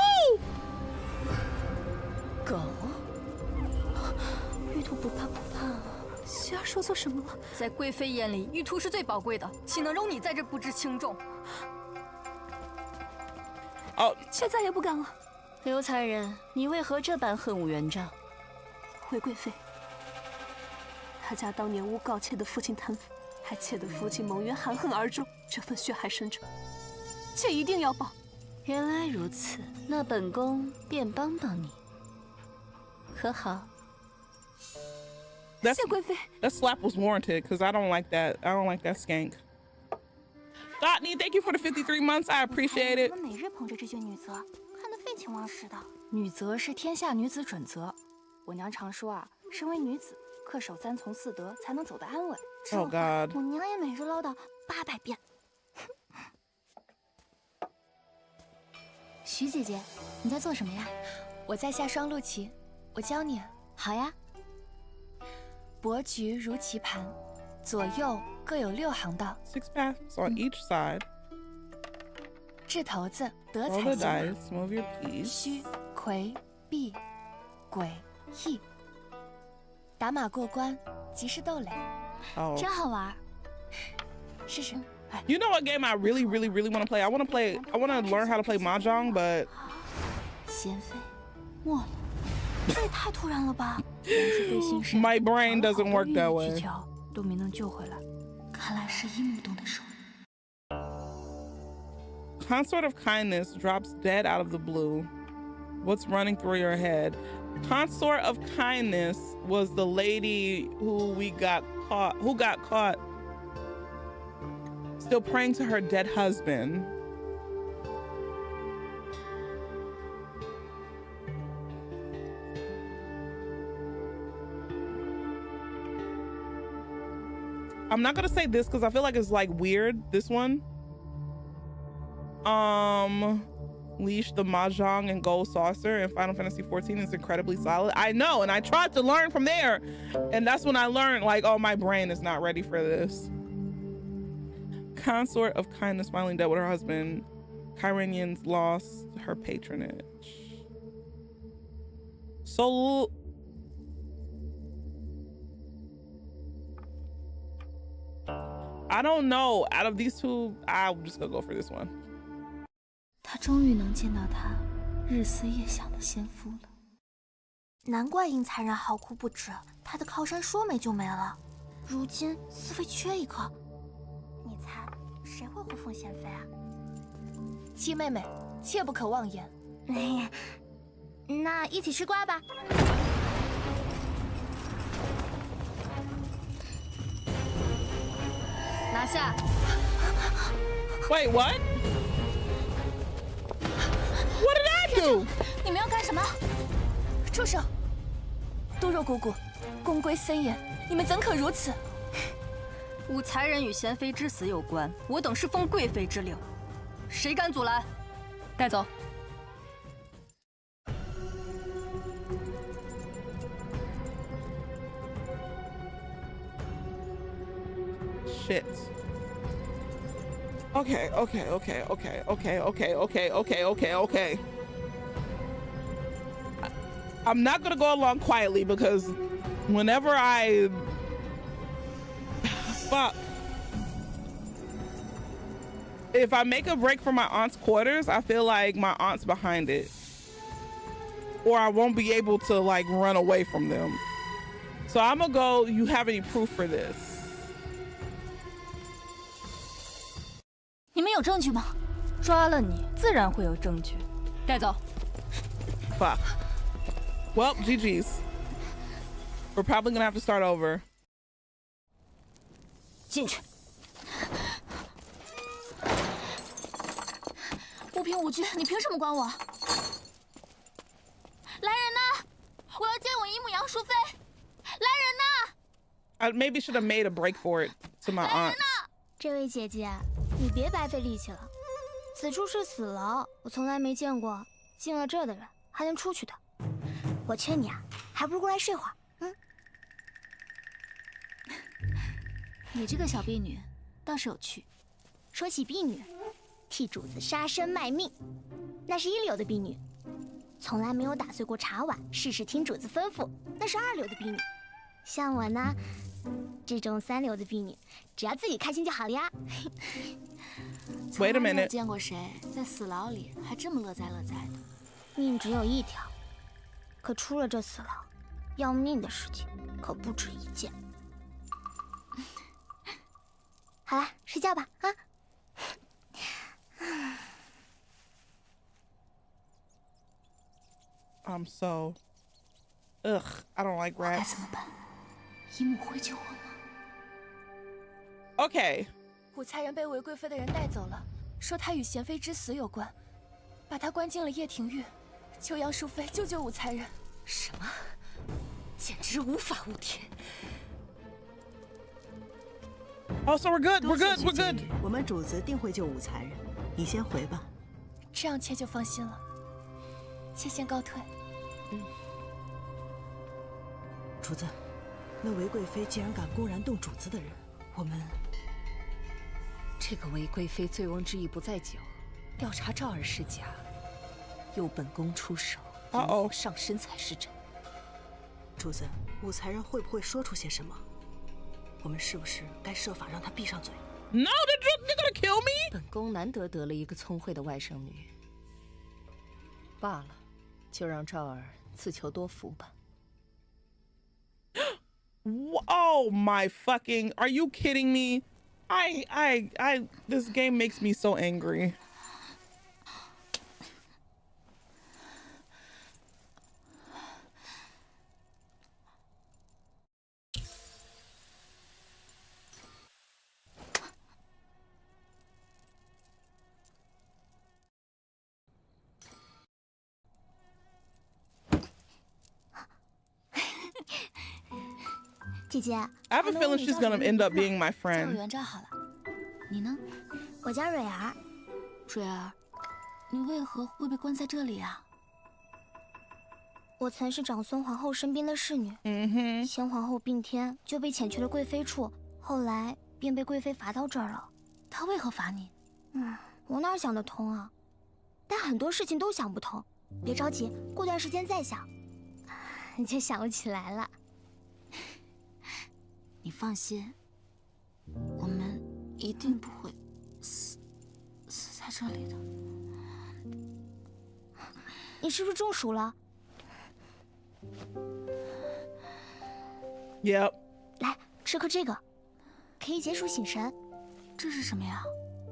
S2: 狗，
S10: 玉兔不怕不怕啊！希儿说错什么了？
S11: 在贵妃眼里，玉兔是最宝贵的，岂能容你在这不知轻重？
S3: 哦，
S10: 妾再也不敢了。
S2: 刘才人，你为何这般恨武元照？
S10: 回贵妃，他家当年诬告妾的父亲贪腐。 害妾的父亲蒙冤含恨而终，这份血海深仇，妾一定要报。
S2: 原来如此，那本宫便帮帮你。
S11: 和好。
S3: That slap was warranted because I don't like that. I don't like that skank. Gottney, thank you for the 53 months. I appreciate it.
S10: 每日捧着这卷女则，看得废寝忘食的。
S11: 女则是天下女子准则。我娘常说啊，身为女子，恪守3从4德，才能走得安稳。
S3: Oh God.
S10: 我娘也每日唠叨800遍。
S11: 徐姐姐，你在做什么呀？我在下双陆棋，我教你。好呀。帛菊如棋盘，左右各有6行道。
S3: 6 paths on each side.
S11: 掷骰子，德
S3: Roll
S11: 才
S3: the
S11: 星
S3: dice, move your piece.
S11: 虚魁避鬼役。打马过关，即是斗垒。
S3: Oh.
S11: 真好玩。试试。
S3: You know what game I really want to play? I want to learn how to play mahjong, but
S10: 贤妃，没了，这也太突然了吧！
S3: my brain doesn't work that way.
S10: 都没能救回来，看来是一木洞的手。
S3: Consort of kindness drops dead out of the blue. What's running through your head? Consort of kindness was the lady who got caught still praying to her dead husband. I'm not gonna say this because I feel like it's like weird, this one. Leash the Mahjong and Gold Saucer in Final Fantasy 14 is incredibly solid. I know, and I tried to learn from there. And that's when I learned, like, oh, my brain is not ready for this. Consort of kindness finally dead with her husband. Kyrenians lost her patronage. So I don't know. Out of these two, I'm just gonna go for this one.
S10: 他终于能见到他日思夜想的先夫了。难怪应残人嚎哭不止，他的靠山说没就没了，如今似非缺一个。你猜谁会护奉贤妃啊？
S11: 七妹妹，切不可妄言。
S10: 那一起吃瓜吧。
S11: 拿下。
S3: Wait, what? What did I do?
S11: 你们要干什么？住手！多肉姑姑，宫规森严，你们怎可如此？
S12: 吾才人与贤妃之死有关，我等是奉贵妃之令，谁敢阻拦？带走。
S3: Shit. Okay. I'm not gonna go along quietly because whenever fuck. If I make a break for my aunt's quarters, I feel like my aunt's behind it. Or I won't be able to like run away from them. So I'm gonna go, you have any proof for this?
S11: 你们有证据吗？
S12: 抓了你，自然会有证据。带走。
S3: Fuck. Well, GG's. We're probably gonna have to start over.
S11: 进去。无凭无据，你凭什么管我？来人呐！我要见我姨母杨淑妃。来人呐！
S3: I maybe should have made a break for it to my aunt.
S10: 这位姐姐，你别白费力气了。此处是死牢，我从来没见过进了这的人还能出去的。我劝你啊，还不如过来睡会儿。
S11: 你这个小婢女倒是有趣。
S10: 说起婢女，替主子杀身卖命，那是一流的婢女。从来没有打碎过茶碗，事事听主子吩咐，那是二流的婢女。像我呢，这种三流的婢女，只要自己开心就好了呀。
S3: Wait a
S11: 从来没有
S3: minute.
S11: 见过谁在死牢里还这么乐哉乐哉的。
S10: 命只有一条，可出了这死牢，要命的事情可不止一件。好了，睡觉吧啊。
S3: So Ugh, I don't like
S11: 该
S3: rats.
S11: 怎么办？姨母会救我吗？
S3: Okay.
S11: 武才人被韦贵妃的人带走了，说他与贤妃之死有关，把他关进了掖庭狱。求杨淑妃救救武才人。
S12: 什么？简直无法无天！
S3: Oh, so we're good. We're good. We're good.
S13: 我们主子定会救武才人，你先回吧。
S11: 这样妾就放心了。妾先告退。
S13: 主子，那韦贵妃竟然敢公然动主子的人，我们……
S12: 这个韦贵妃醉翁之意不在酒，调查赵儿是假，由本宫出手，上身才是真。
S13: 主子，武才人会不会说出些什么？我们是不是该设法让他闭上嘴
S3: ？No, they're gonna kill me.
S12: 本宫难得得了一个聪慧的外甥女，罢了，就让赵儿自求多福吧。
S3: Oh my fucking! Are you kidding me? This game makes me so angry. I have a feeling she's gonna end up being my
S11: 叫我
S3: friend.
S11: 元昭好了。你呢？
S10: 我叫蕊儿。
S11: 蕊儿，你为何会被关在这里啊？
S10: 我曾是长孙皇后身边的侍女。先皇后病天，就被遣去了贵妃处，后来便被贵妃罚到这儿了。
S11: 她为何罚你？
S10: 我哪想得通啊？但很多事情都想不通。别着急，过段时间再想，你就想不起来了。
S11: 你放心，我们一定不会死在这里的。
S10: 你是不是中暑了？
S3: Yep.
S10: 来，吃颗这个，可以解暑醒神。
S11: 这是什么呀？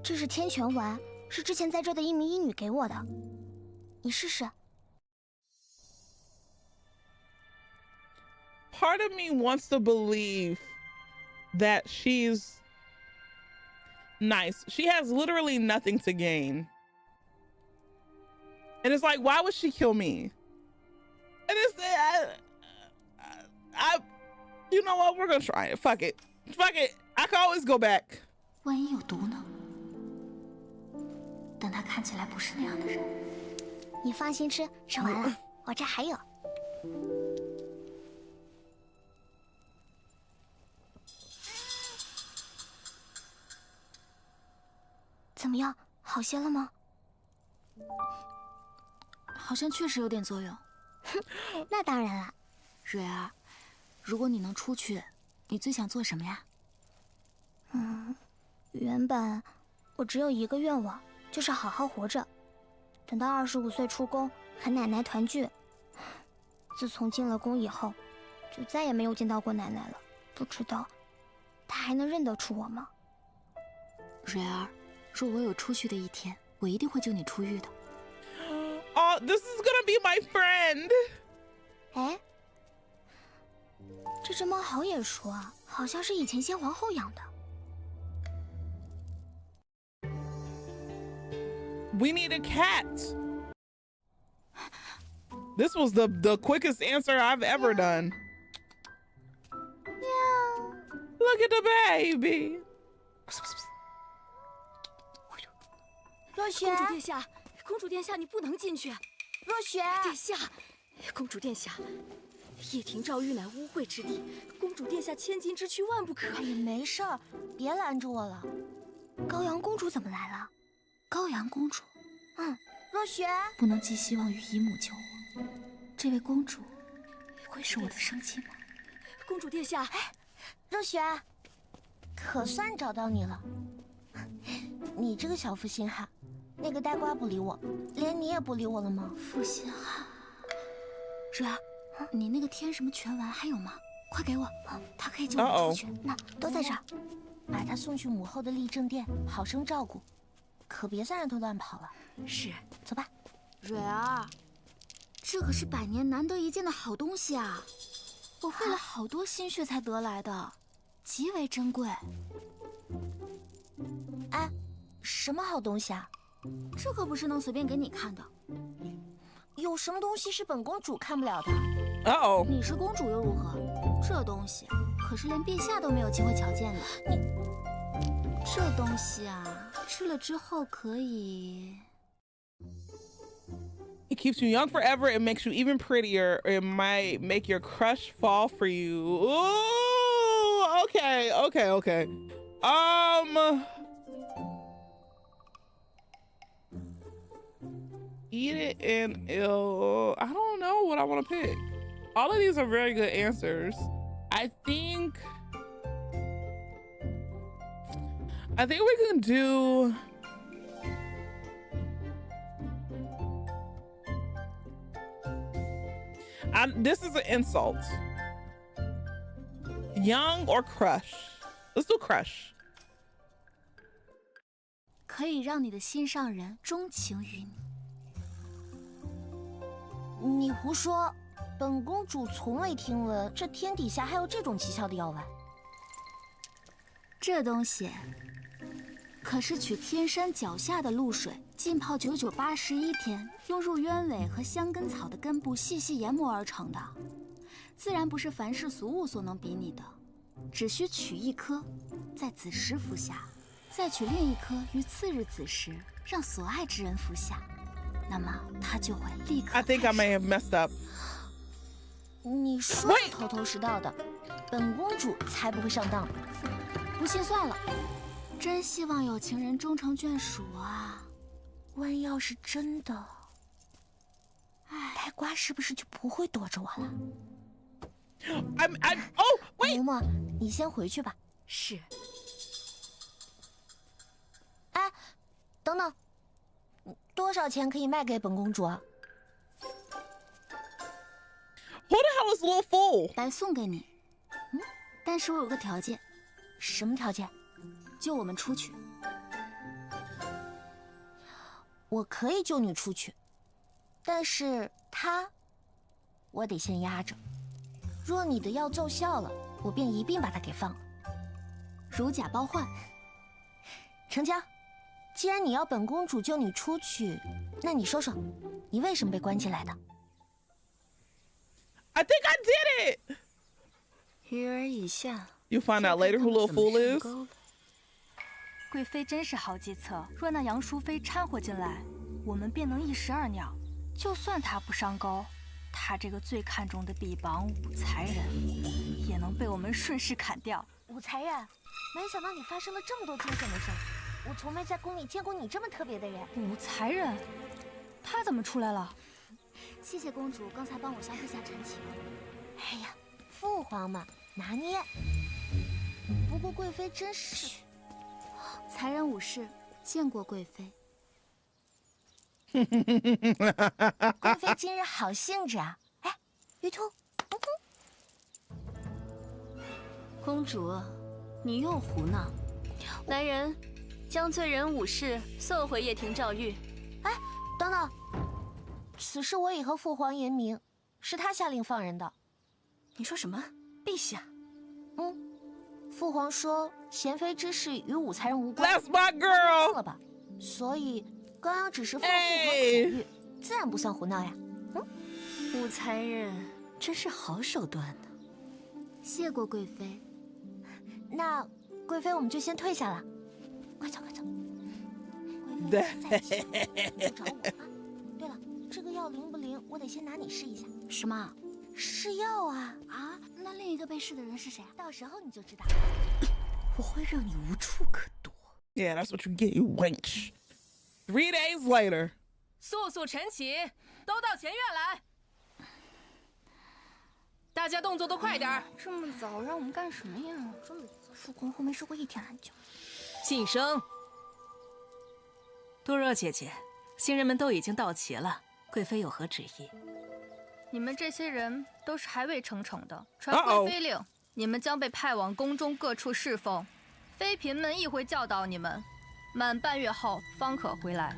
S10: 这是天泉丸，是之前在这的一名医女给我的。你试试。
S3: Part of me wants to believe that she's nice. She has literally nothing to gain. And it's like, why would she kill me? And it's, you know what? We're gonna try it. Fuck it. Fuck it. I can always go back.
S11: 万一有毒呢？但他看起来不是那样的人。
S10: 你放心吃，吃完了，我这还有。 怎么样，好些了吗？
S11: 好像确实有点作用。
S10: 那当然了。
S11: 蕊儿，如果你能出去，你最想做什么呀？
S10: 原本我只有一个愿望，就是好好活着，等到25岁出宫和奶奶团聚。自从进了宫以后，就再也没有见到过奶奶了。不知道她还能认得出我吗？
S11: 蕊儿。 若我有出去的一天，我一定会救你出狱的。
S3: Oh, this is gonna be my friend.
S10: 哎，这只猫好眼熟啊，好像是以前先皇后养的。
S3: We need a cat. This was the quickest answer I've ever done.
S10: Meow.
S3: Look at the baby.
S10: 若雪，
S12: 公主殿下，公主殿下，你不能进去。
S10: 若雪，
S12: 殿下，公主殿下，掖庭诏狱乃污秽之地，公主殿下千金之躯万不可。
S10: 哎呀，没事儿，别拦着我了。高阳公主怎么来了？
S11: 高阳公主，
S10: 若雪，
S11: 不能寄希望于姨母救我。这位公主会是我的生亲吗？
S12: 公主殿下，
S10: 哎，若雪，可算找到你了。你这个小负心汉。 那个呆瓜不理我，连你也不理我了吗？
S11: 负心汉，蕊儿，你那个天什么泉丸还有吗？快给我，它可以救我出去。
S10: 那都在这儿，把它送去母后的立正殿，好生照顾，可别再让它乱跑了。
S11: 是，
S10: 走吧。
S11: 蕊儿，
S10: 这可是百年难得一见的好东西啊！我费了好多心血才得来的，极为珍贵。哎，什么好东西啊？这可不是能随便给你看的。有什么东西是本公主看不了的？
S3: 哦，
S10: 你是公主又如何？这东西可是连陛下都没有机会瞧见的。这东西啊，吃了之后可以。
S3: It keeps you young forever. It makes you even prettier. It might make your crush fall for you. Ooh, okay. Eat it and ill. I don't know what I want to pick. All of these are very good answers. I think we can do. This is an insult. Young or crush? Let's do crush.
S10: 可以让你的心上人钟情于你。你胡说！本公主从未听闻这天底下还有这种奇效的药丸。这东西可是取天山脚下的露水浸泡99811天，用入鸢尾和香根草的根部细细研磨而成的，自然不是凡世俗物所能比拟的。只需取一颗，在子时服下，再取另一颗于次日子时，让所爱之人服下，那么他就会立刻。
S3: I think I may have messed up.
S10: 你说的头头是道的，本公主才不会上当。不信算了。真希望有情人终成眷属啊！万要是真的，呆瓜是不是就不会躲着我了
S3: ？Oh wait，
S10: 嬷嬷，你先回去吧。
S12: 是。
S10: 哎，等等，多少钱可以卖给本公主啊
S3: ？Who the hell is little fool？
S10: 白送给你。但是我有个条件。什么条件？救我们出去。我可以救你出去，但是我得先压着。若你的药奏效了，我便一并把他给放了。如假包换，成交。既然你要本公主救你出去，那你说说，你为什么被关起来的
S3: ？I think I did it.
S12: 鱼儿以下。
S3: You find out later who little fool is.
S11: 贵妃真是好计策，若那杨淑妃掺和进来，我们便能一石二鸟。就算她不上钩，她这个最看重的臂膀武才人，也能被我们顺势砍掉。
S10: 武才人，没想到你发生了这么多惊险的事儿，我从没在宫里见过你这么特别的人。
S11: 武才人，他怎么出来了？
S10: 谢谢公主刚才帮我向陛下陈情。哎呀，父皇嘛，拿捏。不过贵妃真是。才人武士见过贵妃。贵妃今日好兴致啊！哎，鱼兔，
S12: 公主，你又胡闹！来人，将罪人武士送回掖庭诏狱。
S10: 哎，等等，此事我已和父皇言明，是他下令放人的。
S12: 你说什么？陛下？
S10: 父皇说贤妃之事与武才人无关。
S3: That's my girl。
S10: 了吧？所以刚刚只是奉父皇口谕，自然不算胡闹呀。
S12: 武才人真是好手段呢。
S10: 谢过贵妃。那贵妃我们就先退下了。快走快走。贵妃再急就找我啊。对了，这个药灵不灵？我得先拿你试一下。什么？试药啊？啊？那另一个被试的人是谁？到时候你就知道。
S12: 我会让你无处可躲。
S3: Yeah, that's what you get, you wench. 3 days later.
S14: 速速晨起，都到前院来。大家动作都快点儿。
S10: 这么早让我们干什么呀？这么早，叔公后没睡过一天懒觉。
S14: 晋升。多若姐姐，新人们都已经到齐了，贵妃有何旨意？
S11: 你们这些人都是还未称宠的，传贵妃令，你们将被派往宫中各处侍奉，妃嫔们亦会教导你们，满半月后方可回来。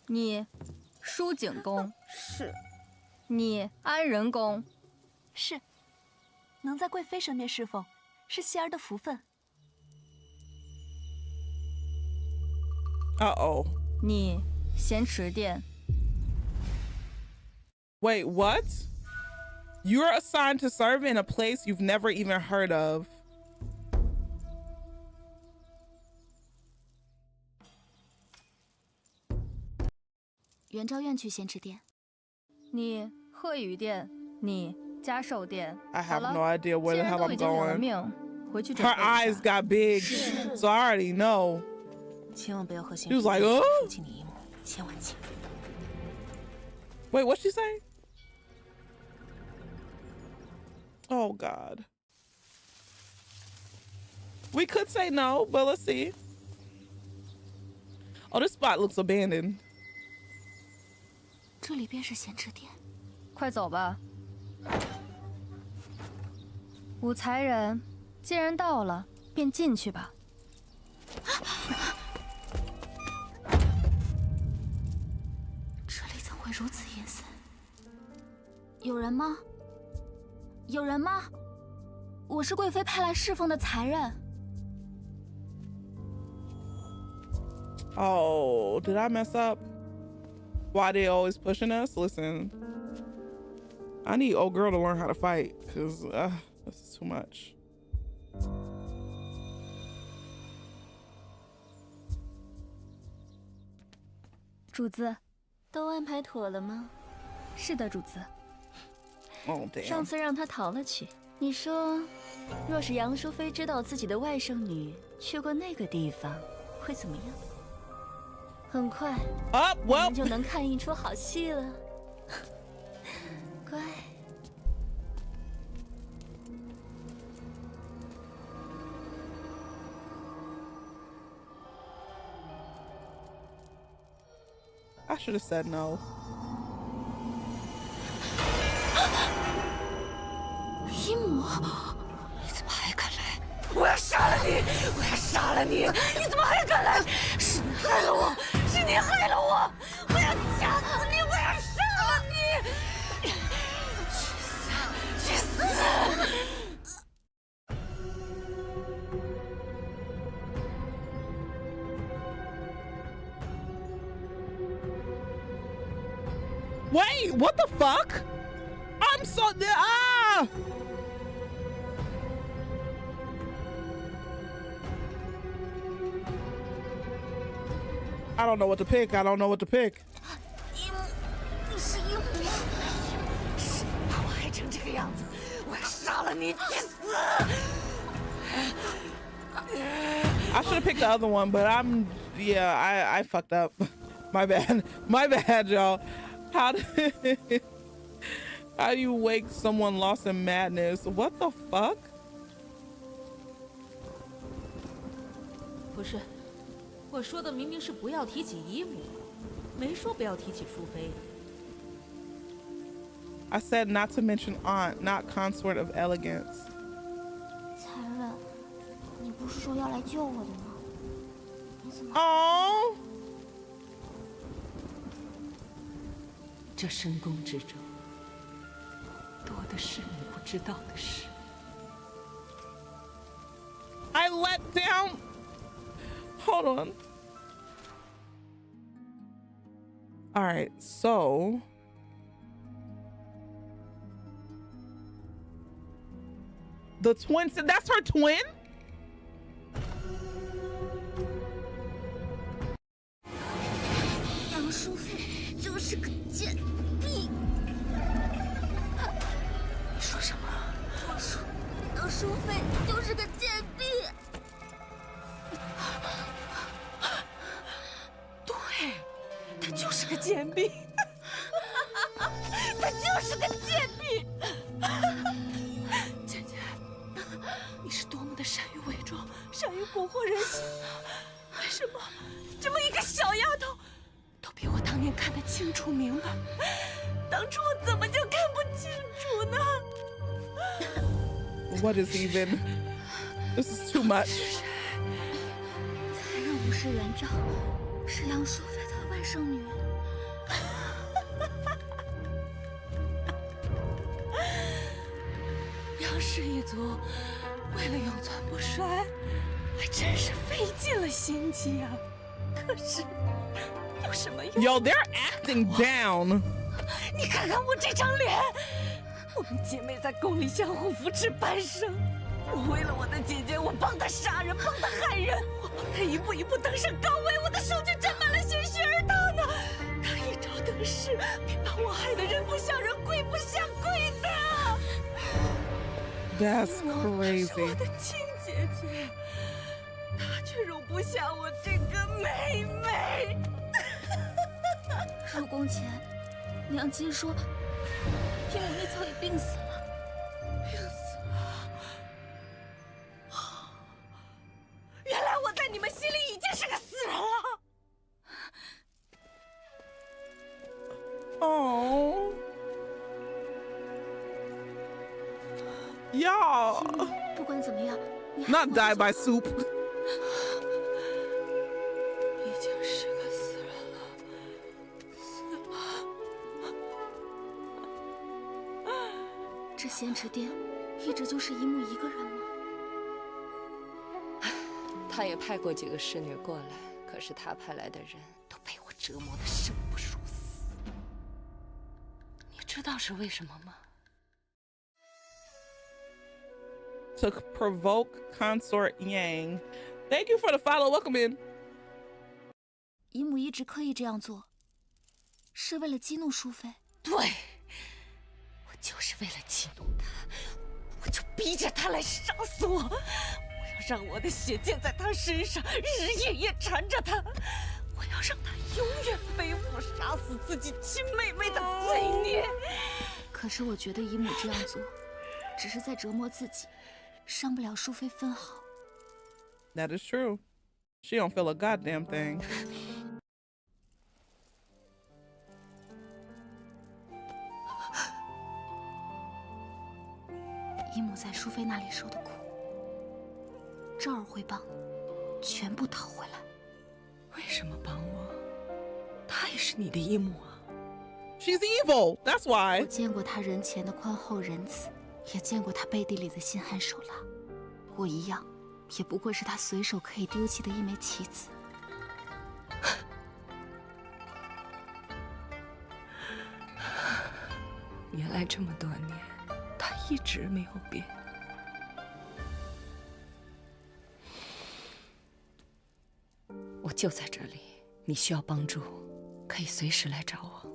S11: 你舒景公
S13: 是，
S11: 你安仁公
S15: 是，能在贵妃身边侍奉，是希儿的福分。
S11: 你咸池殿。
S3: Wait, what? You're assigned to serve in a place you've never even heard of.
S15: 元昭院去咸池殿。
S11: 你鹤羽殿，你嘉寿殿。
S3: I have no idea where the hell I'm going.
S11: 回去
S3: Her eyes got big, so I already know.
S15: 千万不要和咸
S3: She
S15: 池
S3: was like,
S15: 殿
S3: oh.
S15: 提起你一母，千万千万。
S3: Wait, what'd she say? Oh God. We could say no, but let's see. Oh, this spot looks abandoned.
S15: 这里便是咸池殿。
S11: 快走吧。武才人，既然到了，便进去吧。
S15: 这里怎会如此阴森？有人吗？有人吗？我是贵妃派来侍奉的才人。
S3: Oh, did I mess up? Why they always pushing us? Listen, I need old girl to learn how to fight, cause this is too much.
S15: 主子，都安排妥了吗？
S11: 是的，主子。
S3: Oh damn.
S15: 上次让他逃了去。你说，若是杨淑妃知道自己的外甥女去过那个地方，会怎么样？很快，我们就能看一出好戏了。乖。
S3: I should have said no.
S15: 姨母，你怎么还敢来？我要杀了你！我要杀了你！你怎么还敢来？是你害了我！是你害了我！我要掐死你！我要杀了你！去死！去死！
S3: Wait, what the fuck? I'm so I don't know what to pick. I don't know what to pick.
S15: 姨母，你是姨母吗？是你把我害成这个样子，我要杀了你！去死！
S3: I should have picked the other one, but I fucked up. My bad. My bad, y'all. How do you wake someone lost in madness? What the fuck?
S16: 不是，我说的明明是不要提起姨母，没说不要提起淑妃。
S3: I said not to mention aunt, not consort of elegance.
S10: 才人，你不是说要来救我的吗？你怎么？
S3: 哦。
S12: 这深宫之中，多的是你不知道的事。
S3: I let down. Hold on. All right, so the twin. That's her twin.
S15: 杨淑妃就是个贱婢。你说什么？我说杨淑妃就是个贱婢。对，她就是个贱婢。她就是个贱婢。姐姐，你是多么的善于伪装，善于蛊惑人心。为什么这么一个小丫头？ 都比我当年看得清楚明白，当初我怎么就看不清楚呢
S3: What is even? This is too much.
S15: 才人无是元昭，是杨淑妃的外甥女，氏一族为了永存不衰，还真是费尽了心机啊！可是有什么用
S3: ？Yo, they're acting down.
S15: 你看看我这张脸，我们姐妹在宫里相互扶持半生。我为了我的姐姐，我帮她杀人，帮她害人，我帮她一步一步登上高位，我的手却沾满了鲜血，而她呢，她一朝得势，便把我害得人不像人，鬼不像鬼的。
S3: That's crazy.
S15: 是我的亲姐姐，她却容不下我这个妹妹。
S2: 入宫前，娘亲说，岳母那早已病死了。
S15: 病死了。原来我在你们心里已经是个死人了。
S3: Oh. Y'all.
S2: 不管怎么样
S3: ，Not die by soup.
S15: 已经是个死人了，死了。
S2: 这咸池殿一直就是一木一个人吗？
S12: 他也派过几个侍女过来，可是他派来的人都被我折磨得生不如死。你知道是为什么吗？
S3: To provoke consort Yang. Thank you for the follow. Welcome in.
S2: 姨母一直刻意这样做，是为了激怒淑妃。
S15: 对，我就是为了激怒他，我就逼着他来杀死我。我要让我的血溅在他身上，日日夜夜缠着他。我要让他永远背负杀死自己亲妹妹的罪孽。
S2: 可是我觉得姨母这样做，只是在折磨自己。 伤不了淑妃分毫。
S3: That is true. She don't feel a goddamn thing.
S2: 姨母在淑妃那里受的苦，赵儿会帮，全部讨回来。
S15: 为什么帮我？她也是你的姨母啊。
S3: She's evil. That's why.
S2: 我见过她人前的宽厚仁慈。 也见过他背地里的心狠手辣，我一样，也不过是他随手可以丢弃的一枚棋子。
S15: 原来这么多年，他一直没有变。
S12: 我就在这里，你需要帮助，可以随时来找我。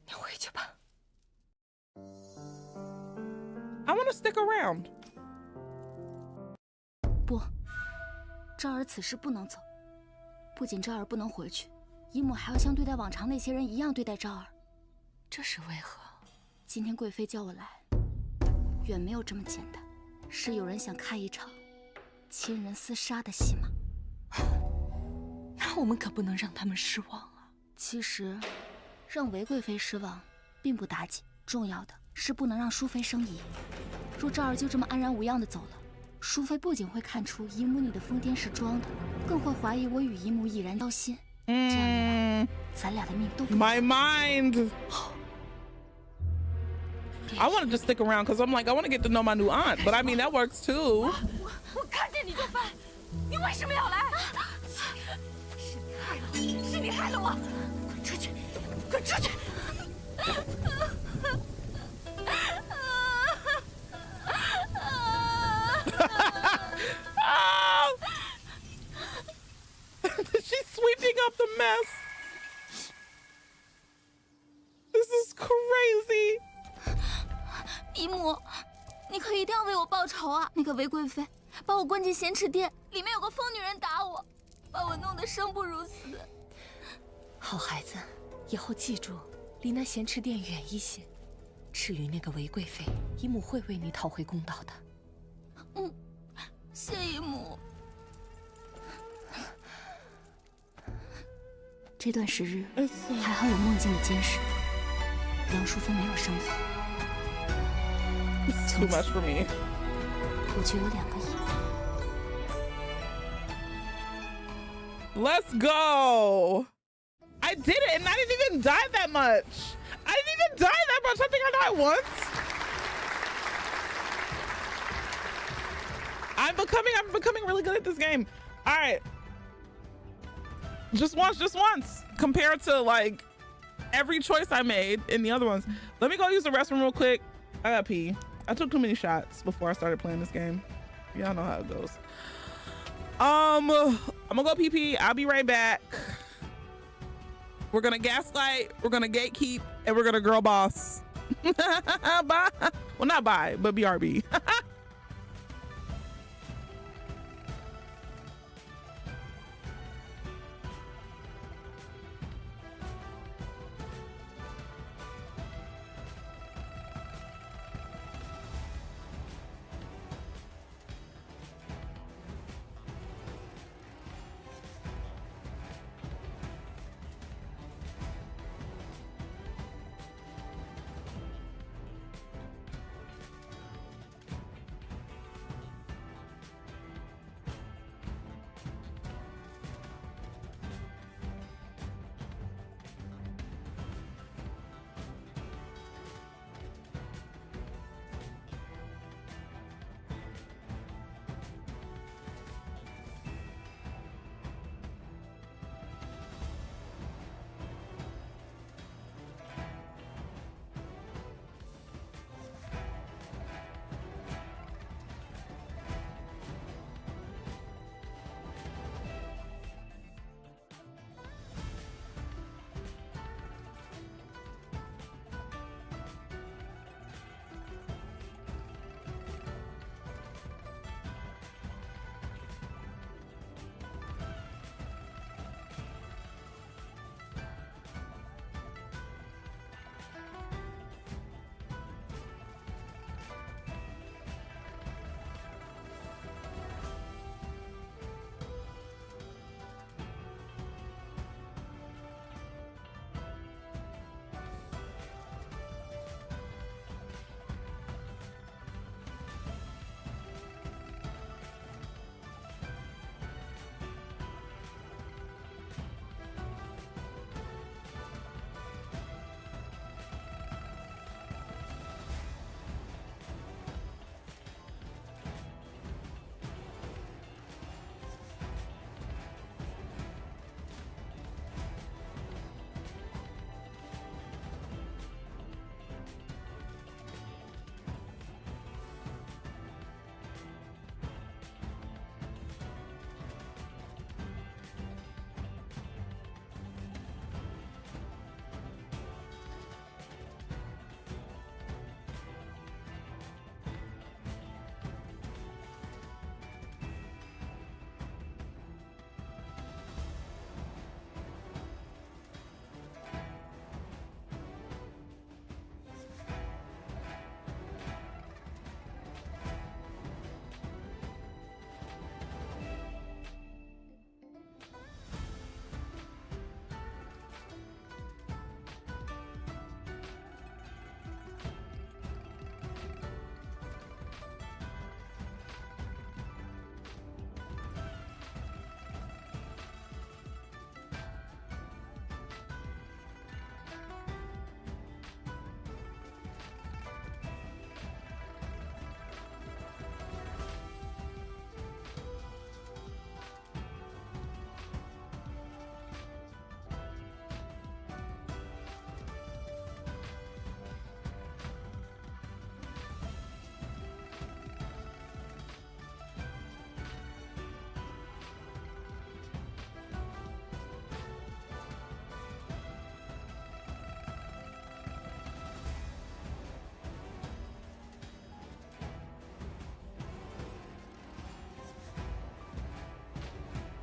S12: 你回去吧。
S3: I want to stick around.
S2: 不，昭儿此事不能走。不仅昭儿不能回去，姨母还要像对待往常那些人一样对待昭儿。
S15: 这是为何？
S2: 今天贵妃叫我来，远没有这么简单，是有人想看一场亲人厮杀的戏码。
S15: 那我们可不能让他们失望啊！
S2: 其实，让韦贵妃失望并不打紧，重要的是不能让淑妃生疑。 若赵儿就这么安然无恙的走了，淑妃不仅会看出姨母你的疯癫是装的，更会怀疑我与姨母已然交心。这样一来，咱俩的命都不。
S3: My mind. I wanted to stick around because I'm like I want to get to know my new aunt, but I mean that works too.
S15: 我看见你就烦，你为什么要来？是你害了我！滚出去！滚出去！
S3: She's sweeping up the mess. This is crazy.
S2: 姨母，你可一定要为我报仇啊！那个韦贵妃把我关进咸池殿，里面有个疯女人打我，把我弄得生不如死。
S12: 好孩子，以后记住，离那咸池殿远一些。至于那个韦贵妃，姨母会为你讨回公道的。
S2: 嗯，谢姨母。这段时日还好有梦境的监视，杨淑芬没有生活。
S3: Too much for me.
S2: 我就有2个
S3: 亿。Let's go. I did it, and I didn't even die that much. I didn't even die that much. I think I died once. I'm becoming really good at this game. All right. Just once compared to like every choice I made in the other ones. Let me go use the restroom real quick. I gotta pee. I took too many shots before I started playing this game. Y'all know how it goes. I'm gonna go pee. I'll be right back. We're gonna gaslight, we're gonna gatekeep, and we're gonna girl boss. Bye. Well, not bye, but BRB.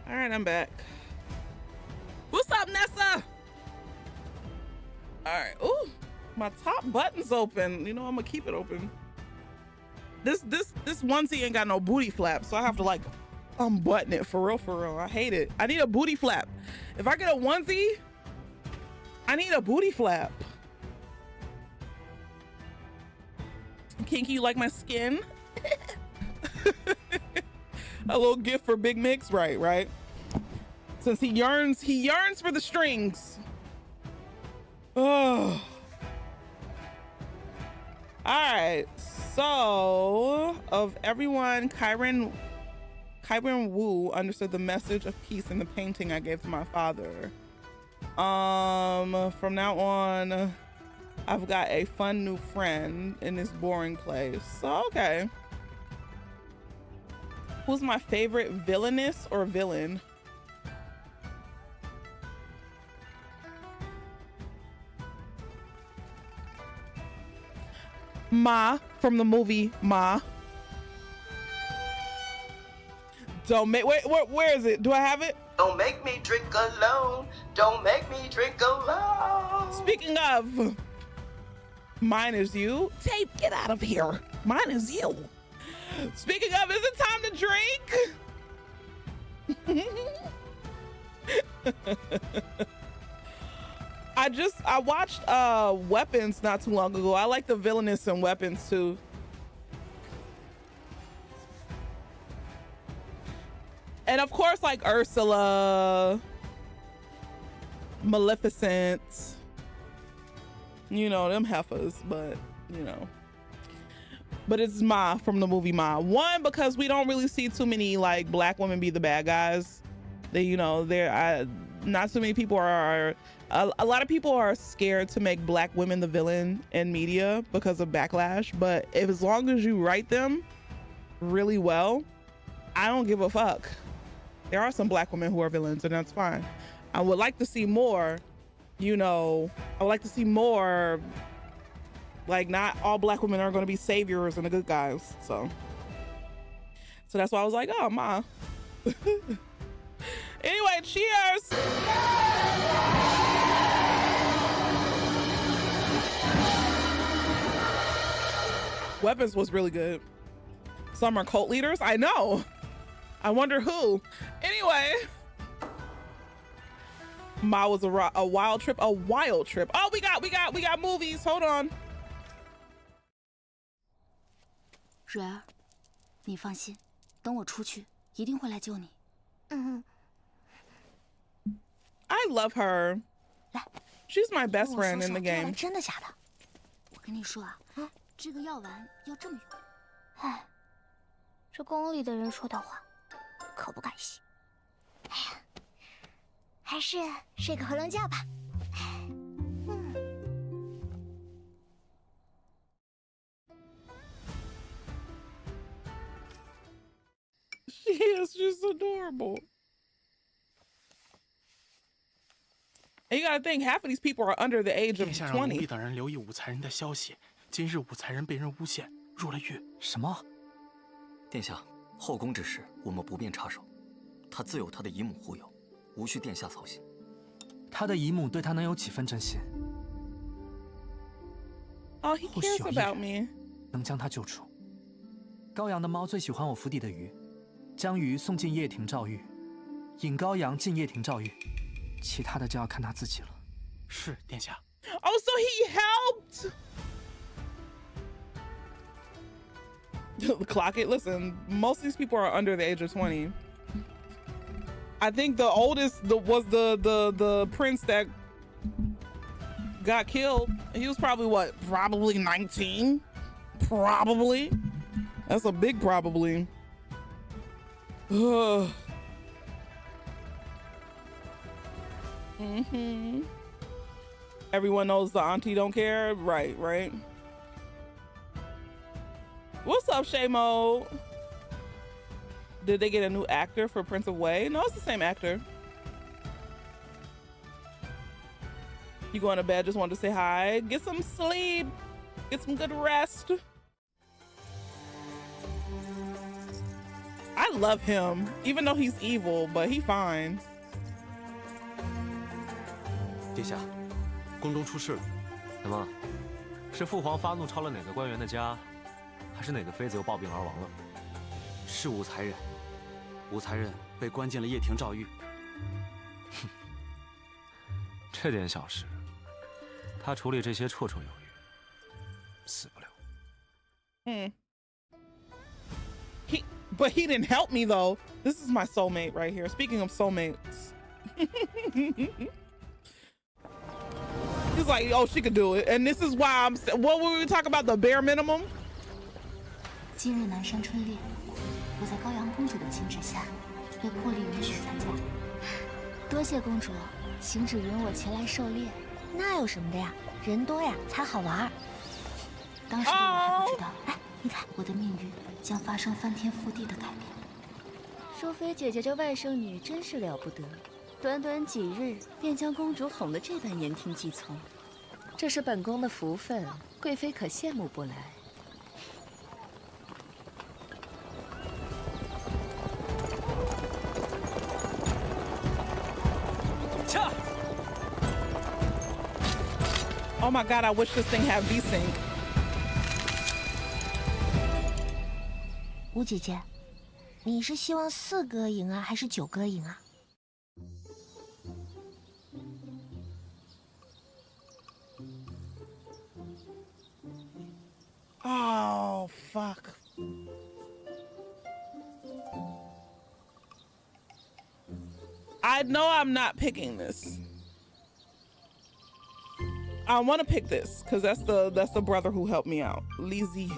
S3: All right, I'm back. What's up, Nessa? All right. Ooh, my top button's open. You know, I'm gonna keep it open. This onesie ain't got no booty flap, so I have to like unbutton it for real. I hate it. I need a booty flap. If I get a onesie, I need a booty flap. Kinky, you like my skin? A little gift for Big Mix, right? Since he yearns for the strings. Oh. All right. So, of everyone, Kyron Wu understood the message of peace in the painting I gave to my father. From now on, I've got a fun new friend in this boring place. So, okay. Who's my favorite villainess or villain? Ma from the movie Ma. Don't make, where is it? Do I have it?
S5: Don't make me drink alone. Don't make me drink alone.
S3: Speaking of, mine is you. Tape, get out of here. Mine is you. Speaking of, is it time to drink? I watched Weapons not too long ago. I like the villainous in Weapons too. And of course, like Ursula, Maleficent, you know, them heifers, but you know. But it's Ma from the movie Ma. One, because we don't really see too many like black women be the bad guys. They, you know, not so many people are, a lot of people are scared to make black women the villain in media because of backlash. But if, as long as you write them really well, I don't give a fuck. There are some black women who are villains, and that's fine. I would like to see more, you know, I would like to see more, like, not all black women are going to be saviors and the good guys. So that's why I was like, oh, Ma. Anyway, cheers. Weapons was really good. Some are cult leaders. I know. I wonder who. Anyway, Ma was a wild trip. A wild trip. Oh, we got movies. Hold on.
S11: 蕊儿，你放心，等我出去，一定会来救你。
S3: I love her. She's my best friend in the game.
S10: 真的假的？
S11: 我跟你说啊，这个药丸要这么用。
S10: 哎，这宫里的人说的话，可不敢信。哎呀，还是睡个回笼觉吧。
S3: She is just adorable. And you gotta think, half of these people are under the age of 20.
S17: 奴婢等人留意武才人的消息，今日武才人被人诬陷，入了狱。
S7: 什么？殿下，后宫之事我们不便插手，他自有他的姨母护佑，无需殿下操心。
S17: 他的姨母对他能有几分真心？
S3: Oh, he cares about me.
S17: 能将他救出。高阳的猫最喜欢我府邸的鱼，将鱼送进掖庭诏狱，引高阳进掖庭诏狱，其他的就要看他自己了。是，殿下。
S3: Oh, so he helped. Clock it. Listen, most of these people are under the age of 20. I think the oldest was the prince that got killed. He was probably what? Probably 19. Probably. That's a big probably. Everyone knows the auntie don't care. Right. What's up, Shaymo? Did they get a new actor for Prince of Wei? No, it's the same actor. You going to bed, just wanted to say hi. Get some sleep. Get some good rest. I love him, even though he's evil, but he fine.
S18: 殿下，宫中出事了。什么？是父皇发怒抄了哪个官员的家，还是哪个妃子又暴病而亡了？是武才人，武才人被关进了掖庭诏狱。哼，这点小事，他处理这些绰绰有余，死不了。
S3: But he didn't help me though. This is my soulmate right here. Speaking of soulmates. He's like, oh, she could do it. And this is why what were we talking about? The bare minimum?
S10: 今日南山春猎，我在高阳公主的亲旨下，被破例允许参加。多谢公主，请旨允我前来狩猎。那有什么的呀？人多呀，才好玩。当时的我还不知道，哎，你看我的命运将发生翻天覆地的改变。
S19: 淑妃姐姐这外甥女真是了不得，短短几日便将公主哄得这般言听计从。这是本宫的福分，贵妃可羡慕不来。
S3: 恰 ！Oh my god! I wish this thing had V-sync.
S10: 吴姐姐，你是希望4哥赢啊，还是9哥赢啊？
S3: Oh, fuck. I know I'm not picking this. I want to pick this because that's the brother who helped me out. Lizzie.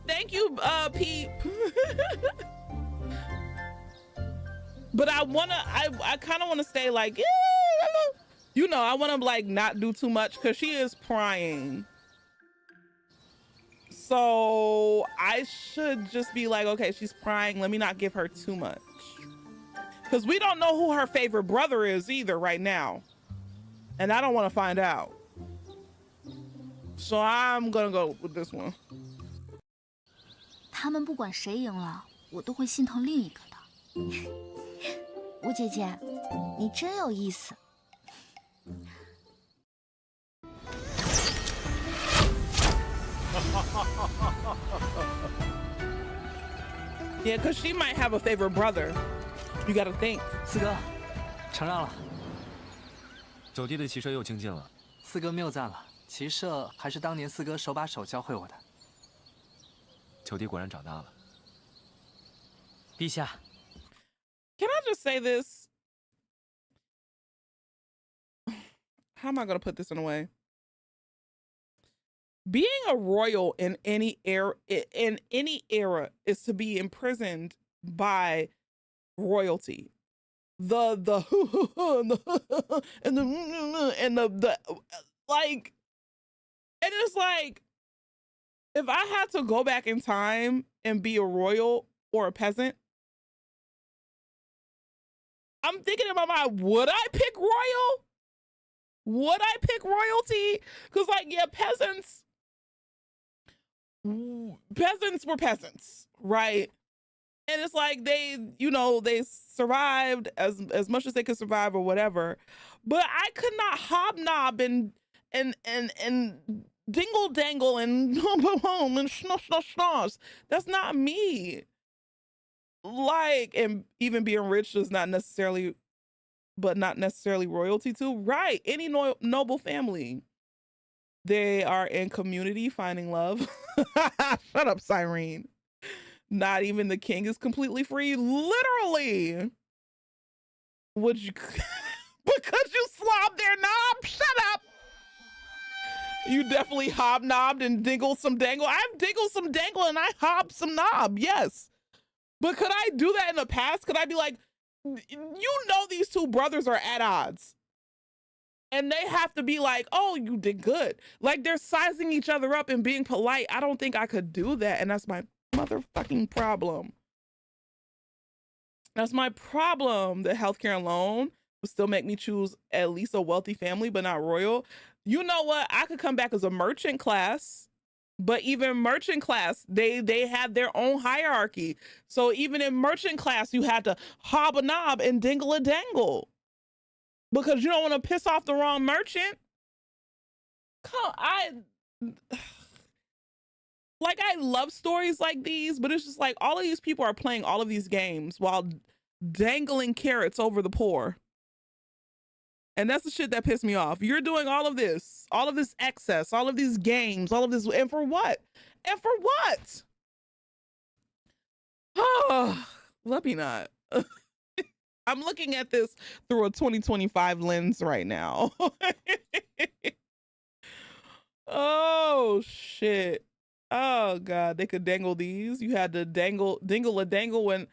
S3: Thank you, Pete. But I kind of want to stay like, yeah, you know, I want to like not do too much because she is prying. So I should just be like, okay, she's prying. Let me not give her too much. Because we don't know who her favorite brother is either right now. And I don't want to find out. So I'm going to go with this one.
S10: 他们不管谁赢了，我都会心疼另一个的。吴姐姐，你真有意思。
S3: Yeah, because she might have a favorite brother. You gotta think.
S17: 四哥，承让了。
S18: 九弟的骑射又精进了。
S17: 四哥谬赞了，骑射还是当年四哥手把手教会我的。
S18: 九弟果然长大了。
S8: 陛下。
S3: Can I just say this? How am I gonna put this in a way? Being a royal in any era is to be imprisoned by royalty. The like, and it's like, if I had to go back in time and be a royal or a peasant, I'm thinking in my mind, would I pick royal? Would I pick royalty? Because like, yeah, peasants were peasants, right? And it's like they, you know, they survived as much as they could survive or whatever. But I could not hobnob and dingle dangle and schnoss. That's not me. Like, and even being rich is not necessarily, but not necessarily royalty too. Right. Any noble family. They are in community finding love. Shut up, Cyrene. Not even the king is completely free. Literally. Would you, because you slobbed their knob? Shut up. You definitely hobnobbed and dingled some dangle. I've dingled some dangle and I hobbed some knob. Yes. But could I do that in the past? Could I be like, you know, these two brothers are at odds. And they have to be like, oh, you did good. Like they're sizing each other up and being polite. I don't think I could do that. And that's my motherfucking problem. That's my problem. The healthcare alone would still make me choose at least a wealthy family, but not royal. You know what? I could come back as a merchant class. But even merchant class, they had their own hierarchy. So even in merchant class, you had to hob a knob and dingle a dangle because you don't want to piss off the wrong merchant. I love stories like these, but it's just like all of these people are playing all of these games while dangling carrots over the poor. And that's the shit that pissed me off. You're doing all of this excess, all of these games, all of this, and for what? And for what? Oh, let me not. I'm looking at this through a 2025 lens right now. Oh shit. Oh god, they could dangle these. You had to dingle a dangle when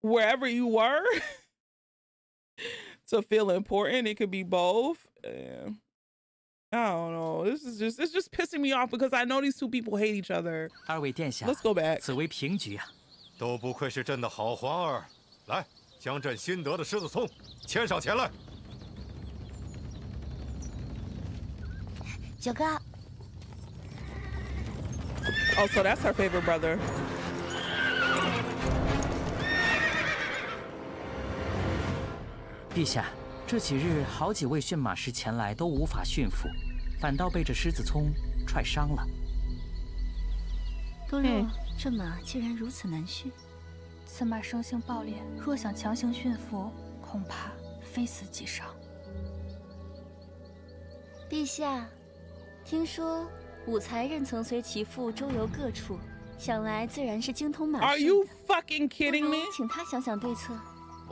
S3: wherever you were to feel important. It could be both. Yeah. I don't know. It's just pissing me off because I know these two people hate each other.
S8: 二位殿下
S3: Let's go back.
S8: 此为平局啊。
S9: 都不愧是朕的好皇儿，来，将朕新得的狮子葱牵上前来。
S10: 九哥。
S3: Oh, so that's her favorite brother.
S8: 陛下，这几日好几位驯马师前来都无法驯服，反倒被这狮子葱踹伤了。
S11: 多洛，这马竟然如此难驯，此马生性暴烈，若想强行驯服，恐怕非死即伤。
S19: 陛下，听说武才人曾随其父周游各处，想来自然是精通马术。
S3: Are you fucking kidding me？
S19: 请他想想对策。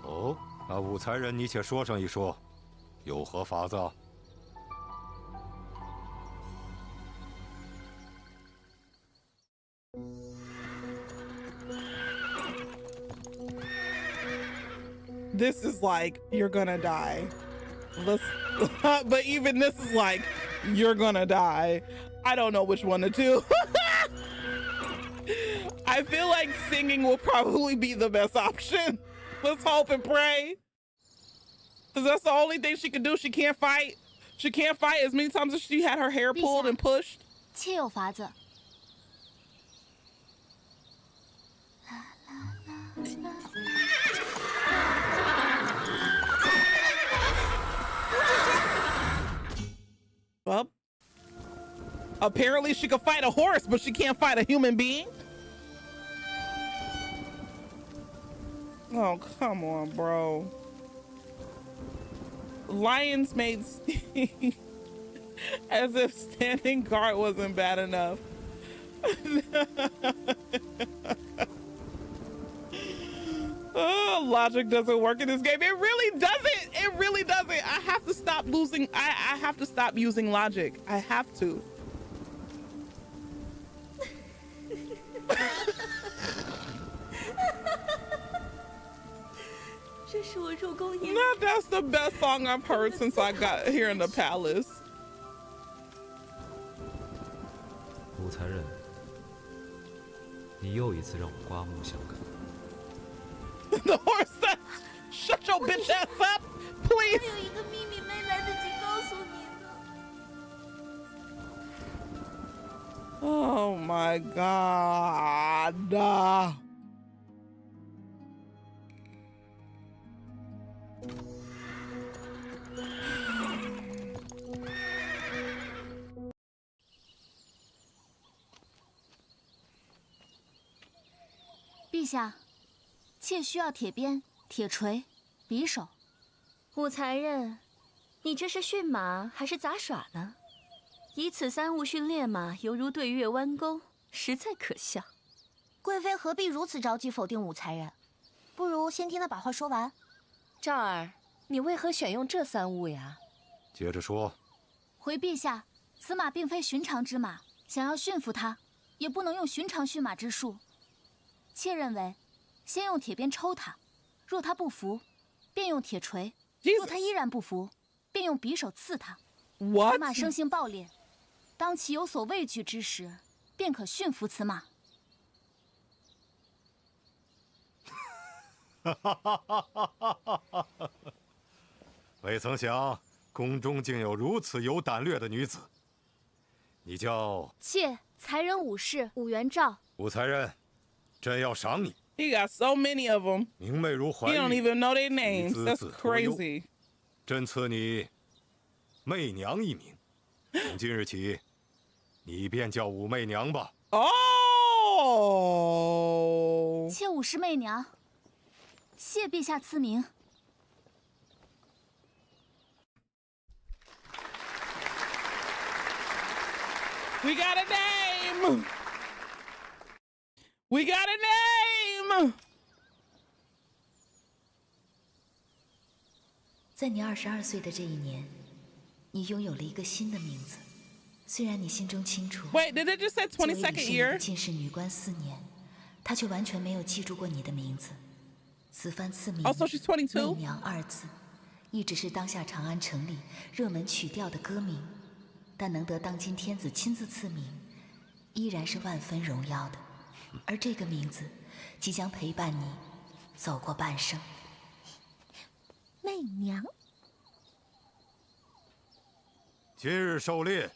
S9: 哦，那武才人，你且说上一说，有何法子？
S3: This is like, you're gonna die. But even this is like, you're gonna die. I don't know which one to do. I feel like singing will probably be the best option. Let's hope and pray. Because that's the only thing she can do. She can't fight. She can't fight as many times as she had her hair pulled and pushed.
S10: 切有法子。
S3: Well, apparently she could fight a horse, but she can't fight a human being. Oh, come on, bro. Lions made Sting as if standing guard wasn't bad enough. Oh, logic doesn't work in this game. It really doesn't. It really doesn't. I have to stop losing. I have to stop using logic. I have to. That's the best song I've heard since I got here in the palace.
S18: 武才人，你又一次让我刮目相看。
S3: The horse said, "Shut your bitch ass up, please."
S10: 还有一个秘密没来得及告诉你呢。
S3: Oh my god.
S10: 陛下。 妾需要铁鞭、铁锤、匕首。
S19: 武才人，你这是驯马还是杂耍呢？以此三物训烈马，犹如对月弯钩，实在可笑。
S10: 贵妃何必如此着急否定武才人？不如先听他把话说完。
S12: 赵儿，你为何选用这三物呀？
S9: 接着说。
S10: 回陛下，此马并非寻常之马，想要驯服它，也不能用寻常驯马之术。妾认为。 先用铁鞭抽他，若他不服，便用铁锤；若他依然不服，便用匕首刺他。此马生性暴烈，当其有所畏惧之时，便可驯服此马。
S9: 未曾想宫中竟有如此有胆略的女子。你叫？
S10: 妾才人武士武元照。
S9: 武才人，朕要赏你。
S3: He got so many of them. He don't even know their names. That's crazy.
S9: 朕赐你媚娘一名，从今日起，你便叫武媚娘吧。
S3: 哦，
S10: 妾武氏媚娘，谢陛下赐名。
S3: We got a name. We got a name.
S20: 在你22岁的这一年，你拥有了一个新的名字。虽然你心中清楚
S3: Wait, did it just say 22nd year?
S20: 进士女官4年，他却完全没有记住过你的名字。此番赐名
S3: Also, she's 22.
S20: 媚娘2字，一直是当下长安城里热门曲调的歌名，但能得当今天子亲自赐名，依然是万分荣耀的。而这个名字即将陪伴你走过半生。
S10: 媚娘，
S9: 今日狩猎，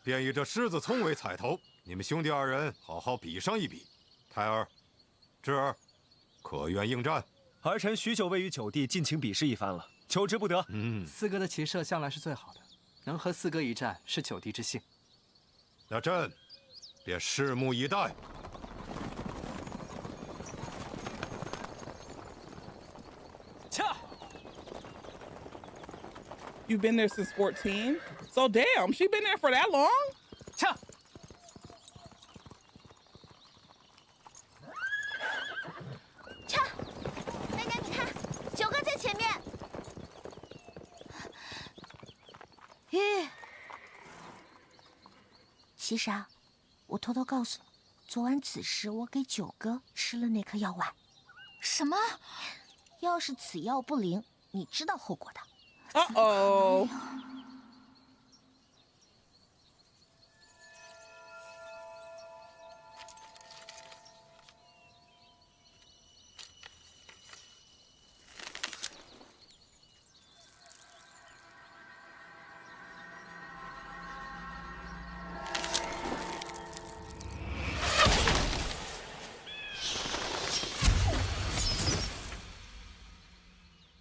S9: 便以这狮子葱为彩头，你们兄弟2人好好比上一比。胎儿、智儿，可愿应战？
S18: 儿臣许久未与九弟尽情比试一番了，求之不得。
S17: 四哥的骑射向来是最好的，能和四哥一战是九弟之幸。
S9: 那朕便拭目以待。
S18: 恰。
S3: You've been there since 14? So damn, she been there for that long?
S18: 恰。
S10: cha，媚娘你看，9哥在前面。其实啊，我偷偷告诉你，昨晚子时我给9哥吃了那颗药丸。
S11: 什么？
S10: 要是此药不灵，你知道后果的。
S3: Uh-oh.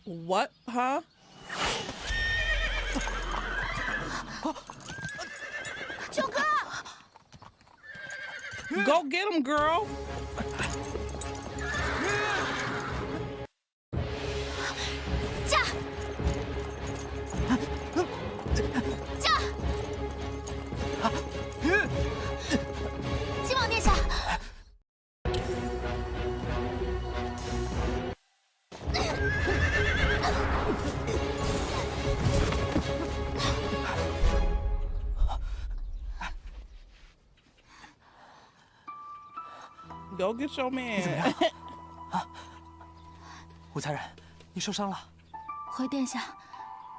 S3: What? Huh? Go get him, girl. Go get your man.
S17: 你怎么样？啊，武才人，你受伤了？
S11: 回殿下，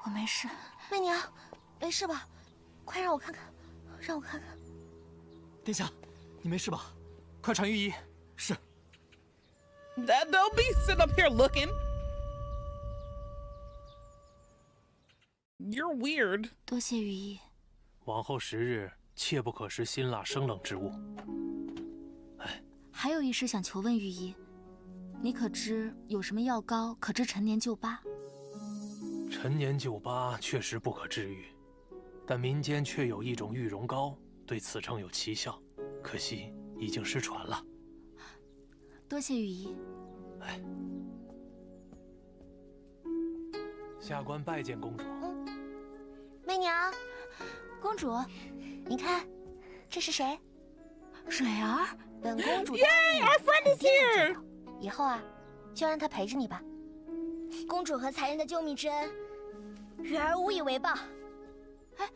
S11: 我没事。
S10: 媚娘，没事吧？快让我看看，让我看看。
S17: 殿下，你没事吧？快传御医。是。
S3: Don't be sitting up here looking. You're weird.
S11: 多谢御医。
S21: 往后10日，切不可食辛辣生冷之物。
S11: 还有一事想求问御医，你可知有什么药膏可治陈年旧疤？
S21: 陈年旧疤确实不可治愈，但民间却有一种玉容膏，对此称有奇效，可惜已经失传了。
S11: 多谢御医。
S21: 下官拜见公主。
S10: 媚娘，公主，你看，这是谁？
S11: 蕊儿。
S10: 本公主
S3: Yay, our friend is here.
S10: 以后啊，就让她陪着你吧。公主和才人的救命之恩，蕊儿无以为报。
S11: 哎，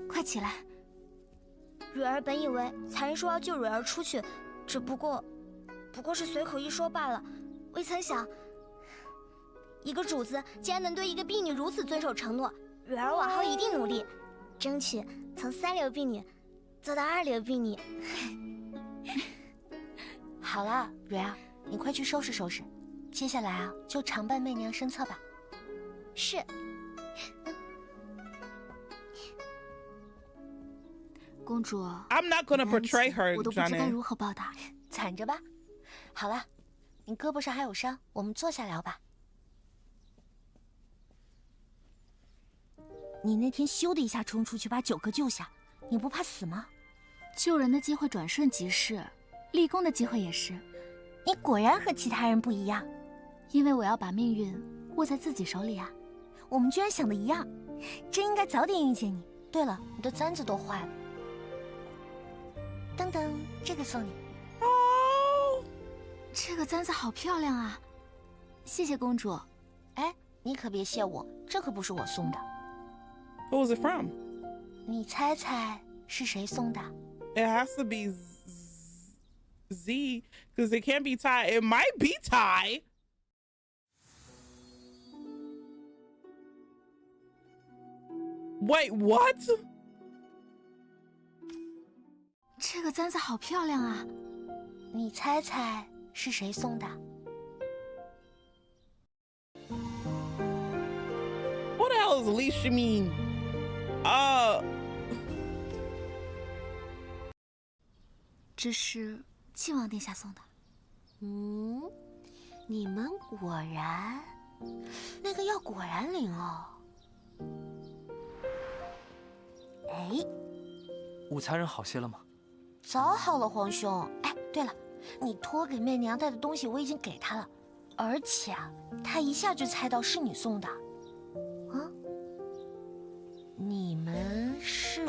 S11: 快起来！
S10: 蕊儿本以为才人说要救蕊儿出去，只不过是随口一说罢了，未曾想，一个主子竟然能对一个婢女如此遵守承诺。蕊儿往后一定努力，争取从3流婢女做到2流婢女。好了，蕊儿，你快去收拾收拾，接下来啊，就常伴媚娘身侧吧。是。
S11: 公主
S3: I'm not gonna betray her,
S11: 我都不知该如何报答。
S10: 攒着吧。好了，你胳膊上还有伤，我们坐下聊吧。你那天咻的一下冲出去把9哥救下，你不怕死吗？
S11: 救人的机会转瞬即逝，立功的机会也是。
S10: 你果然和其他人不一样，
S11: 因为我要把命运握在自己手里啊。
S10: 我们居然想的一样，真应该早点遇见你。对了，你的簪子都坏了。等等，这个送你。
S11: 这个簪子好漂亮啊！谢谢公主，
S10: 哎，你可别谢我，这可不是我送的。
S3: Who was it from?
S10: 你猜猜是谁送的？
S3: It has to be Z, because it can't be Ty. It might be Ty. Wait, what?
S10: 这个簪子好漂亮啊！你猜猜是谁送的？
S3: What the hell is Leash mean?
S10: 这是靖王殿下送的。嗯，你们果然，那个药果然灵哦。哎，
S17: 武才人好些了吗？
S10: 早好了，皇兄。哎，对了，你托给媚娘带的东西我已经给她了，而且啊，她一下就猜到是你送的。啊？你们是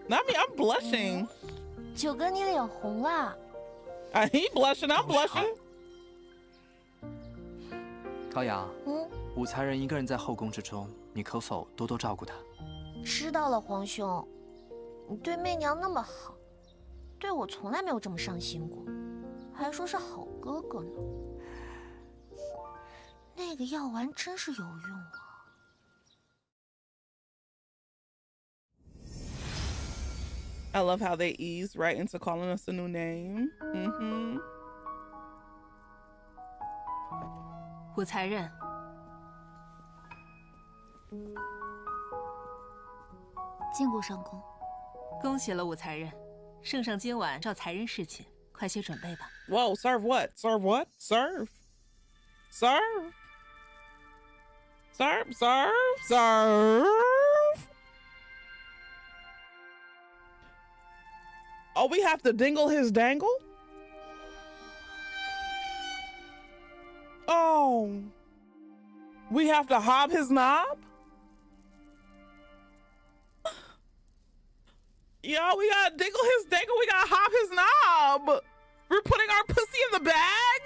S3: Not me, I'm blushing.
S10: 九哥，你脸红了。
S3: He blushing, I'm blushing.
S17: 高阳，武才人一个人在后宫之中，你可否多多照顾她？
S10: 知道了，皇兄。你对媚娘那么好，对我从来没有这么上心过，还说是好哥哥呢。那个药丸真是有用啊。
S3: I love how they ease right into calling us a new name.
S14: 武才人，
S10: 见过上宫。
S14: 恭喜了武才人，圣上今晚召才人侍寝，快些准备吧。
S3: Whoa, serve what? Serve what? Serve. Serve. Serve, serve, serve. Oh, we have to dingle his dangle? Oh. We have to hob his knob? Yo, we gotta dingle his dangle. We gotta hop his knob. We're putting our pussy in the bag?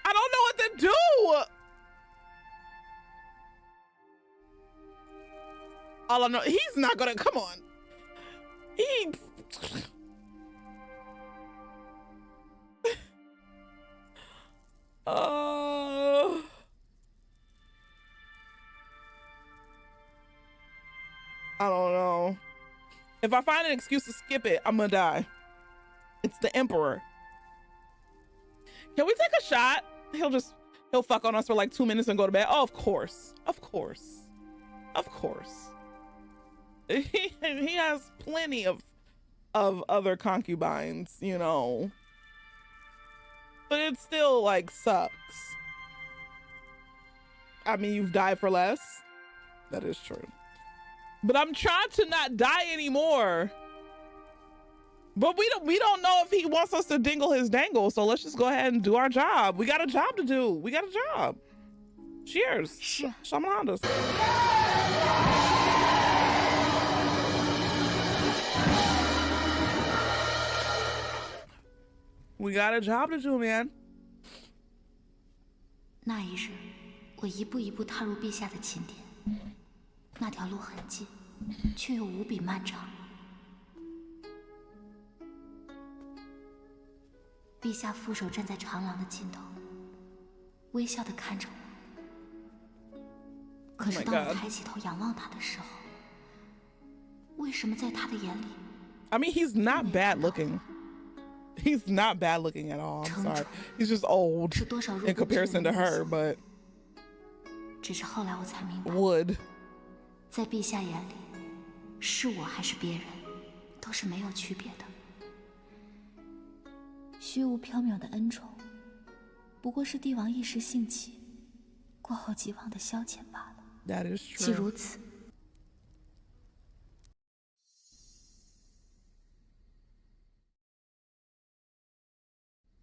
S3: I don't know what to do. All I know, he's not gonna, come on. He... I don't know. If I find an excuse to skip it, I'm gonna die. It's the Emperor. Can we take a shot? He'll fuck on us for like 2 minutes and go to bed. Oh, of course. Of course. Of course. He has plenty of other concubines, you know. But it still like sucks. I mean, you've died for less. That is true. But I'm trying to not die anymore. But we don't know if he wants us to dingle his dangle, so let's just go ahead and do our job. We got a job to do. We got a job. Cheers. Shamanandas. We got a job to do, man.
S10: 那一日，我一步一步踏入陛下的寝殿，那条路很近，却又无比漫长。陛下负手站在长廊的尽头，微笑地看着我。可是当我抬起头仰望他的时候，为什么在他的眼里
S3: I mean, he's not bad looking. He's not bad looking at all. I'm sorry. He's just old in comparison to her, but
S10: 只是后来我才明白
S3: would.
S10: 在陛下眼里，是我还是别人，都是没有区别的。虚无缥缈的恩宠，不过是帝王一时兴起，过后即忘的消遣罢了。
S3: That is
S10: 既
S3: true.
S10: 如此，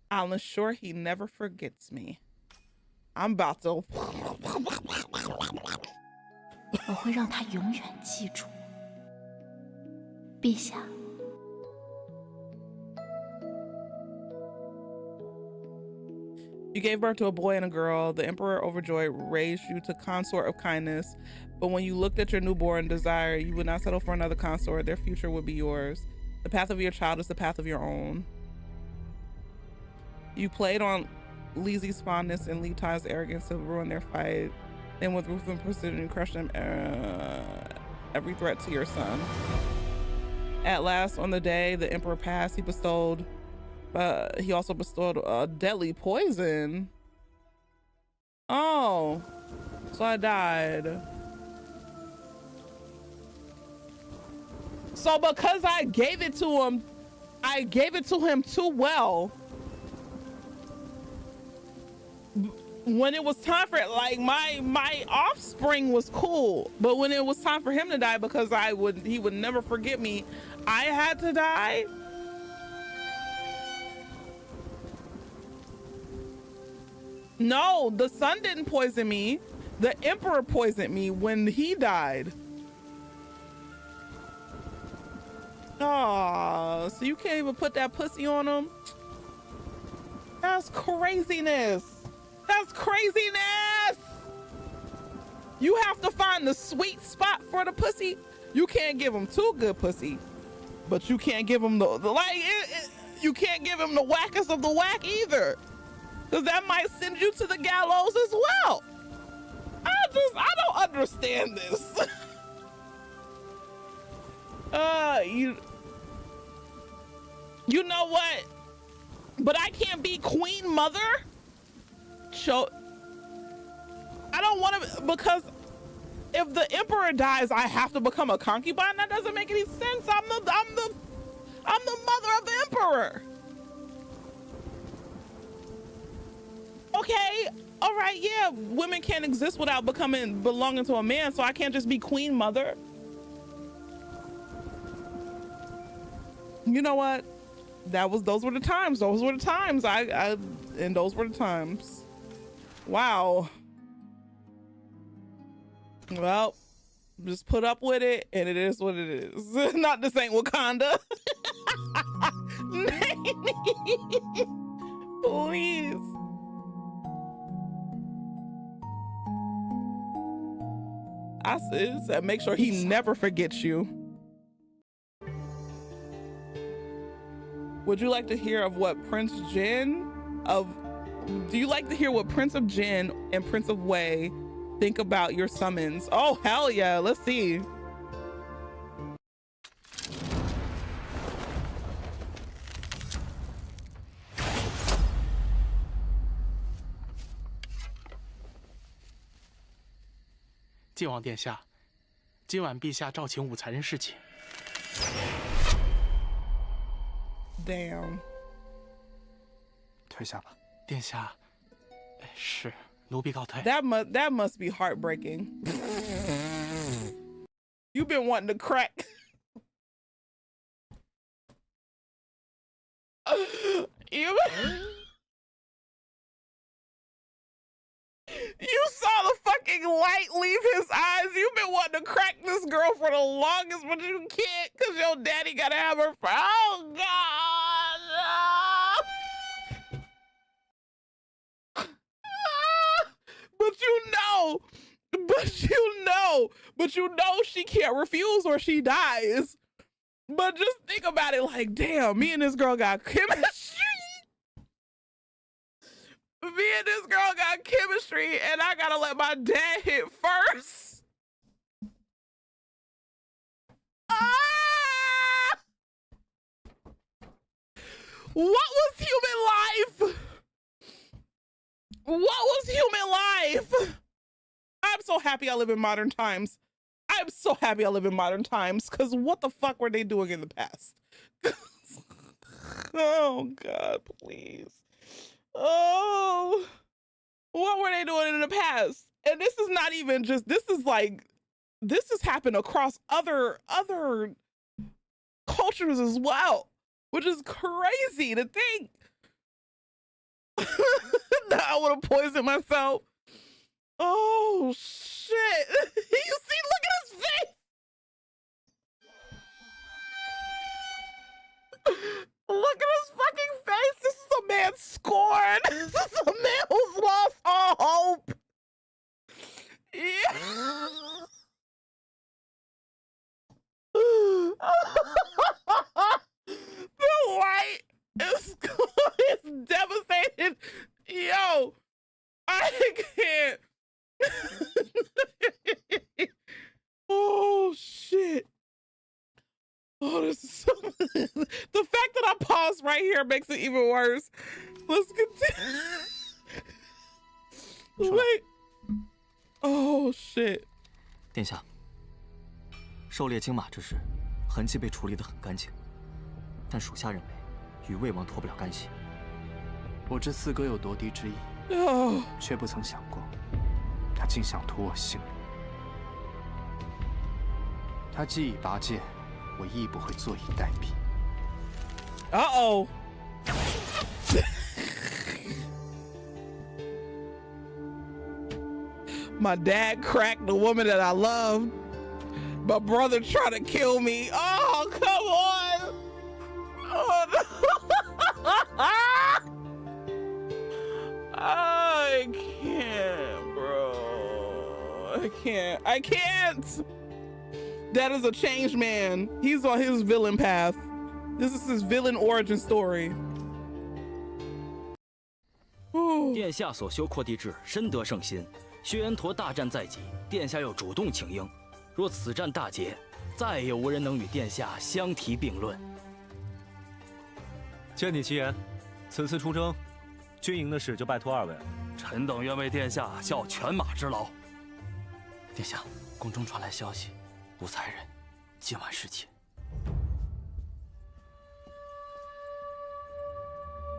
S3: I'll ensure he never forgets me. I'm about to.
S10: 我会让他永远记住。陛下，
S3: You gave birth to a boy and a girl. The emperor, overjoyed, raised you to consort of kindness. But when you looked at your newborn desire, you would not settle for another consort. Their future would be yours. The path of your child is the path of your own. You played on Lizzie's fondness and Li Tai's arrogance to ruin their fight. Then with ruthless precision, you crushed them every threat to your son. At last, on the day the emperor passed, he also bestowed a deadly poison. Oh, so I died. So because I gave it to him too well. When it was time for it, like my offspring was cool, but when it was time for him to die, because he would never forget me, I had to die. No, the son didn't poison me. The emperor poisoned me when he died. Oh, so you can't even put that pussy on him? That's craziness. That's craziness. You have to find the sweet spot for the pussy. You can't give him too good pussy, but you can't give him you can't give him the wackest of the whack either, because that might send you to the gallows as well. I don't understand this. You know what? But I can't be queen mother. So I don't want to, because if the emperor dies, I have to become a concubine. That doesn't make any sense. I'm the mother of the emperor. Okay, all right, yeah. Women can't exist without belonging to a man, so I can't just be queen mother. You know what? Those were the times. Those were the times. And those were the times. Wow. Well, just put up with it, and it is what it is. Not this ain't Wakanda. Please. I said, make sure he never forgets you. Would you like to hear of what do you like to hear what Prince of Jin and Prince of Wei think about your summons? Oh, hell yeah. Let's see.
S17: 晋王殿下，今晚陛下召请武才人侍寝。
S3: Damn.
S17: 退下吧，殿下。是，奴婢告退。
S3: That must be heartbreaking. You've been wanting to crack. You saw the fucking light leave his eyes. You've been wanting to crack this girl for the longest, but you can't because your daddy gotta have her. Oh, God. But you know she can't refuse or she dies. But just think about it like, damn, me and this girl got chemistry. Me and this girl got chemistry, and I gotta let my dad hit first. Ah! What was human life? What was human life? I'm so happy I live in modern times. I'm so happy I live in modern times, because what the fuck were they doing in the past? Oh, God, please. Oh, what were they doing in the past? And this is not even just, this has happened across other cultures as well, which is crazy to think. That I would have poisoned myself. Oh, shit. You see, look at his face. Look at his fucking face. This is a man scorned. This is a man who's lost all hope. Yeah. The light is devastated. Yo, I can't. Oh shit. Oh, this is so the fact that I paused right here makes it even worse. Let's continue. Wait. Oh shit.
S1: 殿下，狩猎金马之事，痕迹被处理得很干净，但属下认为与魏王脱不了干系。
S17: 我知四哥有夺嫡之意，却不曾想过，他竟想图我性命。他既已拔剑，我亦不会坐以待毙。
S3: Uh-oh. My dad cracked the woman that I loved. My brother tried to kill me. Oh, come on. Oh, no. I can't, bro. I can't. Dad is a changed man. He's on his villain path. This is his villain origin story.
S22: 殿下所修扩地志深得圣心，薛延陀大战在即，殿下又主动请缨。若此战大捷，再也无人能与殿下相提并论。
S18: 见你其言，此次出征，军营的事就拜托二位。
S22: 臣等愿为殿下效犬马之劳。
S8: 殿下，宫中传来消息，武才人今晚侍寝。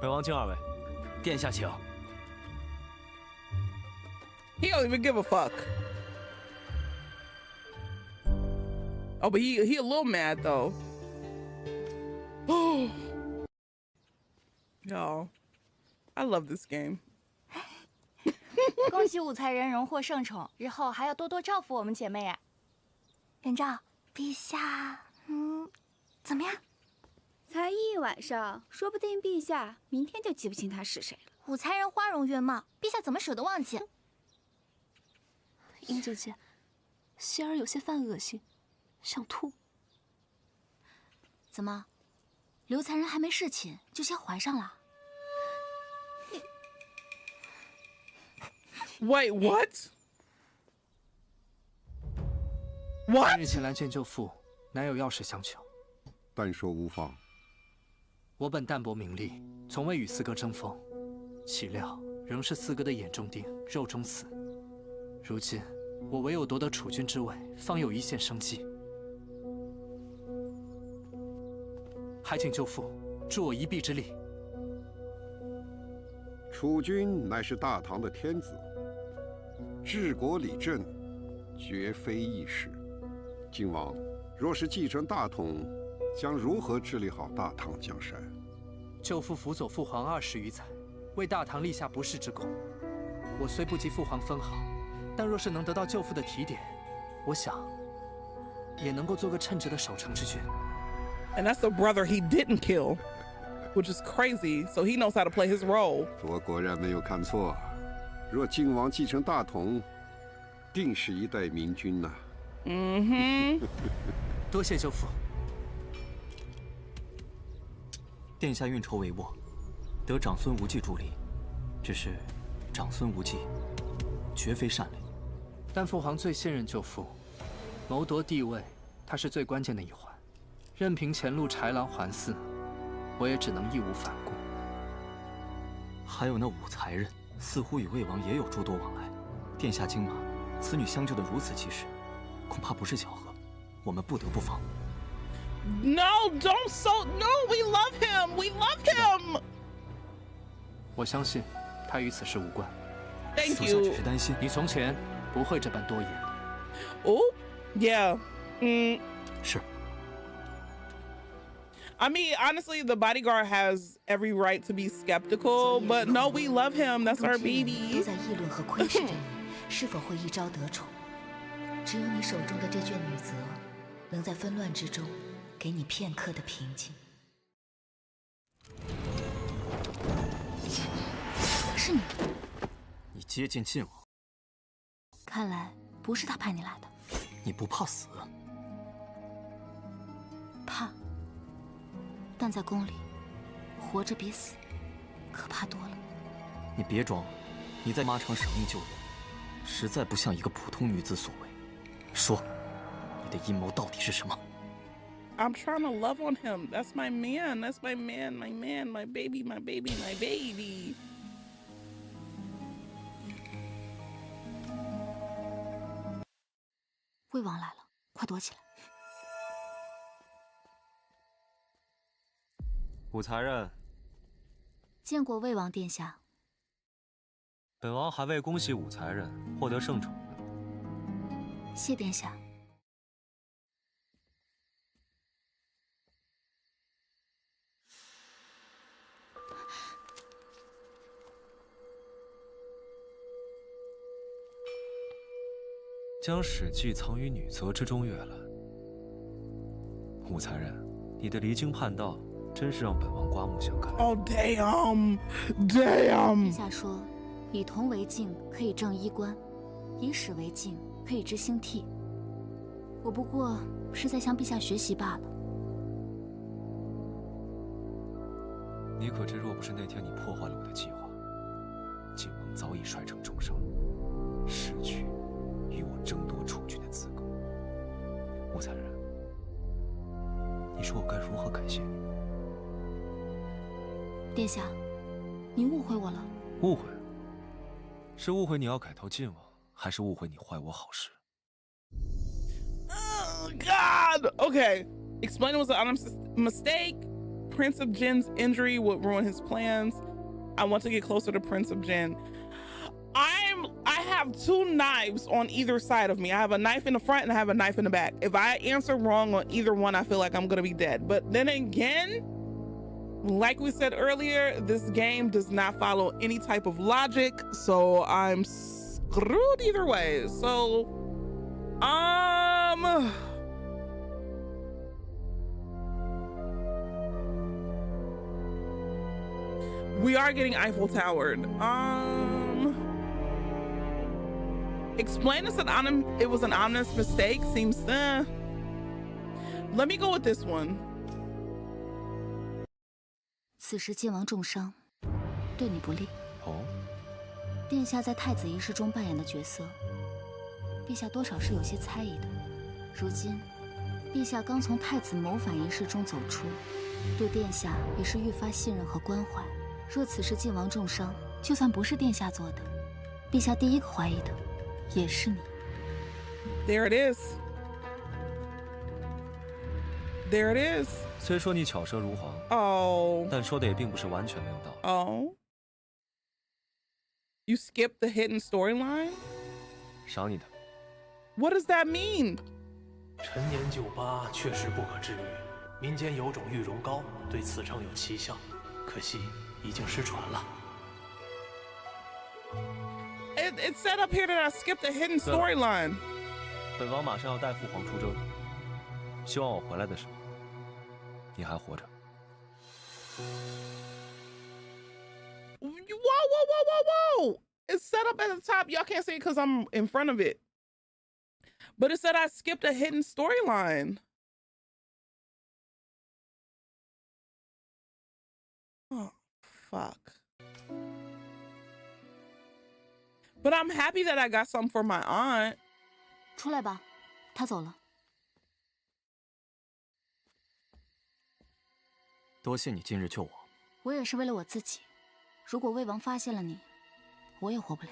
S18: 本王敬二位。
S22: 殿下请。
S3: He don't even give a fuck. Oh, but he a little mad though. Oh, y'all, I love this game.
S11: 恭喜武才人荣获圣宠，日后还要多多照顾我们姐妹啊。元昭，陛下，怎么样？
S23: 才一晚上，说不定陛下明天就记不清他是谁了。
S10: 武才人花容月貌，陛下怎么舍得忘记？
S11: 英姐姐，希儿有些犯恶心，想吐。
S10: 怎么，刘才人还没侍寝就先怀上了？
S3: Wait, what? What?
S17: 今日前来见舅父，乃有要事相求。
S24: 但说无妨。
S17: 我本淡泊名利，从未与四哥争锋，岂料仍是四哥的眼中钉、肉中刺。如今我唯有夺得储君之位，方有一线生机。还请舅父助我一臂之力。
S24: 储君乃是大唐的天子。 治国理政，绝非易事。靖王若是继承大统，将如何治理好大唐江山？
S17: 舅父辅佐父皇20余载，为大唐立下不世之功。我虽不及父皇分毫，但若是能得到舅父的提点，我想也能够做个称职的守城之君。
S3: And that's the brother he didn't kill, which is crazy. So he knows how to play his role.
S24: 我果然没有看错。 若靖王继承大统，定是一代明君呐。
S17: 多谢舅父。
S1: 殿下运筹帷幄，得长孙无忌助力，只是长孙无忌绝非善类。
S17: 但父皇最信任舅父，谋夺帝位，他是最关键的一环。任凭前路豺狼环伺，我也只能义无反顾。
S1: 还有那武才人。 似乎与魏王也有诸多往来，殿下惊马，此女相救得如此及时，恐怕不是巧合，我们不得不防。
S3: No, don't so. No, we love him. We love him.
S17: 我相信他与此事无关。
S3: Thank
S1: 属下只是担心
S17: 你从前不会这般多言。
S3: Oh, yeah.
S1: 是。
S3: I mean, honestly, the bodyguard has every right to be skeptical, but no, we love him. That's our baby.
S20: 都在议论和窥视着你是否会一朝得宠。只有你手中的这卷女则，能在纷乱之中给你片刻的平静。
S10: 是你。
S1: 你接近晋王，
S10: 看来不是他派你来的。
S1: 你不怕死？
S10: 怕，但在宫里，活着比死可怕多了。
S1: 你别装，你在妈城舍命救人，实在不像一个普通女子所为。说，你的阴谋到底是什么？
S3: I'm trying to love on him. That's my man. That's my man. My man. My baby. My baby. My baby.
S10: 魏王来了，快躲起来！
S18: 武才人，
S10: 见过魏王殿下。
S18: 本王还未恭喜武才人获得圣宠呢。
S10: 谢殿下。
S18: 将史记藏于女则之中阅览。武才人，你的离经叛道，真是让本王刮目相看。
S3: Oh damn, damn！
S10: 殿下说，以铜为镜可以正衣冠，以史为镜可以知兴替。我不过是在向陛下学习罢了。
S18: 你可知，若不是那天你破坏了我的计划，晋王早已摔成重伤，失去与我争夺储君的资格。武才人，你说我该如何感谢你？
S10: 殿下，你误会我了。
S18: 误会？是误会你要改投晋王，还是误会你坏我好事？
S3: Oh God. Okay. Explain it was an honest mistake. Prince of Jin's injury would ruin his plans. I want to get closer to Prince of Jin. I have two knives on either side of me. I have a knife in the front and I have a knife in the back. If I answer wrong on either one, I feel like I'm gonna be dead. But then again, like we said earlier, this game does not follow any type of logic, so I'm screwed either way. So, we are getting Eiffel Towered. Explain us that it was an honest mistake seems, Let me go with this one.
S10: 此时晋王重伤，对你不利。
S18: 哦。
S10: 殿下在太子仪式中扮演的角色，陛下多少是有些猜疑的。如今，陛下刚从太子谋反仪式中走出，对殿下也是愈发信任和关怀。若此时晋王重伤，就算不是殿下做的，陛下第一个怀疑的也是你。
S3: There it is. There it is.
S18: 虽说你巧舌如簧，但说的也并不是完全没有道理。
S3: Oh. You skipped the hidden storyline?
S18: 赏你的。
S3: What does that mean?
S21: 陈年旧疤确实不可治愈，民间有种玉容膏，对此症有奇效，可惜已经失传了。
S3: It said up here that I skipped the hidden storyline.
S18: 本王马上要带父皇出征，希望我回来的时候，你还活着。
S3: Whoa! It's set up at the top. Y'all can't see it because I'm in front of it. But it said I skipped a hidden storyline. Oh, fuck. But I'm happy that I got something for my aunt.
S10: 出来吧，他走了。
S1: 多谢你今日救我。
S10: 我也是为了我自己。如果魏王发现了你，我也活不了。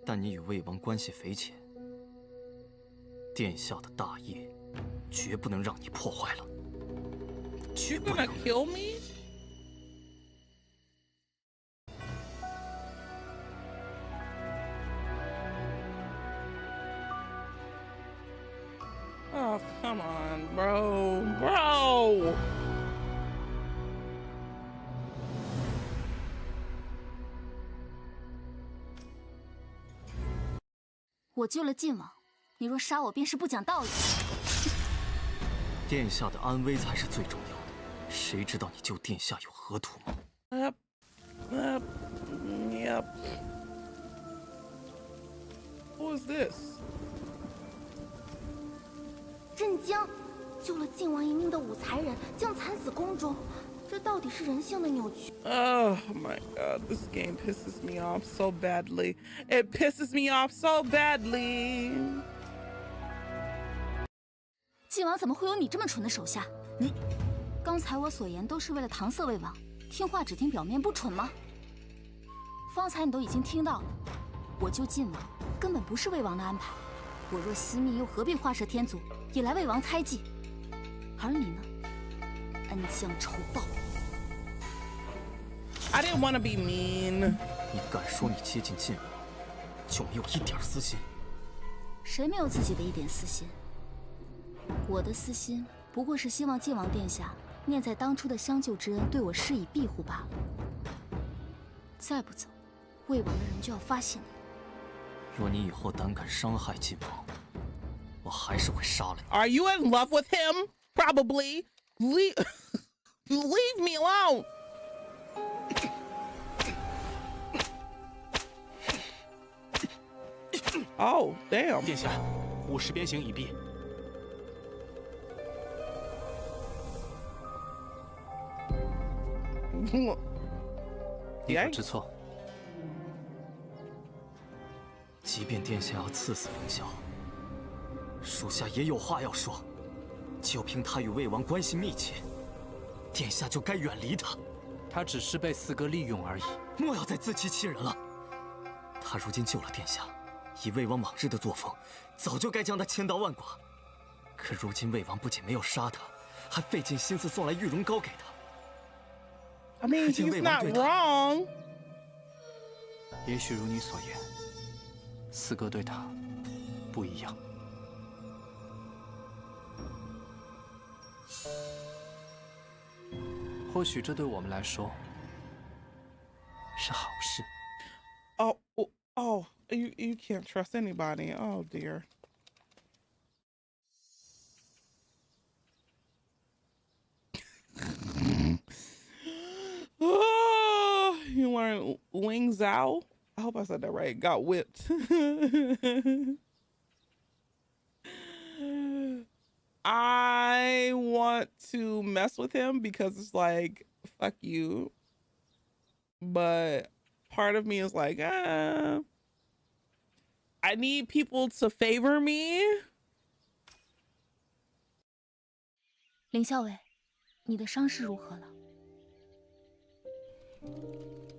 S1: 但你与魏王关系匪浅，殿下的大业绝不能让你破坏了。
S3: You gonna kill me? Oh, come on, bro.
S10: 我救了晋王，你若杀我，便是不讲道理。
S1: 殿下的安危才是最重要的，谁知道你救殿下有何图谋？
S3: Yep. Who is this?
S10: 震惊！救了晋王一命的武才人竟惨死宫中，这到底是人性的扭曲。
S3: Oh my god, this game pisses me off so badly. It pisses me off so badly.
S10: 晋王怎么会有你这么蠢的手下？你，刚才我所言都是为了搪塞魏王，听话只听表面，不蠢吗？方才你都已经听到了，我救晋王根本不是魏王的安排，我若惜命，又何必画蛇添足，引来魏王猜忌？而你呢，恩将仇报。
S3: I didn't want to be mean.
S1: 你敢说你接近晋王，就没有一点私心？
S10: 谁没有自己的一点私心？我的私心不过是希望晋王殿下念在当初的相救之恩，对我施以庇护罢了。再不走，魏王的人就要发现你。
S1: 若你以后胆敢伤害晋王，我还是会杀了你。
S3: Are you in love with him? Probably. Leave me alone. Oh, damn.
S17: 殿下，午时鞭刑已毕。你可知错？
S1: 即便殿下要赐死凌霄，属下也有话要说。就凭他与魏王关系密切，殿下就该远离他。
S17: 他只是被四哥利用而已。
S1: 莫要再自欺欺人了。他如今救了殿下，以魏王往日的作风，早就该将他千刀万剐。可如今魏王不仅没有杀他，还费尽心思送来玉容膏给他。
S3: I mean, he's not wrong.
S17: 也许如你所言，四哥对他不一样。或许这对我们来说是好事。
S3: Oh, you can't trust anybody. Oh dear. Oh, you learn Ling Zhao? I hope I said that right. Got whipped. I want to mess with him because it's like, fuck you. But part of me is like, I need people to favor me.
S10: 凌校尉，你的伤势如何了？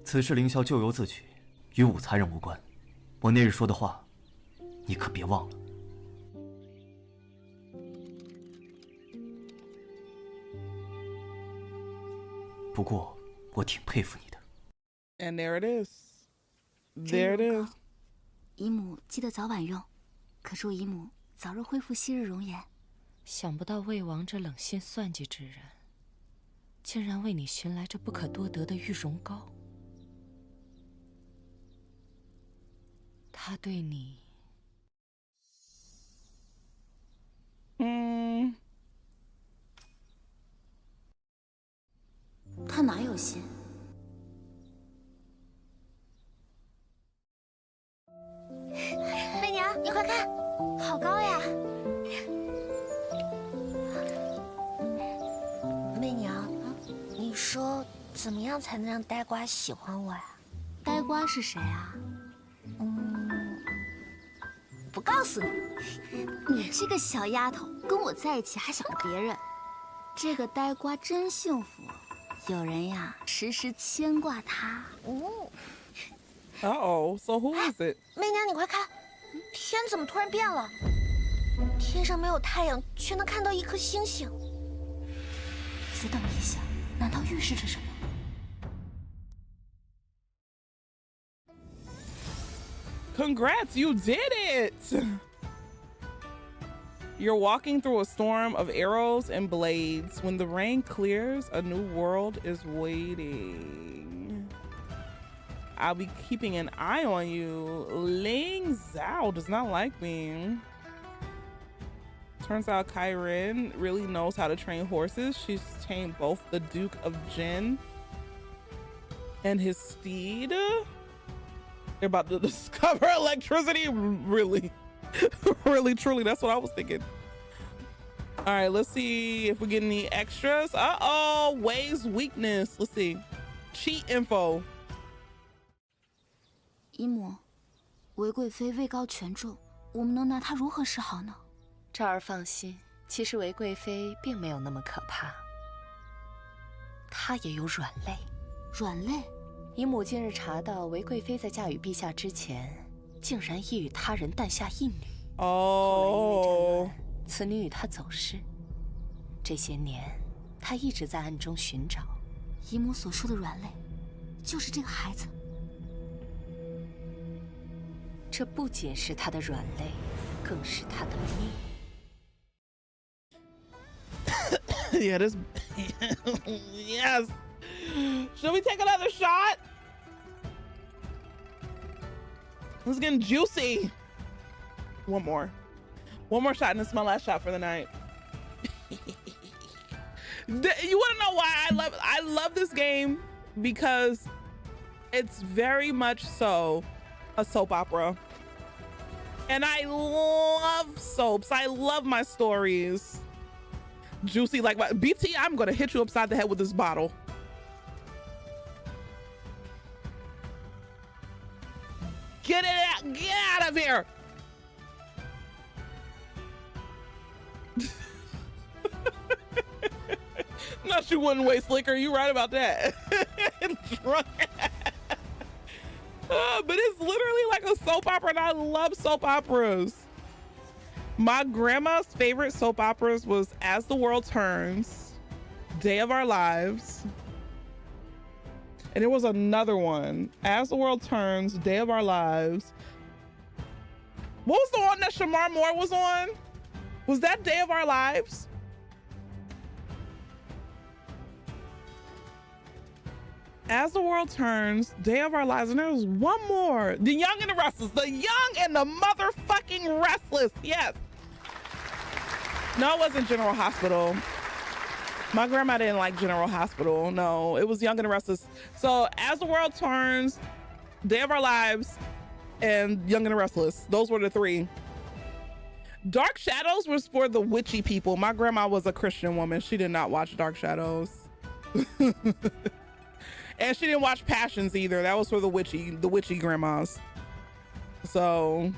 S1: 此事凌霄咎由自取，与武才人无关。我那日说的话，你可别忘了。不过，我挺佩服你的。
S3: And there it is. There it is.
S10: 姨母记得早晚用，可祝姨母早日恢复昔日容颜。
S12: 想不到魏王这冷心算计之人，竟然为你寻来这不可多得的玉容膏。他对你，
S10: 他哪有心？媚娘，你快看，好高呀！
S4: 媚娘，你说怎么样才能让呆瓜喜欢我呀？
S10: 呆瓜是谁啊？
S4: 不告诉你。
S10: 你这个小丫头，跟我在一起还想着别人，这个呆瓜真幸福，有人呀时时牵挂他。
S3: Uh-oh, so who is it?
S4: 媚娘，你快看，天怎么突然变了？天上没有太阳，却能看到一颗星星。
S10: 此等异象，难道预示着什么？
S3: Congrats, you did it! You're walking through a storm of arrows and blades. When the rain clears, a new world is waiting. I'll be keeping an eye on you. Ling Zhao does not like me. Turns out Kyrin really knows how to train horses. She's tamed both the Duke of Jin and his steed. They're about to discover electricity. Really, really, truly. That's what I was thinking. All right, let's see if we get any extras. Uh-oh, Wei's weakness. Let's see. Cheat info.
S2: 姨母，韦贵妃位高权重，我们能拿她如何是好呢？
S19: 昭儿放心，其实韦贵妃并没有那么可怕，她也有软肋。
S2: 软肋？
S19: 姨母近日查到，韦贵妃在嫁与陛下之前，竟然亦与他人诞下一女。
S3: 哦。
S19: 此女与她走失，这些年，她一直在暗中寻找。
S2: 姨母所说的软肋，就是这个孩子。
S19: 这不仅是她的软肋，更是她的命。
S3: Yeah, this. Yes. Should we take another shot? It's getting juicy. One more shot, and this is my last shot for the night. You want to know why I love this game? Because it's very much so a soap opera, and I love soaps. I love my stories. Juicy like my BT. I'm gonna hit you upside the head with this bottle. Get out of here. Not you wouldn't waste liquor. You right about that. Drunk. But it's literally like a soap opera, and I love soap operas. My grandma's favorite soap operas was As the World Turns, Day of Our Lives, and there was another one, As the World Turns, Day of Our Lives. What was the one that Shamar Moore was on? Was that Day of Our Lives? As the World Turns, Day of Our Lives, and there was one more. The Young and the Restless. The Young and the motherfucking Restless. Yes. No, it wasn't General Hospital. My grandma didn't like General Hospital. No, it was Young and the Restless. So As the World Turns, Day of Our Lives, and Young and the Restless. Those were the three. Dark Shadows was for the witchy people. My grandma was a Christian woman. She did not watch Dark Shadows. And she didn't watch Passions either. That was for the witchy grandmas. So.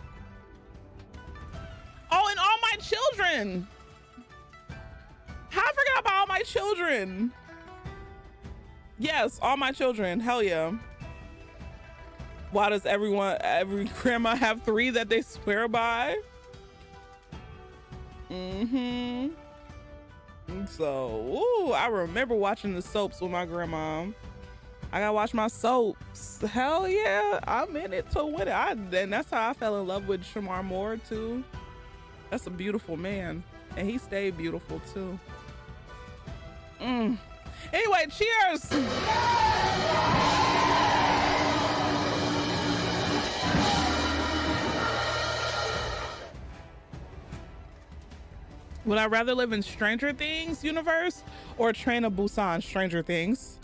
S3: Oh, and All My Children. How I forgot about All My Children. Yes, All My Children. Hell yeah. Why does every grandma have three that they swear by? Mm-hmm. So, ooh, I remember watching the soaps with my grandma. I gotta watch my soaps. Hell yeah, I'm in it to win it. And that's how I fell in love with Shamar Moore too. That's a beautiful man, and he stayed beautiful too. Anyway, cheers. Would I rather live in Stranger Things universe or Train to Busan Stranger Things?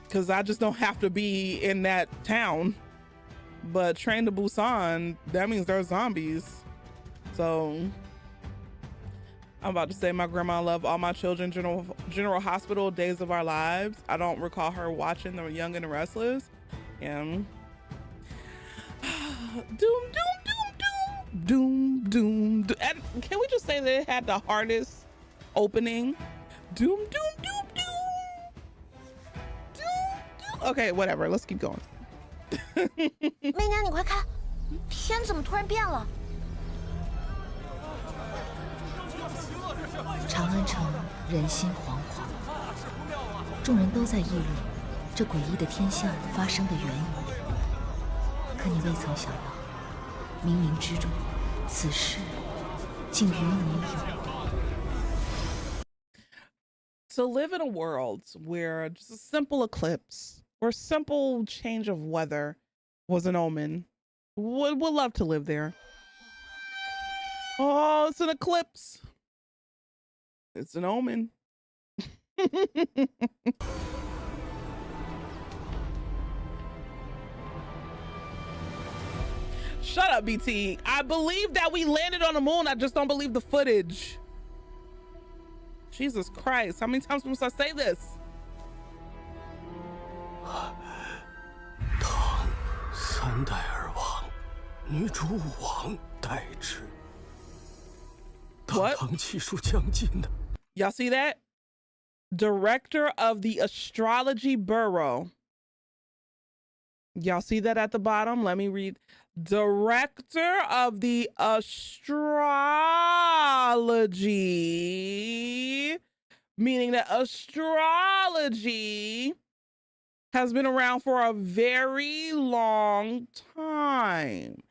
S3: Because I just don't have to be in that town. But Train to Busan, that means there's zombies. So I'm about to say my grandma loved All My Children, General Hospital, Days of Our Lives. I don't recall her watching The Young and the Restless. And doom, doom, doom, doom, doom. And can we just say that it had the hardest opening? Doom, doom, doom, doom. Okay, whatever. Let's keep going.
S4: 媚娘，你快看，天怎么突然变了？
S20: 长安城人心惶惶，众人都在议论这诡异的天象发生的缘由。可你未曾想到，冥冥之中，此事竟与你有。
S3: To live in a world where just a simple eclipse or simple change of weather was an omen, would love to live there. Oh, it's an eclipse. It's an omen. Shut up, BT. I believe that we landed on the moon. I just don't believe the footage. Jesus Christ. How many times must I say this?
S1: 唐3代而亡，女主武王代之。大唐气数将尽的。
S3: Y'all see that? Director of the Astrology Bureau. Y'all see that at the bottom? Let me read. Director of the Astrology, meaning that astrology has been around for a very long time.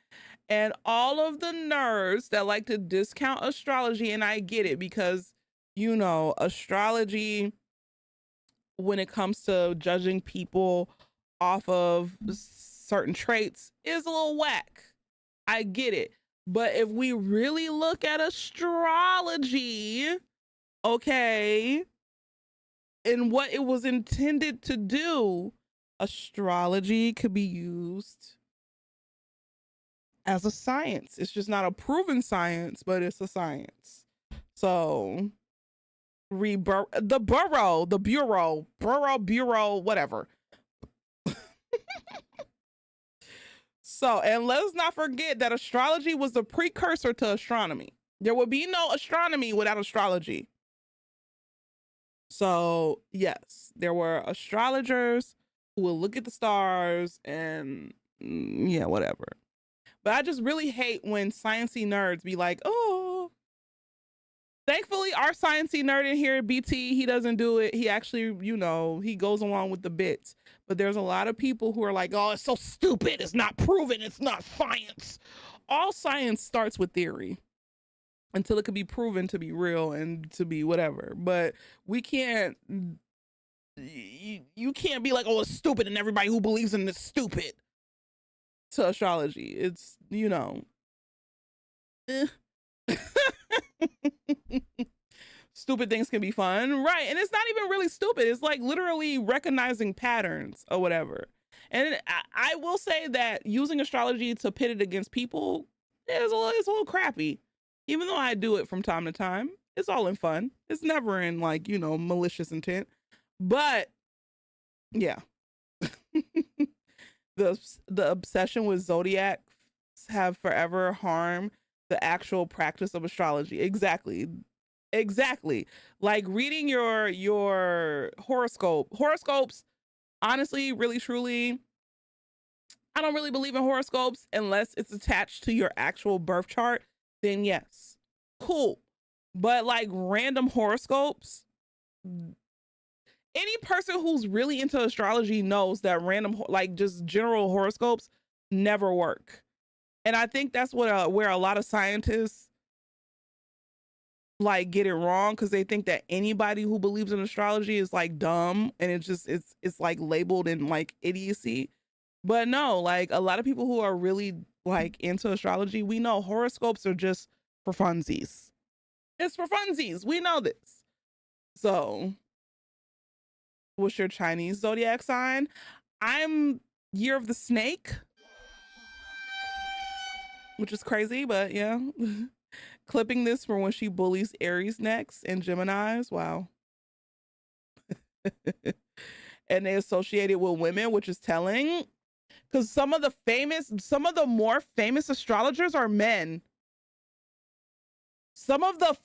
S3: And all of the nerds that like to discount astrology, and I get it because, you know, astrology, when it comes to judging people off of certain traits, is a little whack. I get it. But if we really look at astrology, okay, and what it was intended to do, astrology could be used as a science. It's just not a proven science, but it's a science. So the bureau, whatever. So, and let's not forget that astrology was the precursor to astronomy. There would be no astronomy without astrology. So yes, there were astrologers who will look at the stars and yeah, whatever. But I just really hate when sciencey nerds be like, oh, thankfully our sciencey nerd in here, BT, he doesn't do it. He actually, you know, he goes along with the bits. But there's a lot of people who are like, oh, it's so stupid. It's not proven. It's not science. All science starts with theory until it can be proven to be real and to be whatever. But we can't, you can't be like, oh, it's stupid and everybody who believes in this stupid to astrology. It's, you know. Stupid things can be fun, right? And it's not even really stupid. It's like literally recognizing patterns or whatever. And I will say that using astrology to pit it against people is it's a little crappy. Even though I do it from time to time, it's all in fun. It's never in like, you know, malicious intent. But yeah, the obsession with zodiacs have forever harmed the actual practice of astrology. Exactly. Like reading your horoscopes, honestly, really, truly, I don't really believe in horoscopes unless it's attached to your actual birth chart. Then yes, cool. But like random horoscopes, any person who's really into astrology knows that random, like just general horoscopes never work. And I think that's what where a lot of scientists like get it wrong, because they think that anybody who believes in astrology is like dumb, and it's like labeled in like idiocy. But no, like a lot of people who are really like into astrology, we know horoscopes are just for funsies. It's for funsies. We know this. So what's your Chinese zodiac sign? I'm year of the snake, which is crazy, but yeah. Clipping this for when she bullies Aries next and Geminis. Wow. And they associate it with women, which is telling, because some of the more famous astrologers are men. Some of the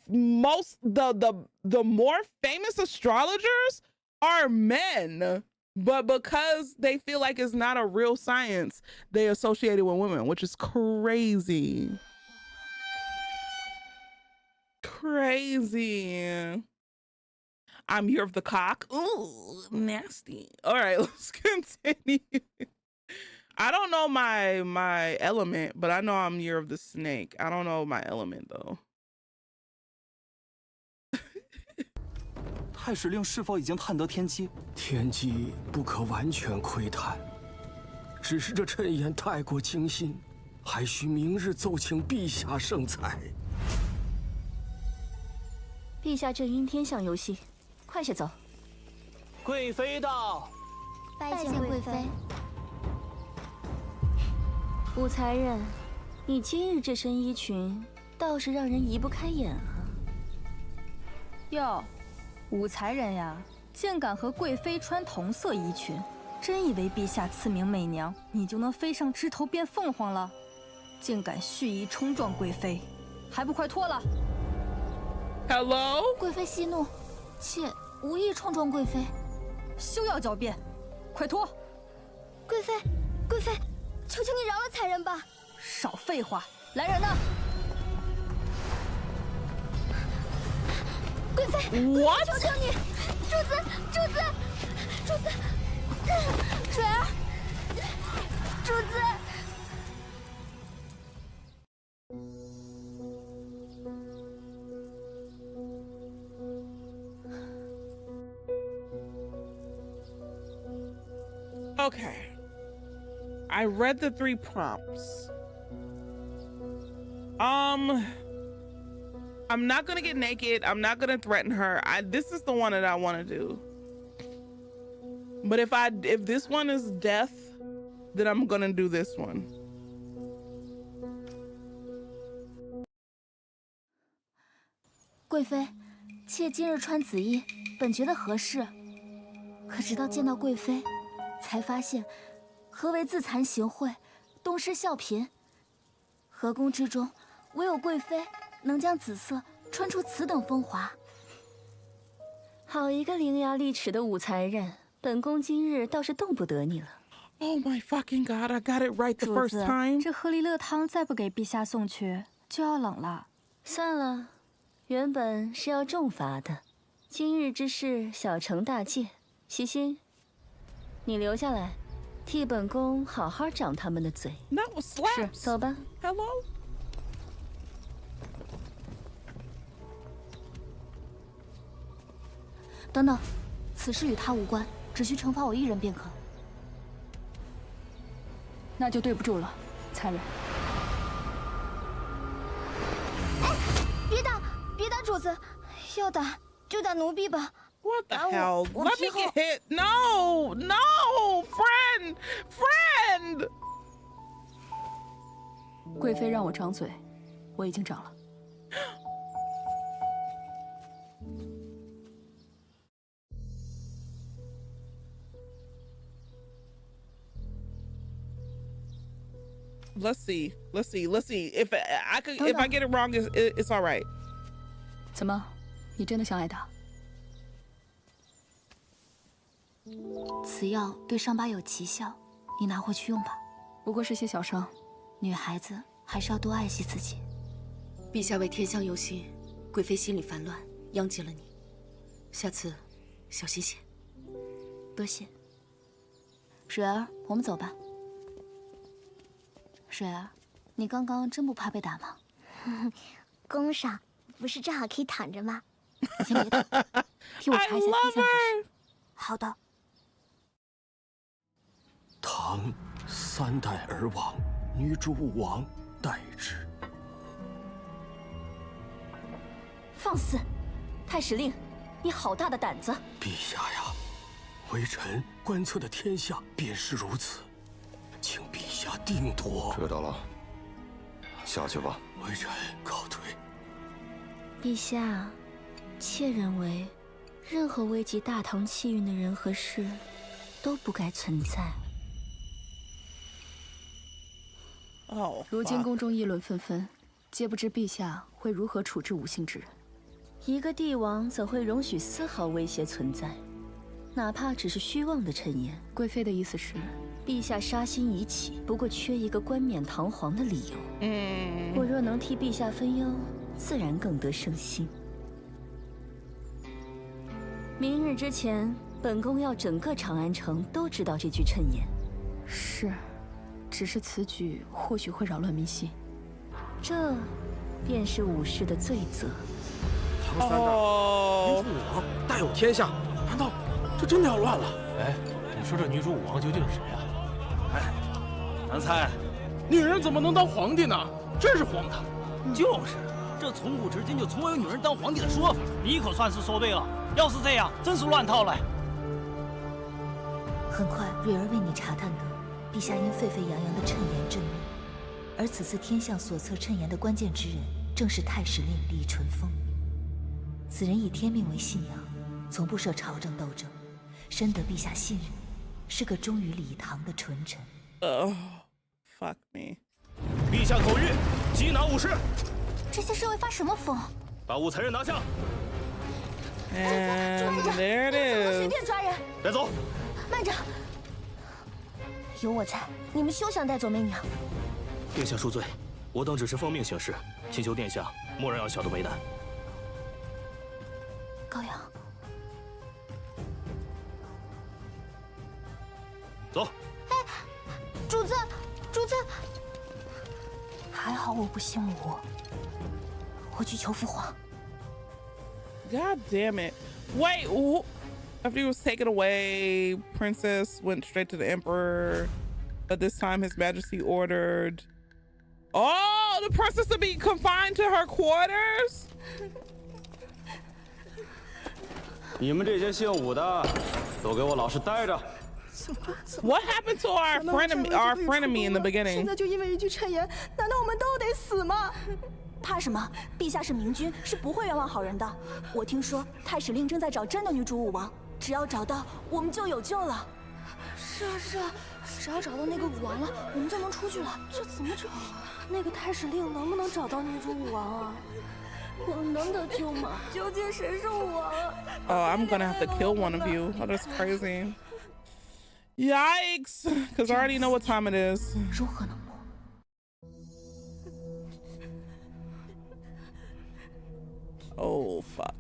S3: more famous astrologers are men, but because they feel like it's not a real science, they associate it with women, which is crazy. Crazy. I'm year of the cock. Ooh, nasty. All right, let's continue. I don't know my element, but I know I'm year of the snake. I don't know my element though.
S7: 太史令是否已经探得天机？
S1: 天机不可完全窥探，只是这谶言太过精心，还需明日奏请陛下圣裁。
S19: 陛下正因天象游戏，快些走。
S18: 贵妃到。
S10: 拜见贵妃。
S19: 武才人，你今日这身衣裙倒是让人移不开眼啊。
S11: 哟，武才人呀，竟敢和贵妃穿同色衣裙，真以为陛下赐名媚娘，你就能飞上枝头变凤凰了？竟敢蓄意冲撞贵妃，还不快脱了
S3: ！Hello，
S10: 贵妃息怒，妾无意冲撞贵妃，
S11: 休要狡辩，快脱！
S10: 贵妃，贵妃，求求你饶了才人吧！
S11: 少废话，来人呐！
S10: 贵妃，求求你，主子，主子，主子，水儿，主子。
S3: Okay. I read the 3 prompts. I'm not gonna get naked. I'm not gonna threaten her. This is the one that I want to do. But if this one is death, then I'm gonna do this one.
S10: 贵妃，妾今日穿紫衣，本觉得合适，可直到见到贵妃，才发现何为自惭形秽，东施效颦。河宫之中，唯有贵妃能将紫色穿出此等风华。
S19: 好一个伶牙俐齿的武才人，本宫今日倒是动不得你了。
S3: Oh my fucking god! I got it right the first time.
S11: 这鹤梨乐汤再不给陛下送去，就要冷了。
S19: 算了，原本是要重罚的，今日之事小惩大戒。西心，你留下来，替本宫好好掌他们的嘴。
S3: 那我 slaps。
S19: 是，走吧。
S3: Hello。
S10: 等等，此事与他无关，只需惩罚我一人便可。
S11: 那就对不住了，才人。
S10: 哎，别打，别打主子，要打就打奴婢吧。
S3: What the hell? Let me get hit. No, no, friend.
S11: 贵妃让我掌嘴，我已经掌了。
S3: Let's see. If I get it wrong, it's all right.
S11: 怎么，你真的想挨打？
S10: 此药对伤疤有奇效，你拿回去用吧。
S11: 不过是些小伤，
S10: 女孩子还是要多爱惜自己。
S12: 陛下为天香忧心，贵妃心里烦乱，殃及了你。下次小心些。
S10: 多谢。水儿，我们走吧。水儿，你刚刚真不怕被打吗？
S4: 宫上不是正好可以躺着吗？
S10: 你先别动，替我查一下天象之事。好的。
S6: 唐3代而亡，女主武王代之。
S19: 放肆！太史令，你好大的胆子！
S6: 陛下呀，微臣观测的天下便是如此，请陛下定夺。
S9: 知道了，下去吧。
S6: 微臣告退。
S19: 陛下，妾认为，任何危及大唐气运的人和事，都不该存在。
S11: 如今宫中议论纷纷，皆不知陛下会如何处置无姓之人。
S19: 一个帝王怎会容许丝毫威胁存在？哪怕只是虚妄的谶言。
S11: 贵妃的意思是，
S19: 陛下杀心已起，不过缺一个冠冕堂皇的理由。我若能替陛下分忧，自然更得省心。明日之前，本宫要整个长安城都知道这句谶言。
S11: 是。只是此举或许会扰乱民心，
S19: 这便是武士的罪责。
S21: 唐3代，女主武王大有天下，难道这真的要乱了？哎，你说这女主武王究竟是谁啊？哎，难猜，女人怎么能当皇帝呢？真是荒唐！
S17: 就是，
S22: 这从古至今就从未有女人当皇帝的说法。你可算是说对了，要是这样，真是乱套了。
S20: 很快，瑞儿为你查探得，陛下因沸沸扬扬的谶言震怒，而此次天象所测谶言的关键之人，正是太史令李淳风。此人以天命为信仰，从不涉朝政斗争，深得陛下信任，是个忠于礼堂的纯臣。
S3: Fuck me！
S18: 陛下口谕，缉拿武士。
S10: 这些侍卫发什么疯？
S18: 把武才人拿下。
S3: And there it is。
S10: 随便抓人。
S18: 带走。
S10: 慢着，有我在，你们休想带走媚娘。
S18: 殿下恕罪，我等只是奉命行事，请求殿下莫让要小的为难。
S10: 高阳，
S18: 走。
S10: 哎，主子，主子，还好我不姓吴，我去求父皇。
S3: God damn it! Wait, after he was taken away, Princess went straight to the Emperor, but this time His Majesty ordered, the princess to be confined to her quarters.
S18: 你们这些姓武的，都给我老实待着。
S3: What happened to our frenemy in the beginning?
S23: 现在就因为一句谶言，难道我们都得死吗？
S5: 怕什么？陛下是明君，是不会冤枉好人的。我听说太史令正在找真的女主武王，只要找到，我们就有救了。
S23: 是啊是啊，只要找到那个武王了，我们就能出去了。这怎么找啊？那个太史令能不能找到女主武王啊？我们能得救吗？究竟谁是武王啊
S3: ？I'm gonna have to kill one of you. Oh, that's crazy. Yikes! Because I already know what time it is.
S20: 如何能？
S3: Oh fuck.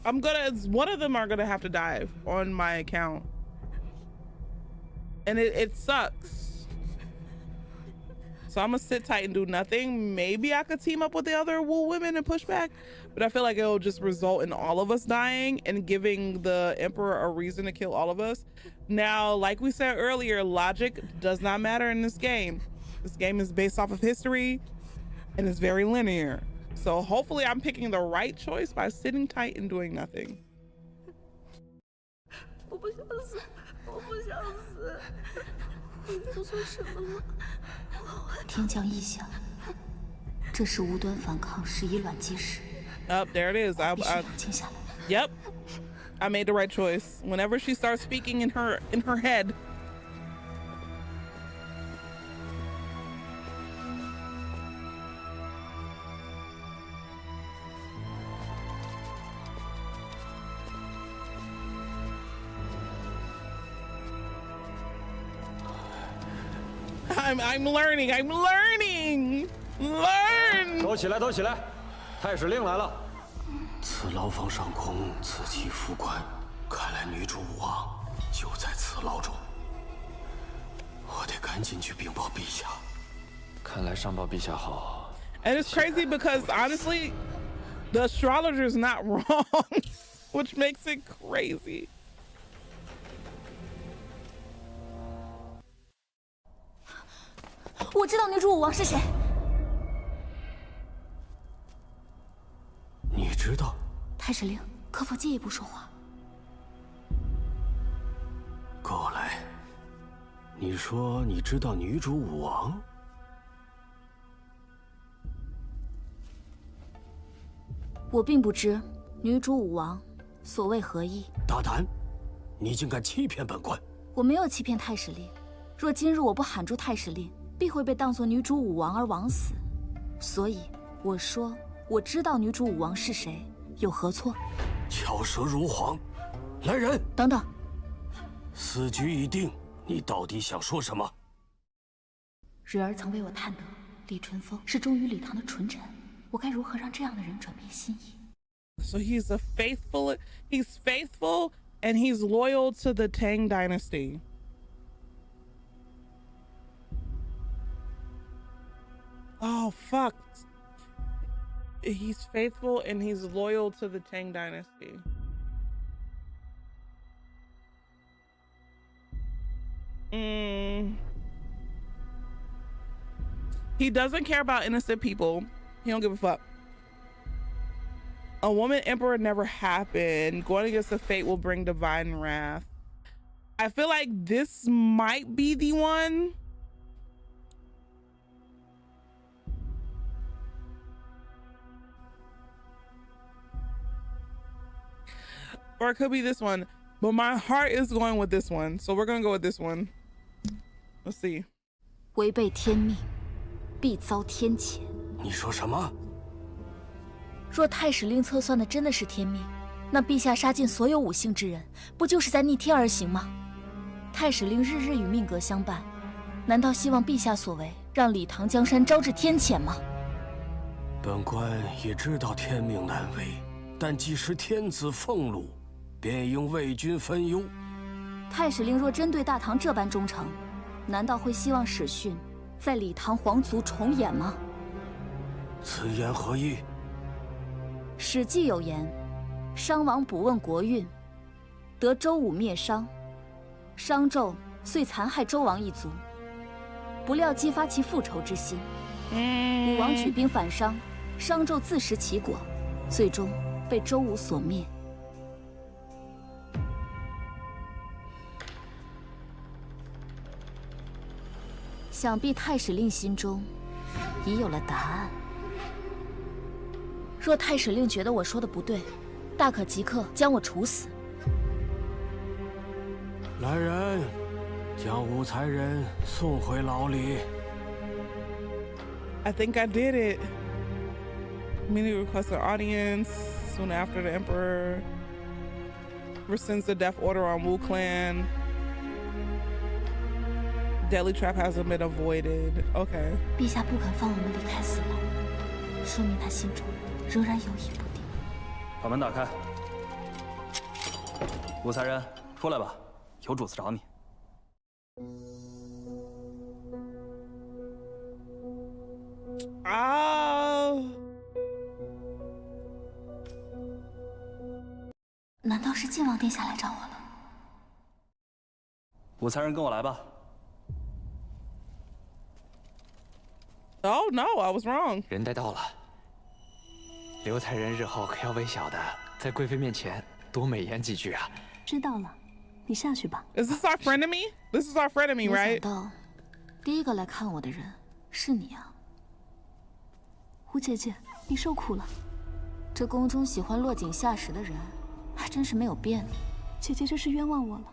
S3: One of them are gonna have to die on my account. And it sucks. So I'm gonna sit tight and do nothing. Maybe I could team up with the other Wu women and push back, but I feel like it'll just result in all of us dying and giving the Emperor a reason to kill all of us. Now, like we said earlier, logic does not matter in this game. This game is based off of history and it's very linear. So hopefully I'm picking the right choice by sitting tight and doing nothing.
S23: 我不想死，我不想死。我做错什么了？
S20: 天降异象，这是无端反抗，是以卵击石。
S3: There it is. Yep. I made the right choice. Whenever she starts speaking in her head. I'm learning. Learn.
S18: 都起来，都起来！太史令来了。
S6: 此牢房上空，此起副官，看来女主武王就在此牢中。我得赶紧去禀报陛下。
S18: 看来上报陛下好。
S3: And it's crazy because honestly, the astrologer's not wrong, which makes it crazy.
S5: 我知道女主武王是谁。
S6: 你知道？
S20: 太史令，可否进一步说话？
S6: 过来。你说你知道女主武王？
S5: 我并不知女主武王所谓何意。
S6: 大胆！你竟敢欺骗本官！
S5: 我没有欺骗太史令。若今日我不喊住太史令，必会被当作女主武王而枉死，所以我说我知道女主武王是谁，有何错？
S6: 巧舌如簧，来人！
S5: 等等，
S6: 死局已定，你到底想说什么？
S20: 蕊儿曾为我探得，李淳风是忠于礼堂的纯臣，我该如何让这样的人转变心意
S3: ？So he's faithful, and he's loyal to the Tang dynasty. Oh, fuck. He's faithful and he's loyal to the Tang dynasty. He doesn't care about innocent people. He don't give a fuck. A woman emperor never happened. Going against the fate will bring divine wrath. I feel like this might be the one. Or it could be this one. But my heart is going with this one. So we're gonna go with this one. Let's see.
S5: 违背天命，必遭天谴。
S6: 你说什么？
S5: 若太史令测算的真的是天命，那陛下杀尽所有五姓之人，不就是在逆天而行吗？太史令日日与命格相伴，难道希望陛下所为让礼堂江山招致天谴吗？
S6: 本官也知道天命难违，但既是天子俸禄，便应为君分忧。
S5: 太史令若真对大唐这般忠诚，难道会希望史训在礼堂皇族重演吗？
S6: 此言何意？
S5: 《史记》有言：“商王卜问国运，得周武灭商，商纣遂残害周王一族，不料激发其复仇之心。武王举兵反商，商纣自食其果，最终被周武所灭。”想必太史令心中已有了答案。若太史令觉得我说的不对，大可即刻将我处死。
S6: 来人，将武才人送回牢里。
S3: I think I did it. Immediately requests an audience. Soon after, the emperor rescinds the death order on Wu clan. Deadly trap hasn't been avoided. Okay.
S5: 陛下不肯放我们离开死牢，说明他心中仍然犹疑不定。
S22: 把门打开，武才人，出来吧，有主子找你。
S3: 啊！
S5: 难道是晋王殿下来找我了？
S22: 武才人，跟我来吧。
S3: Oh no, I was wrong.
S8: 人带到了。刘才人日后可要为小的在贵妃面前多美言几句啊。
S11: 知道了，你下去吧。
S3: Is this our frenemy? This is our frenemy, right?
S5: 没想到第一个来看我的人是你啊，
S11: 胡姐姐，你受苦了。
S5: 这宫中喜欢落井下石的人，还真是没有变呢。
S11: 姐姐这是冤枉我了，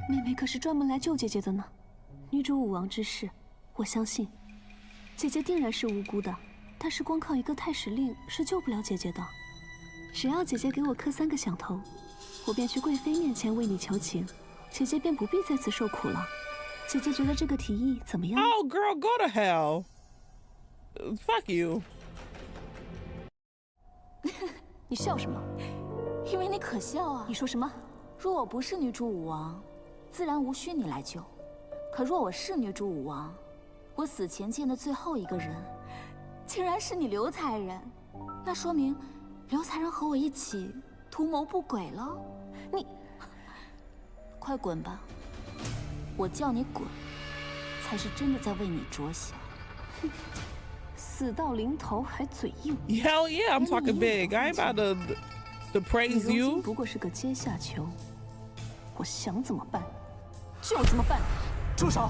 S11: 妹妹可是专门来救姐姐的呢。女主武王之事，我相信。姐姐定然是无辜的，但是光靠一个太史令是救不了姐姐的。只要姐姐给我磕3个响头，我便去贵妃面前为你求情，姐姐便不必在此受苦了。姐姐觉得这个提议怎么样
S3: ？Oh, girl, go to hell! Fuck you!
S11: 你笑什么？
S5: 因为你可笑啊！
S11: 你说什么？
S5: 若我不是女主武王，自然无需你来救。可若我是女主武王，我死前见的最后一个人，竟然是你刘才人，那说明刘才人和我一起图谋不轨了。你快滚吧！我叫你滚，才是真的在为你着想。
S11: 死到临头还嘴硬。
S3: Hell yeah, I'm talking big. I ain't about to praise you.
S11: 不过是个阶下囚，我想怎么办就怎么办。
S17: 住手！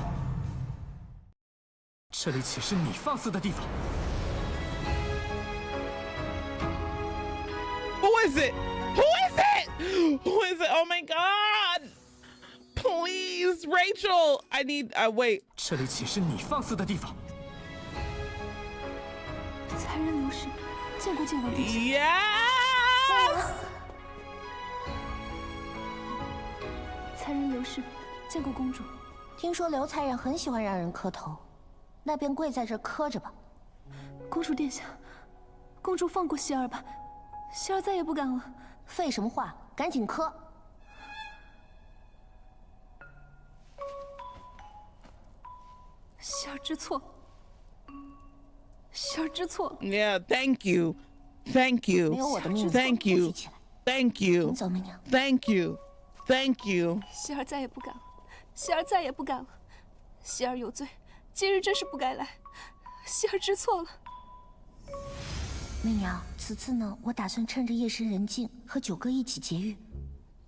S17: 这里岂是你放肆的地方
S3: ？Who is it? Who is it? Who is it? Oh my god! Please, Rachel, I need. Wait.
S17: 这里岂是你放肆的地方？
S11: 才人刘氏见过晋王殿下。
S3: Yes.
S11: 才人刘氏见过公主。
S4: 听说刘才人很喜欢让人磕头。那便跪在这磕着吧。
S11: 公主殿下，公主放过希儿吧，希儿再也不敢了。
S4: 废什么话，赶紧磕。
S11: 希儿知错，希儿知错。
S3: Yeah, thank you, thank you,
S4: 没有我的命
S3: thank you, thank you,
S4: 走，媚娘。
S3: thank you, thank you.
S11: 希儿再也不敢了，希儿再也不敢了，希儿有罪。今日真是不该来，希儿知错了。
S4: 媚娘，此次呢，我打算趁着夜深人静和九哥一起劫狱，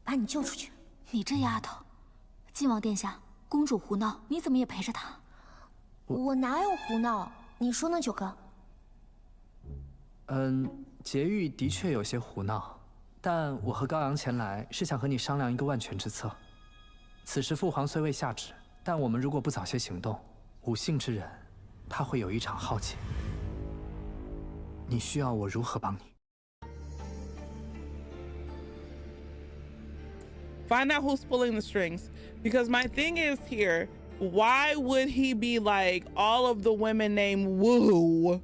S4: 把你救出去。
S5: 你这丫头，晋王殿下，公主胡闹，你怎么也陪着她？
S4: 我哪有胡闹？你说呢，九哥？
S17: 劫狱的确有些胡闹，但我和高阳前来是想和你商量一个万全之策。此时父皇虽未下旨，但我们如果不早些行动，武姓之人怕会有一场浩劫。你需要我如何帮你？
S3: Find out who's pulling the strings. Because my thing is here, why would he be like, all of the women named Wu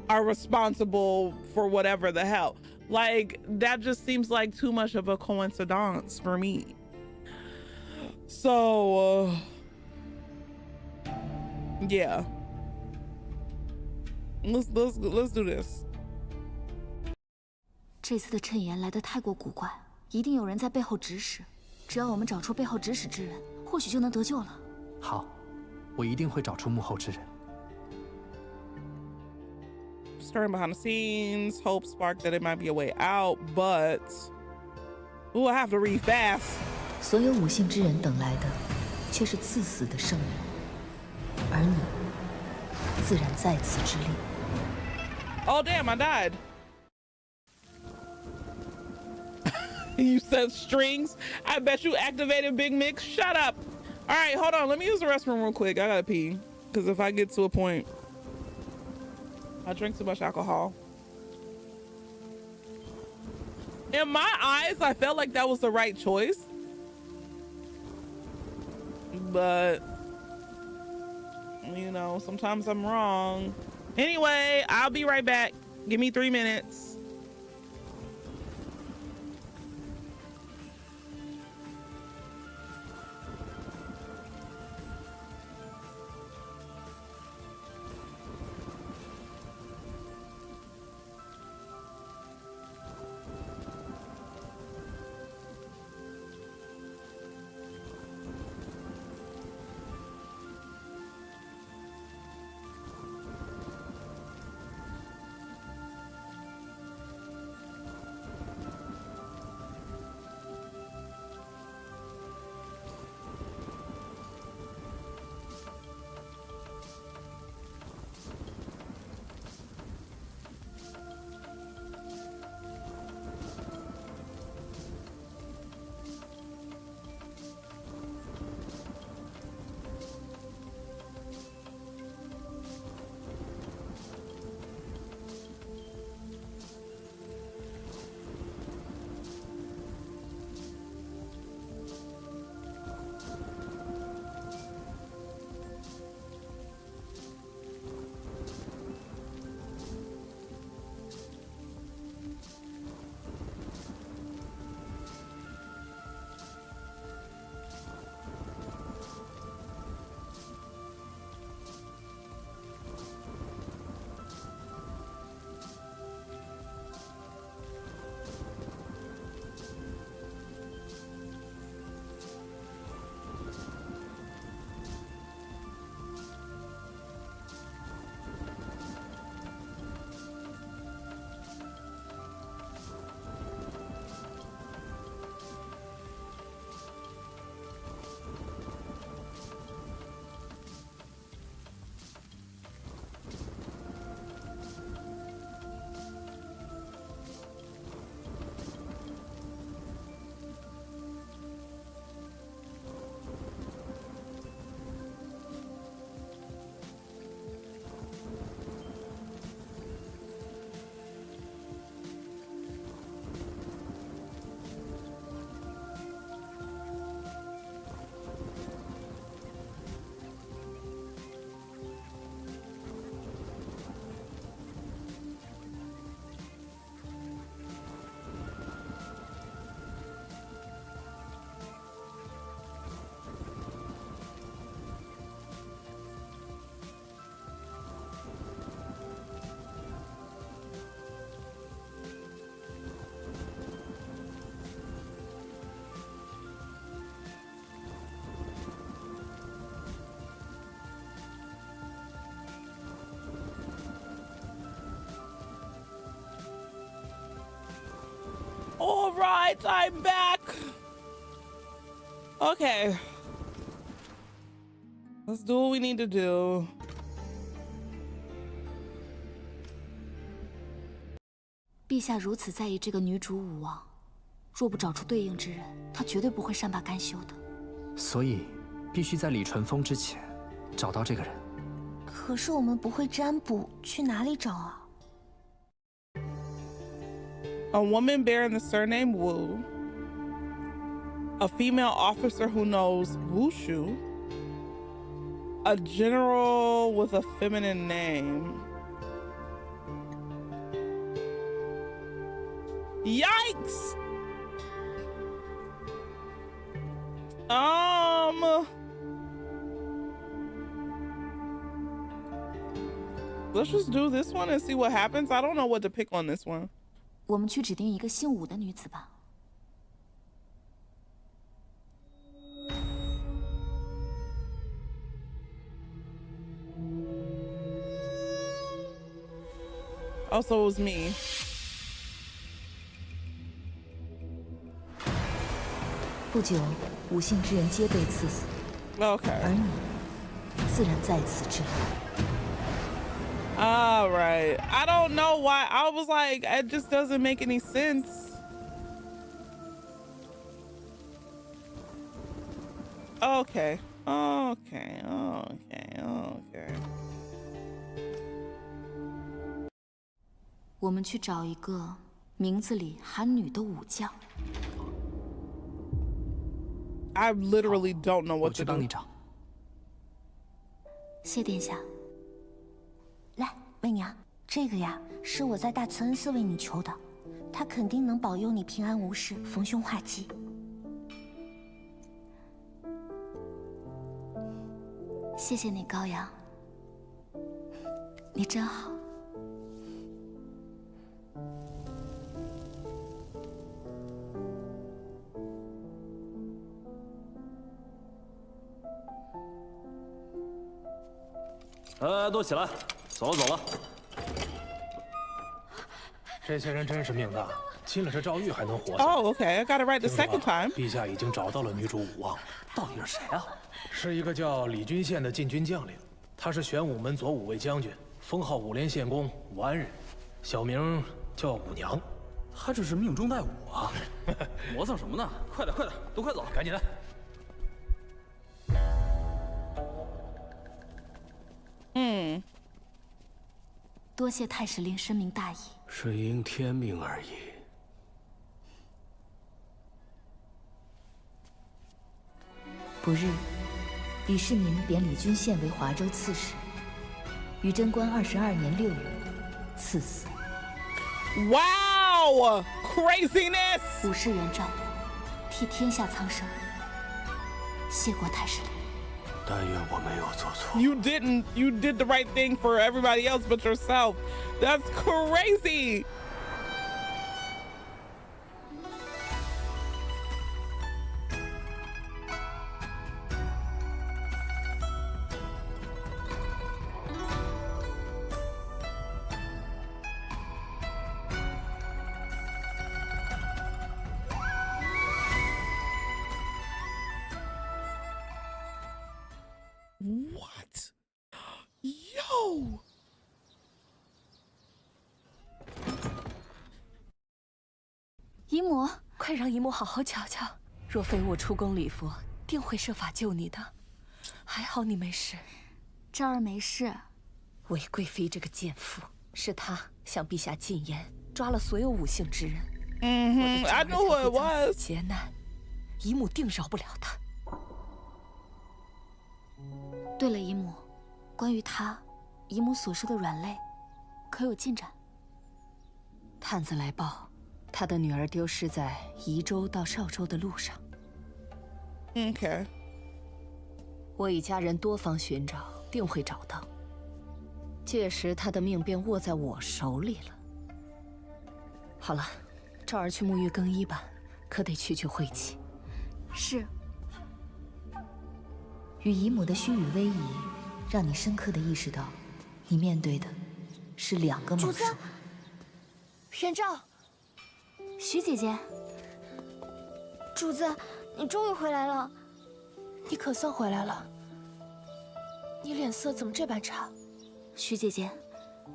S3: are responsible for whatever the hell? Like, that just seems like too much of a coincidence for me. So, yeah. Let's do this.
S5: 这次的谶言来得太过古怪。 一定有人在背后指使，只要我们找出背后指使之人，或许就能得救了。
S17: 好，我一定会找出幕后之人。
S3: Stirring behind the scenes, hope sparked that it might be a way out, but ooh, I have to read fast.
S20: 所有武姓之人等来的，却是赐死的圣人，而你，自然在此之列。
S3: Oh damn! I died. You said strings? I bet you activated Big Mix. Shut up. All right, hold on. Let me use the restroom real quick. I gotta pee. Because if I get to a point, I drink too much alcohol. In my eyes, I felt like that was the right choice. But, you know, sometimes I'm wrong. Anyway, I'll be right back. Give me 3 minutes. right, I'm back. Okay. Let's do what we need to do.
S5: 陛下如此在意这个女主武王，若不找出对应之人，他绝对不会善罢甘休的。
S17: 所以，必须在李淳风之前找到这个人。
S4: 可是我们不会占卜，去哪里找啊？
S3: A woman bearing the surname Wu, a female officer who knows Wushu, a general with a feminine name. Yikes! Let's just do this one and see what happens. I don't know what to pick on this one.
S5: 我们去指定一个姓武的女子吧。
S3: Also, it was me.
S20: 不久，五姓之人皆被赐死。
S3: Okay.
S20: 而你，自然在此之列。
S3: All right. I don't know why. I was like, it just doesn't make any sense. Okay. Okay. Okay. Okay.
S5: 我们去找一个名字里含女的武将。
S3: I literally don't know what to do.
S17: 我去帮你找。
S5: 谢殿下。
S4: 来，媚娘，这个呀是我在大慈恩寺为你求的，他肯定能保佑你平安无事，逢凶化吉。
S5: 谢谢你，高阳，你真好。
S18: 都起来，走了走了。
S21: 这些人真是命大，亲了这赵玉还能活。
S3: Oh, okay. I got it right the second time.
S21: 陛下已经找到了女主武王，
S17: 到底是谁啊？
S21: 是一个叫李君宪的禁军将领，他是玄武门左武卫将军，封号武连县公武安人，小名叫武娘。
S18: 他这是命中带武啊！磨蹭什么呢？快点快点，都快走，赶紧的。
S5: 多谢太史令深明大义，
S6: 是应天命而已。
S20: 不日，李世民贬李君宪为华州刺史，于贞观22年6月赐死。
S3: Wow, craziness！
S5: 武士元璋，替天下苍生，谢过太史令。
S6: 但愿我没有做错。
S3: You didn't. You did the right thing for everybody else but yourself. That's crazy. What? Yo!
S11: 姨母，快让姨母好好瞧瞧。若非我出宫礼佛，定会设法救你的。还好你没事。
S5: 昭儿没事。
S11: 韦贵妃这个奸妇，是她向陛下进言，抓了所有五姓之人。
S3: I know what it was.
S11: 劫难，姨母定饶不了她。
S5: 对了，姨母，关于他，姨母所收的软肋，可有进展？
S11: 探子来报，他的女儿丢失在宜州到邵州的路上。
S3: Okay。
S11: 我已家人多方寻找，定会找到。届时他的命便握在我手里了。好了，赵儿去沐浴更衣吧，可得去晦气。
S5: 是。
S20: 与姨母的虚与委蛇，让你深刻的意识到，你面对的是2个猛兽。
S4: 元璋，
S5: 徐姐姐，
S23: 主子，你终于回来了。
S11: 你可算回来了。你脸色怎么这般差？
S5: 徐姐姐，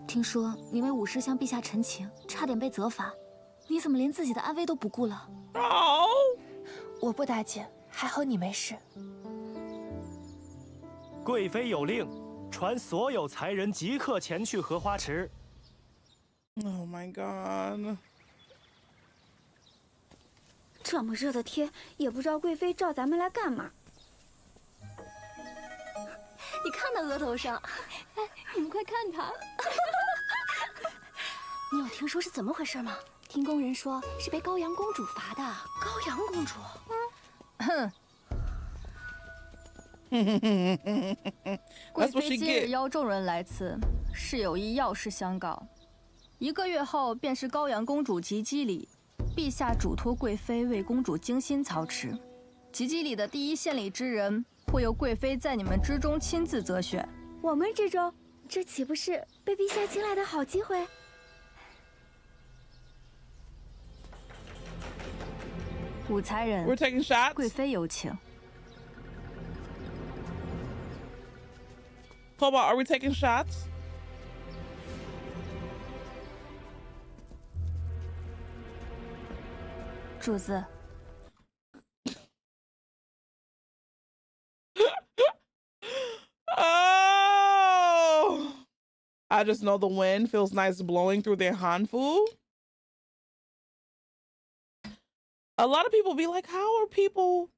S5: 听说你为武士向陛下陈情，差点被责罚，你怎么连自己的安危都不顾了？
S3: 哦，
S11: 我不打紧，还好你没事。
S13: 贵妃有令，传所有才人即刻前去荷花池。
S3: Oh my god！
S23: 这么热的天，也不知道贵妃召咱们来干嘛。
S14: 你看他额头上，哎，你们快看他！
S23: 你有听说是怎么回事吗？听宫人说是被高阳公主罚的。高阳公主？
S11: 贵妃今日邀众人来此，是有一要事相告。1个月后便是高阳公主及笄礼，陛下嘱托贵妃为公主精心操持。及笄礼的第一献礼之人，会由贵妃在你们之中亲自择选。
S23: 我们之中，这岂不是被陛下青睐的好机会？
S11: 武才人，
S3: We're taking shots.
S11: 贵妃有请。
S3: Hold on, are we taking shots?
S11: 主子。
S3: Oh! I just know the wind feels nice blowing through their hanfu. A lot of people be like, how are people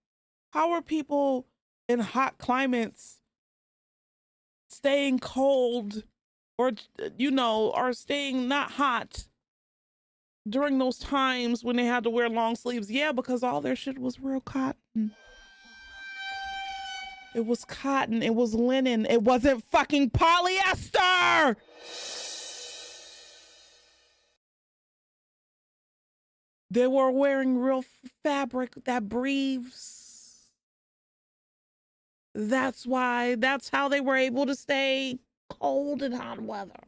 S3: in hot climates staying cold or, you know, are staying not hot during those times when they had to wear long sleeves? Yeah, because all their shit was real cotton. It was cotton, it was linen, it wasn't fucking polyester! They were wearing real fabric that breathes. That's how they were able to stay cold in hot weather.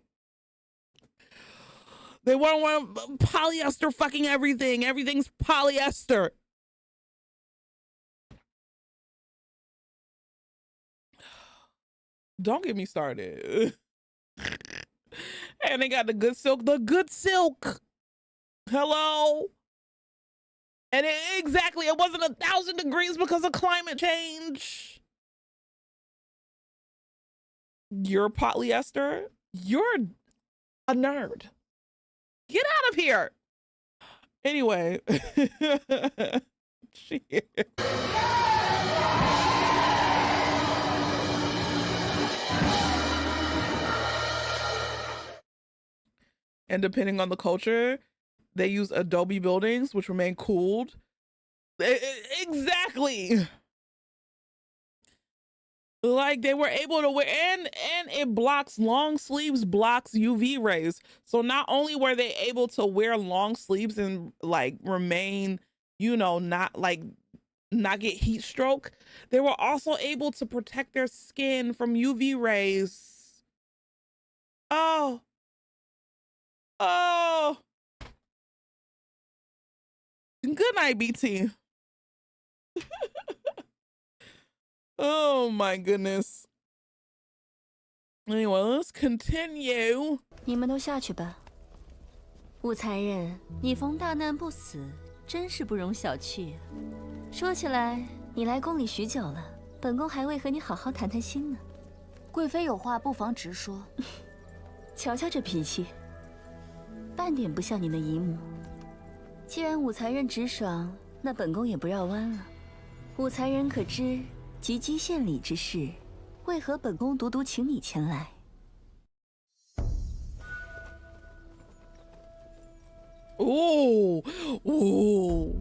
S3: They weren't wearing polyester fucking everything. Everything's polyester. Don't get me started. And they got the good silk. The good silk. Hello? And exactly, it wasn't 1,000 degrees because of climate change. You're polyester? You're a nerd. Get out of here. Anyway. Shit. And depending on the culture, they use adobe buildings, which remain cooled. Exactly. Like they were able to wear, and it blocks, long sleeves blocks UV rays. So not only were they able to wear long sleeves and like remain, you know, not get heat stroke, they were also able to protect their skin from UV rays. Oh. Good night, BT. Oh my goodness. Anyway, let's continue.
S19: 你们都下去吧。武才人，你逢大难不死，真是不容小觑。说起来，你来宫里许久了，本宫还未和你好好谈谈心呢。
S5: 贵妃有话不妨直说。
S19: 瞧瞧这脾气，半点不像你的姨母。既然武才人直爽，那本宫也不绕弯了。武才人可知及笄献礼之事，为何本宫独请你前来？
S3: 哦哦。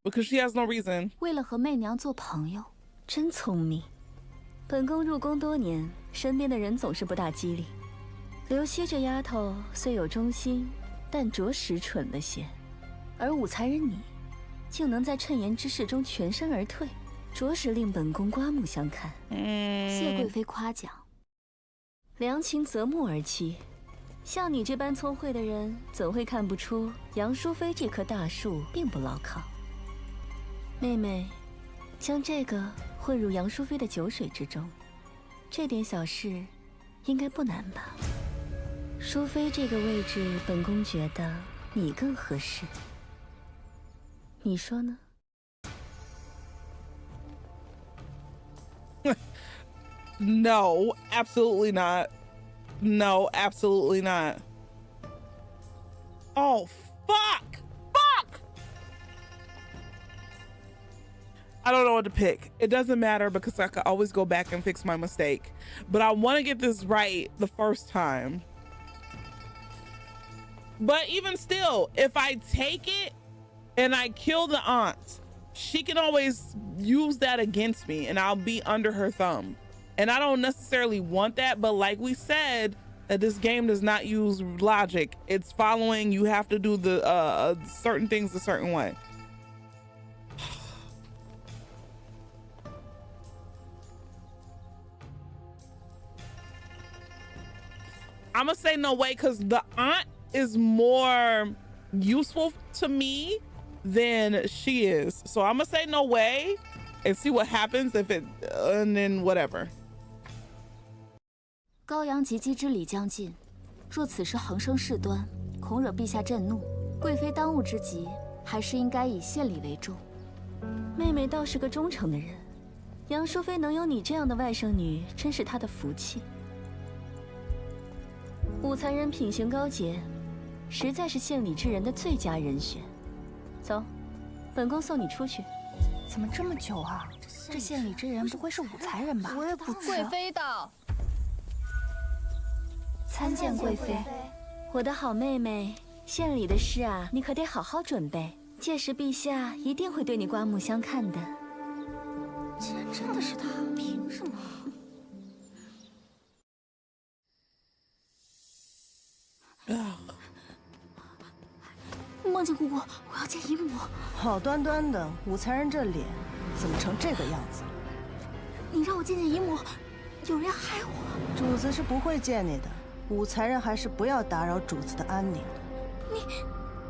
S3: Because she has no reason.
S5: 为了和媚娘做朋友，
S19: 真聪明。本宫入宫多年，身边的人总是不大机灵。刘熙这丫头虽有忠心，但着实蠢了些。而武才人你，竟能在趁言之事中全身而退，着实令本宫刮目相看。
S5: 谢贵妃夸奖。
S19: 良禽择木而栖，像你这般聪慧的人，怎会看不出杨淑妃这棵大树并不牢靠？妹妹，将这个混入杨淑妃的酒水之中，这点小事，应该不难吧？淑妃这个位置，本宫觉得你更合适。你说呢？No,
S3: absolutely not. No, absolutely not. Oh, fuck! Fuck! I don't know what to pick. It doesn't matter because I could always go back and fix my mistake. But I want to get this right the first time. But even still, if I take it and I kill the aunt, she can always use that against me and I'll be under her thumb. And I don't necessarily want that, but like we said, that this game does not use logic. It's following, you have to do the certain things a certain way. I'm gonna say no way because the aunt is more useful to me than she is. So I'm gonna say no way and see what happens if it, and then whatever.
S5: 高阳及笄之礼将近，若此时横生事端，恐惹陛下震怒。贵妃当务之急，还是应该以献礼为重。
S19: 妹妹倒是个忠诚的人，杨淑妃能有你这样的外甥女，真是她的福气。武才人品行高洁，实在是献礼之人的最佳人选。走，本宫送你出去。
S11: 怎么这么久啊？这献礼之人不会是武才人吧？
S23: 我也不知道。贵妃到。
S19: 参见贵妃，我的好妹妹，献礼的事啊，你可得好好准备。届时陛下一定会对你刮目相看的。
S23: 竟然真的是他，凭什么？
S5: 梦境姑姑，我要见姨母。
S2: 好端端的武才人这脸，怎么成这个样子了？
S5: 你让我见见姨母，有人要害我。
S2: 主子是不会见你的。 武才人还是不要打扰主子的安宁。
S5: 你，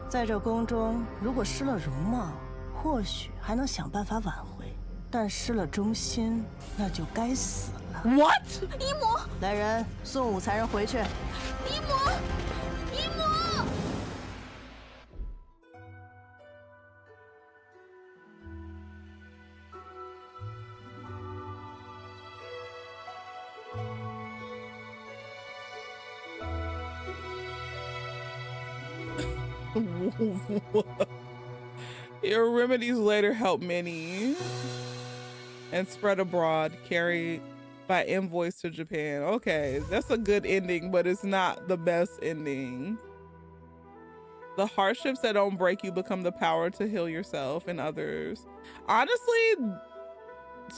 S2: 在这宫中，如果失了容貌，或许还能想办法挽回；但失了忠心，那就该死了。
S3: What？
S5: 姨母，
S2: 来人，送武才人回去。
S5: 姨母，姨母。
S3: Your remedies later help many and spread abroad, carried by invoice to Japan. Okay, that's a good ending, but it's not the best ending. The hardships that don't break you become the power to heal yourself and others. Honestly,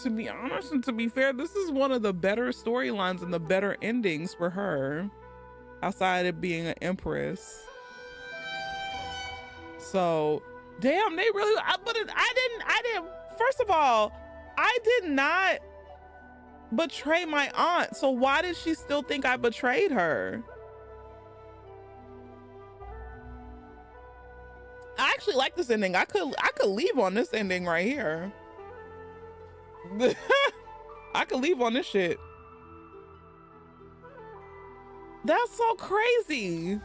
S3: to be honest and to be fair, this is one of the better storylines and the better endings for her, outside of being an empress. So, damn, they really, I didn't, first of all, I did not betray my aunt. So why did she still think I betrayed her? I actually like this ending. I could leave on this ending right here. I could leave on this shit. That's so crazy.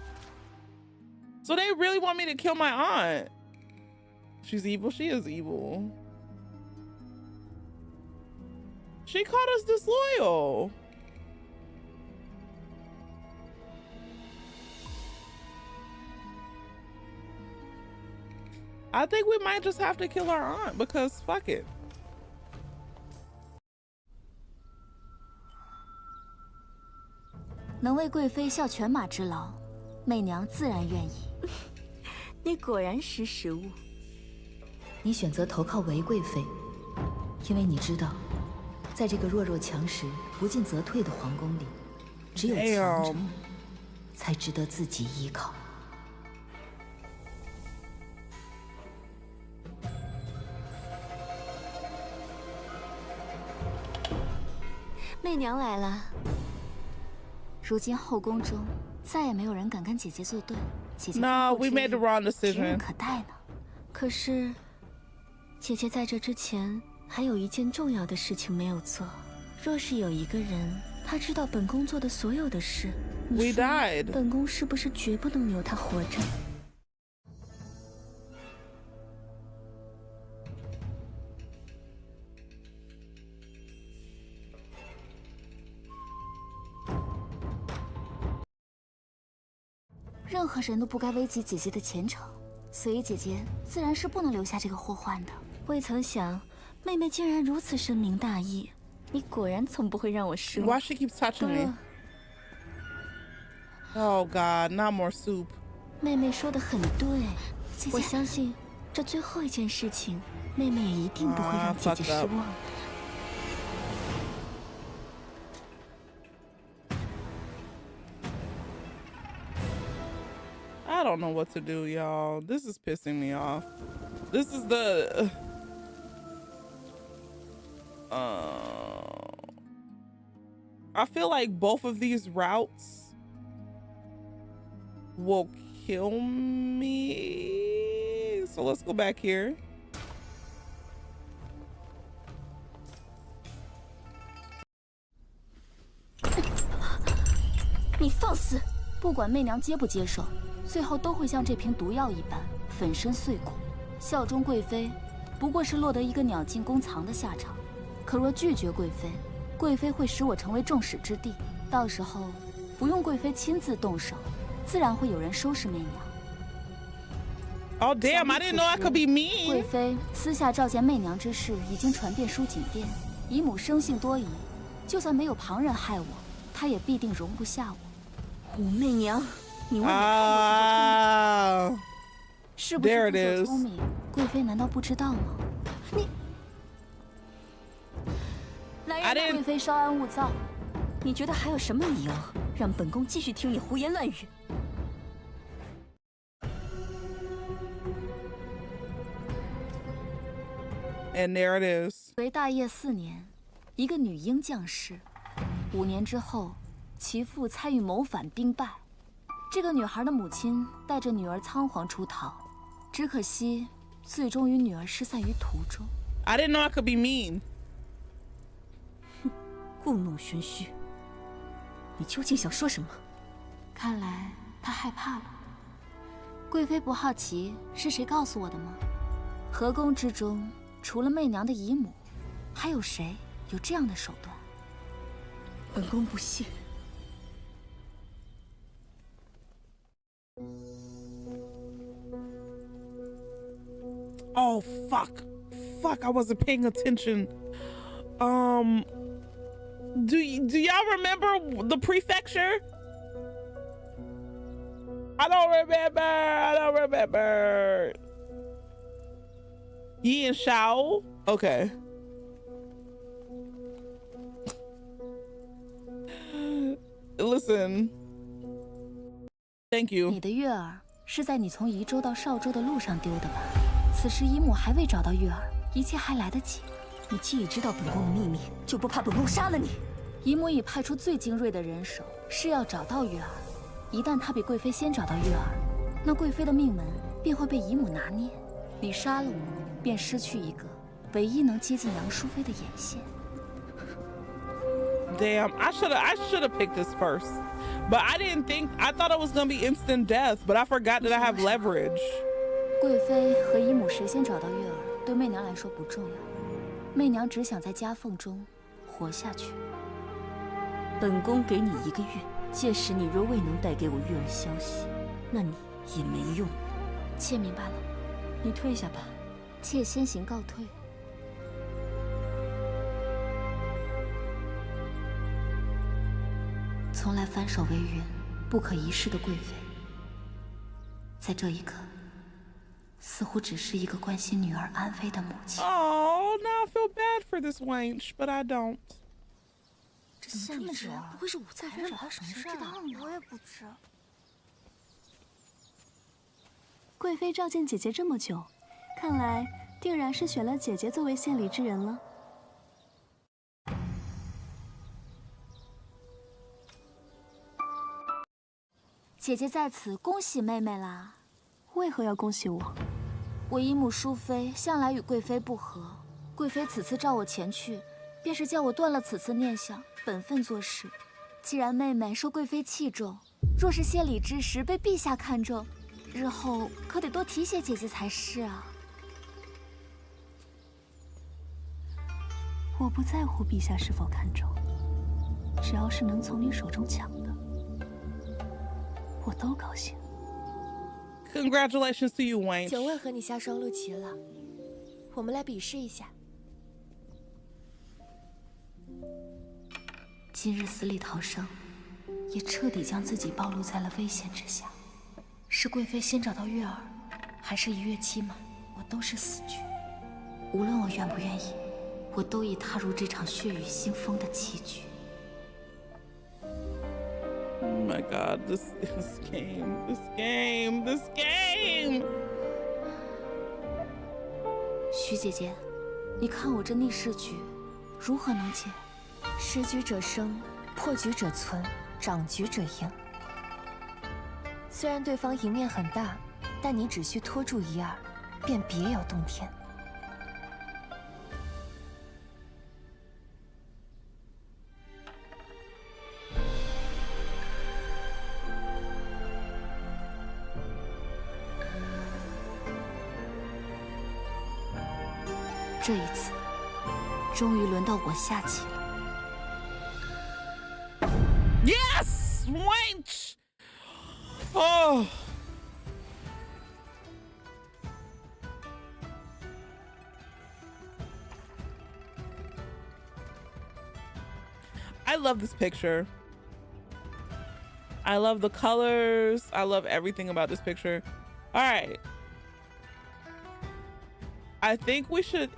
S3: So they really want me to kill my aunt. She's evil. She is evil. She called us disloyal. I think we might just have to kill our aunt because fuck it.
S5: 能为贵妃效犬马之劳，媚娘自然愿意。
S19: 你果然识时务。
S20: 你选择投靠韦贵妃，因为你知道，在这个弱肉强食、不进则退的皇宫里，只有强者才值得自己依靠。
S19: 媚娘来了。
S5: 如今后宫中再也没有人敢跟姐姐作对。姐姐
S3: No, we made the wrong
S5: 指
S3: decision.
S5: 日可待呢。
S14: 可是，姐姐在这之前还有一件重要的事情没有做。若是有一个人，他知道本宫做的所有的事，
S3: We died.
S14: 本宫是不是绝不能留他活着？
S5: 任何人都不该危及姐姐的前程，所以姐姐自然是不能留下这个祸患的。
S14: 未曾想，妹妹竟然如此深明大义。你果然从不会让我失望。
S3: Why she keeps touching me? Oh God, not more soup.
S14: 妹妹说的很对，我相信这最后一件事情，妹妹也一定不会让姐姐失望。
S3: I don't know what to do, y'all. This is pissing me off. This is the... I feel like both of these routes will kill me. So let's go back here.
S5: 你放肆！不管媚娘接不接受，最后都会像这瓶毒药一般粉身碎骨。效忠贵妃，不过是落得一个鸟尽弓藏的下场。可若拒绝贵妃，贵妃会使我成为众矢之的。到时候，不用贵妃亲自动手，自然会有人收拾媚娘。
S3: Oh damn! I didn't know I could be mean.
S5: 贵妃私下召见媚娘之事已经传遍书锦殿，姨母生性多疑，就算没有旁人害我，她也必定容不下我。
S14: 武媚娘，你为我
S3: 太过
S5: 是不是自作聪明？贵妃难道不知道吗？你，来人，贵妃稍安勿躁。
S14: 你觉得还有什么理由让本宫继续听你胡言乱语？
S3: And there it is.
S5: 为大业4年，一个女婴降世。5年之后，其父参与谋反兵败，这个女孩的母亲带着女儿仓皇出逃，只可惜最终与女儿失散于途中。
S3: I didn't know I could be mean.
S14: 哼，故弄玄虚。你究竟想说什么？
S5: 看来她害怕了。贵妃不好奇是谁告诉我的吗？河宫之中。 除了媚娘的姨母，还有谁有这样的手段？
S14: 本宫不信。
S3: Oh fuck! Fuck! I wasn't paying attention. Do y'all remember the prefecture? I don't remember. Yi and Shao? Okay. Listen. Thank you.
S5: 你的月儿是在你从宜州到邵州的路上丢的吧？此时姨母还未找到月儿，一切还来得及。
S14: 你既已知道本宫的秘密，就不怕本宫杀了你？
S5: 姨母已派出最精锐的人手，是要找到月儿。一旦她比贵妃先找到月儿，那贵妃的命门便会被姨母拿捏。你杀了我。 便失去一个唯一能接近杨淑妃的眼线。
S3: Damn, I should have picked this first, but I didn't think. I thought it was gonna be instant death, but I forgot that I have leverage.
S5: 贵妃和姨母谁先找到月儿，对媚娘来说不重要。媚娘只想在夹缝中活下去。
S14: 本宫给你1个月，届时你若未能带给我月儿消息，那你也没用。
S5: 妾明白了，
S14: 你退下吧。
S5: 妾先行告退。从来翻手为云、不可一世的贵妃，在这一刻，似乎只是一个关心女儿安危的母亲。
S3: Oh, now I feel bad for this wench, but I don't.
S23: 这怎么这么直？不会是武才人找他什么事儿？我也不知。
S7: 贵妃召见姐姐这么久。 看来定然是选了姐姐作为献礼之人了。
S5: 姐姐在此恭喜妹妹啦。
S7: 为何要恭喜我？
S5: 我姨母淑妃向来与贵妃不和，贵妃此次召我前去，便是叫我断了此次念想，本分做事。既然妹妹受贵妃器重，若是献礼之时被陛下看中，日后可得多提携姐姐才是啊。
S7: 我不在乎陛下是否看重，只要是能从你手中抢的，我都高兴。
S3: Congratulations to you, Wayne.
S1: 请问和你下双陆齐了，我们来比试一下。
S20: 今日死里逃生，也彻底将自己暴露在了危险之下。是贵妃先找到月儿，还是一跃期满，我都是死局。无论我愿不愿意，我都已踏入这场血雨腥风的棋局。
S3: Oh my god, this game.
S5: 徐姐姐，你看我这逆势局，如何能解？
S1: 失局者生，破局者存，长局者赢。虽然对方赢面很大，但你只需拖住一二，便别有洞天。
S20: 这一次，终于轮到我下棋了。
S3: Yes, wench. Oh. I love this picture. I love the colors. I love everything about this picture. All right. I think we should.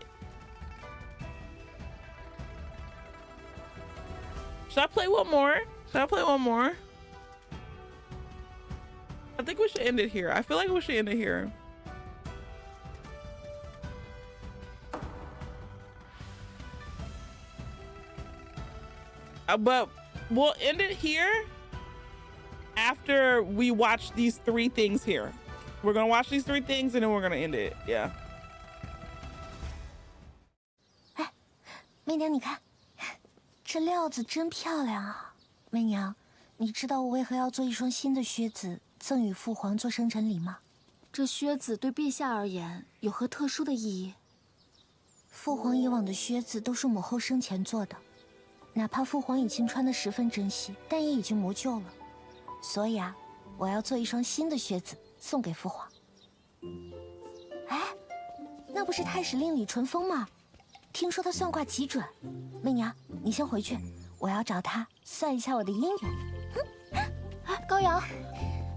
S3: Should I play one more? Should I play one more? I think we should end it here. I feel like we should end it here. But we'll end it here after we watch these 3 things here. We're gonna watch these 3 things and then we're gonna end it. Yeah.
S4: 哎，媚娘，你看，这料子真漂亮啊！媚娘，你知道我为何要做一双新的靴子赠与父皇做生辰礼吗？
S5: 这靴子对陛下而言有何特殊的意义？
S4: 父皇以往的靴子都是母后生前做的。 哪怕父皇已经穿得十分珍惜，但也已经磨旧了，所以啊，我要做一双新的靴子送给父皇。哎，那不是太史令李淳风吗？听说他算卦极准。媚娘，你先回去，我要找他算一下我的姻缘。
S5: 高阳，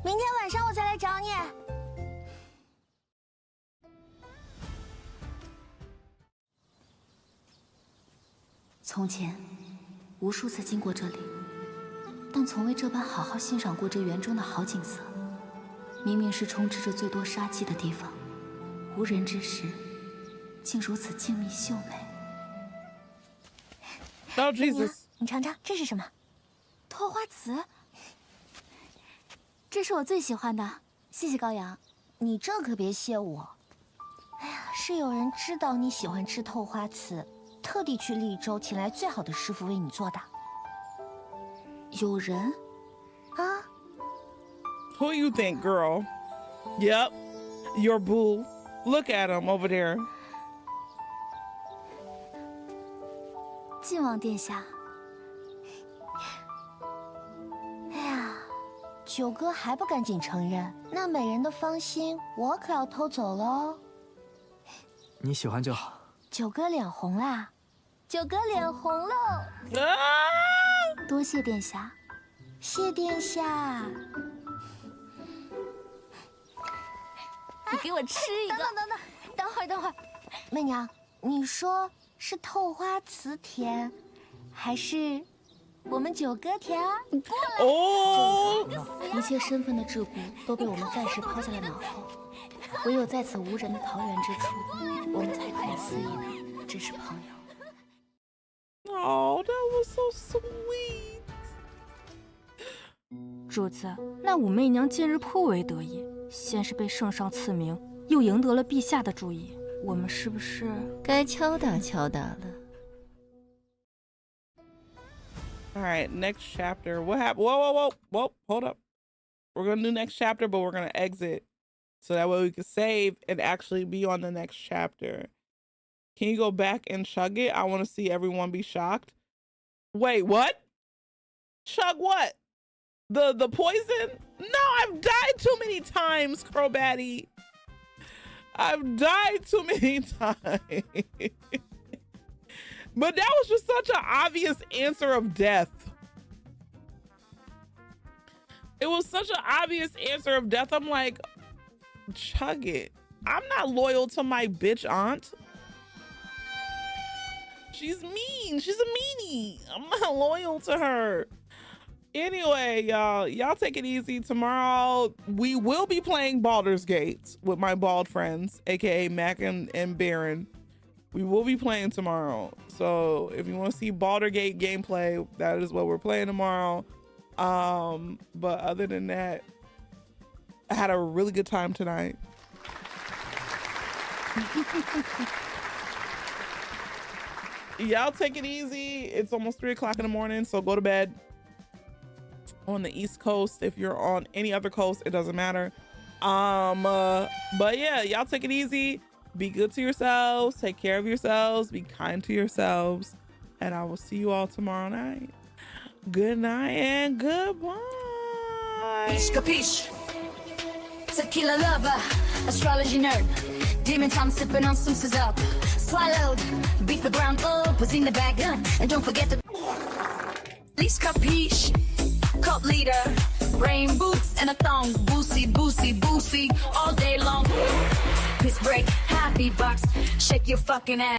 S4: 明天晚上我再来找你。
S20: 从前。 无数次经过这里，但从未这般好好欣赏过这园中的好景色。明明是充斥着最多杀气的地方，无人之时，竟如此静谧秀美。
S3: Oh Jesus！
S4: 你尝尝，这是什么？
S5: 托花瓷。这是我最喜欢的，谢谢高阳。
S4: 你这可别谢我。哎呀，是有人知道你喜欢吃透花瓷。 特地去利州请来最好的师傅为你做的。
S5: 有人
S4: 啊
S3: ？Who you think, girl? Yep, your boo. Look at him over there.
S5: 晋王殿下。
S4: 哎呀，九哥还不赶紧承认？那美人的芳心，我可要偷走喽。
S17: 你喜欢就好。
S4: 九哥脸红啦！九哥脸红喽！
S5: 多谢殿下，
S4: 谢殿下。
S5: 你给我吃一个！
S4: 等会儿，媚娘，你说是透花瓷甜，还是我们九哥甜啊？
S5: 你过来！
S3: 哦，
S20: 一切身份的桎梏都被我们暂时抛在了脑后。 唯有在此无人的桃源之处，我们才可以肆意的只是朋友。
S3: Oh, that was so sweet.
S11: 主子，那武媚娘近日颇为得意，先是被圣上赐名，又赢得了陛下的注意。我们是不是
S19: 该敲打敲打了？
S3: All right, next chapter. What happened? Whoa, hold up. We're gonna do next chapter, but we're gonna exit so that way we can save and actually be on the next chapter. Can you go back and chug it? I want to see everyone be shocked. Wait, what? Chug what? The poison? No, I've died too many times, Crowbatty. I've died too many times. But that was just such an obvious answer of death. It was such an obvious answer of death. I'm like, chug it. I'm not loyal to my bitch aunt. She's mean. She's a meanie. I'm not loyal to her. Anyway, y'all take it easy. Tomorrow, we will be playing Baldur's Gate with my bald friends, aka Mac and Baron. We will be playing tomorrow. So if you want to see Baldur's Gate gameplay, that is what we're playing tomorrow. But other than that, I had a really good time tonight. Y'all take it easy. It's almost 3 o'clock in the morning, so go to bed. On the East Coast, if you're on any other coast, it doesn't matter. But yeah, y'all take it easy. Be good to yourselves. Take care of yourselves. Be kind to yourselves. And I will see you all tomorrow night. Good night and goodbye.
S12: Capiche? Tequila lover, astrology nerd. Demon time sipping on some sizzle. Swallowed, beat the ground up, was in the bag. And don't forget to please capiche. Cult leader, rain boots and a thong. Boosie, boosie, boosie, all day long. Piss break, happy box, shake your fucking ass.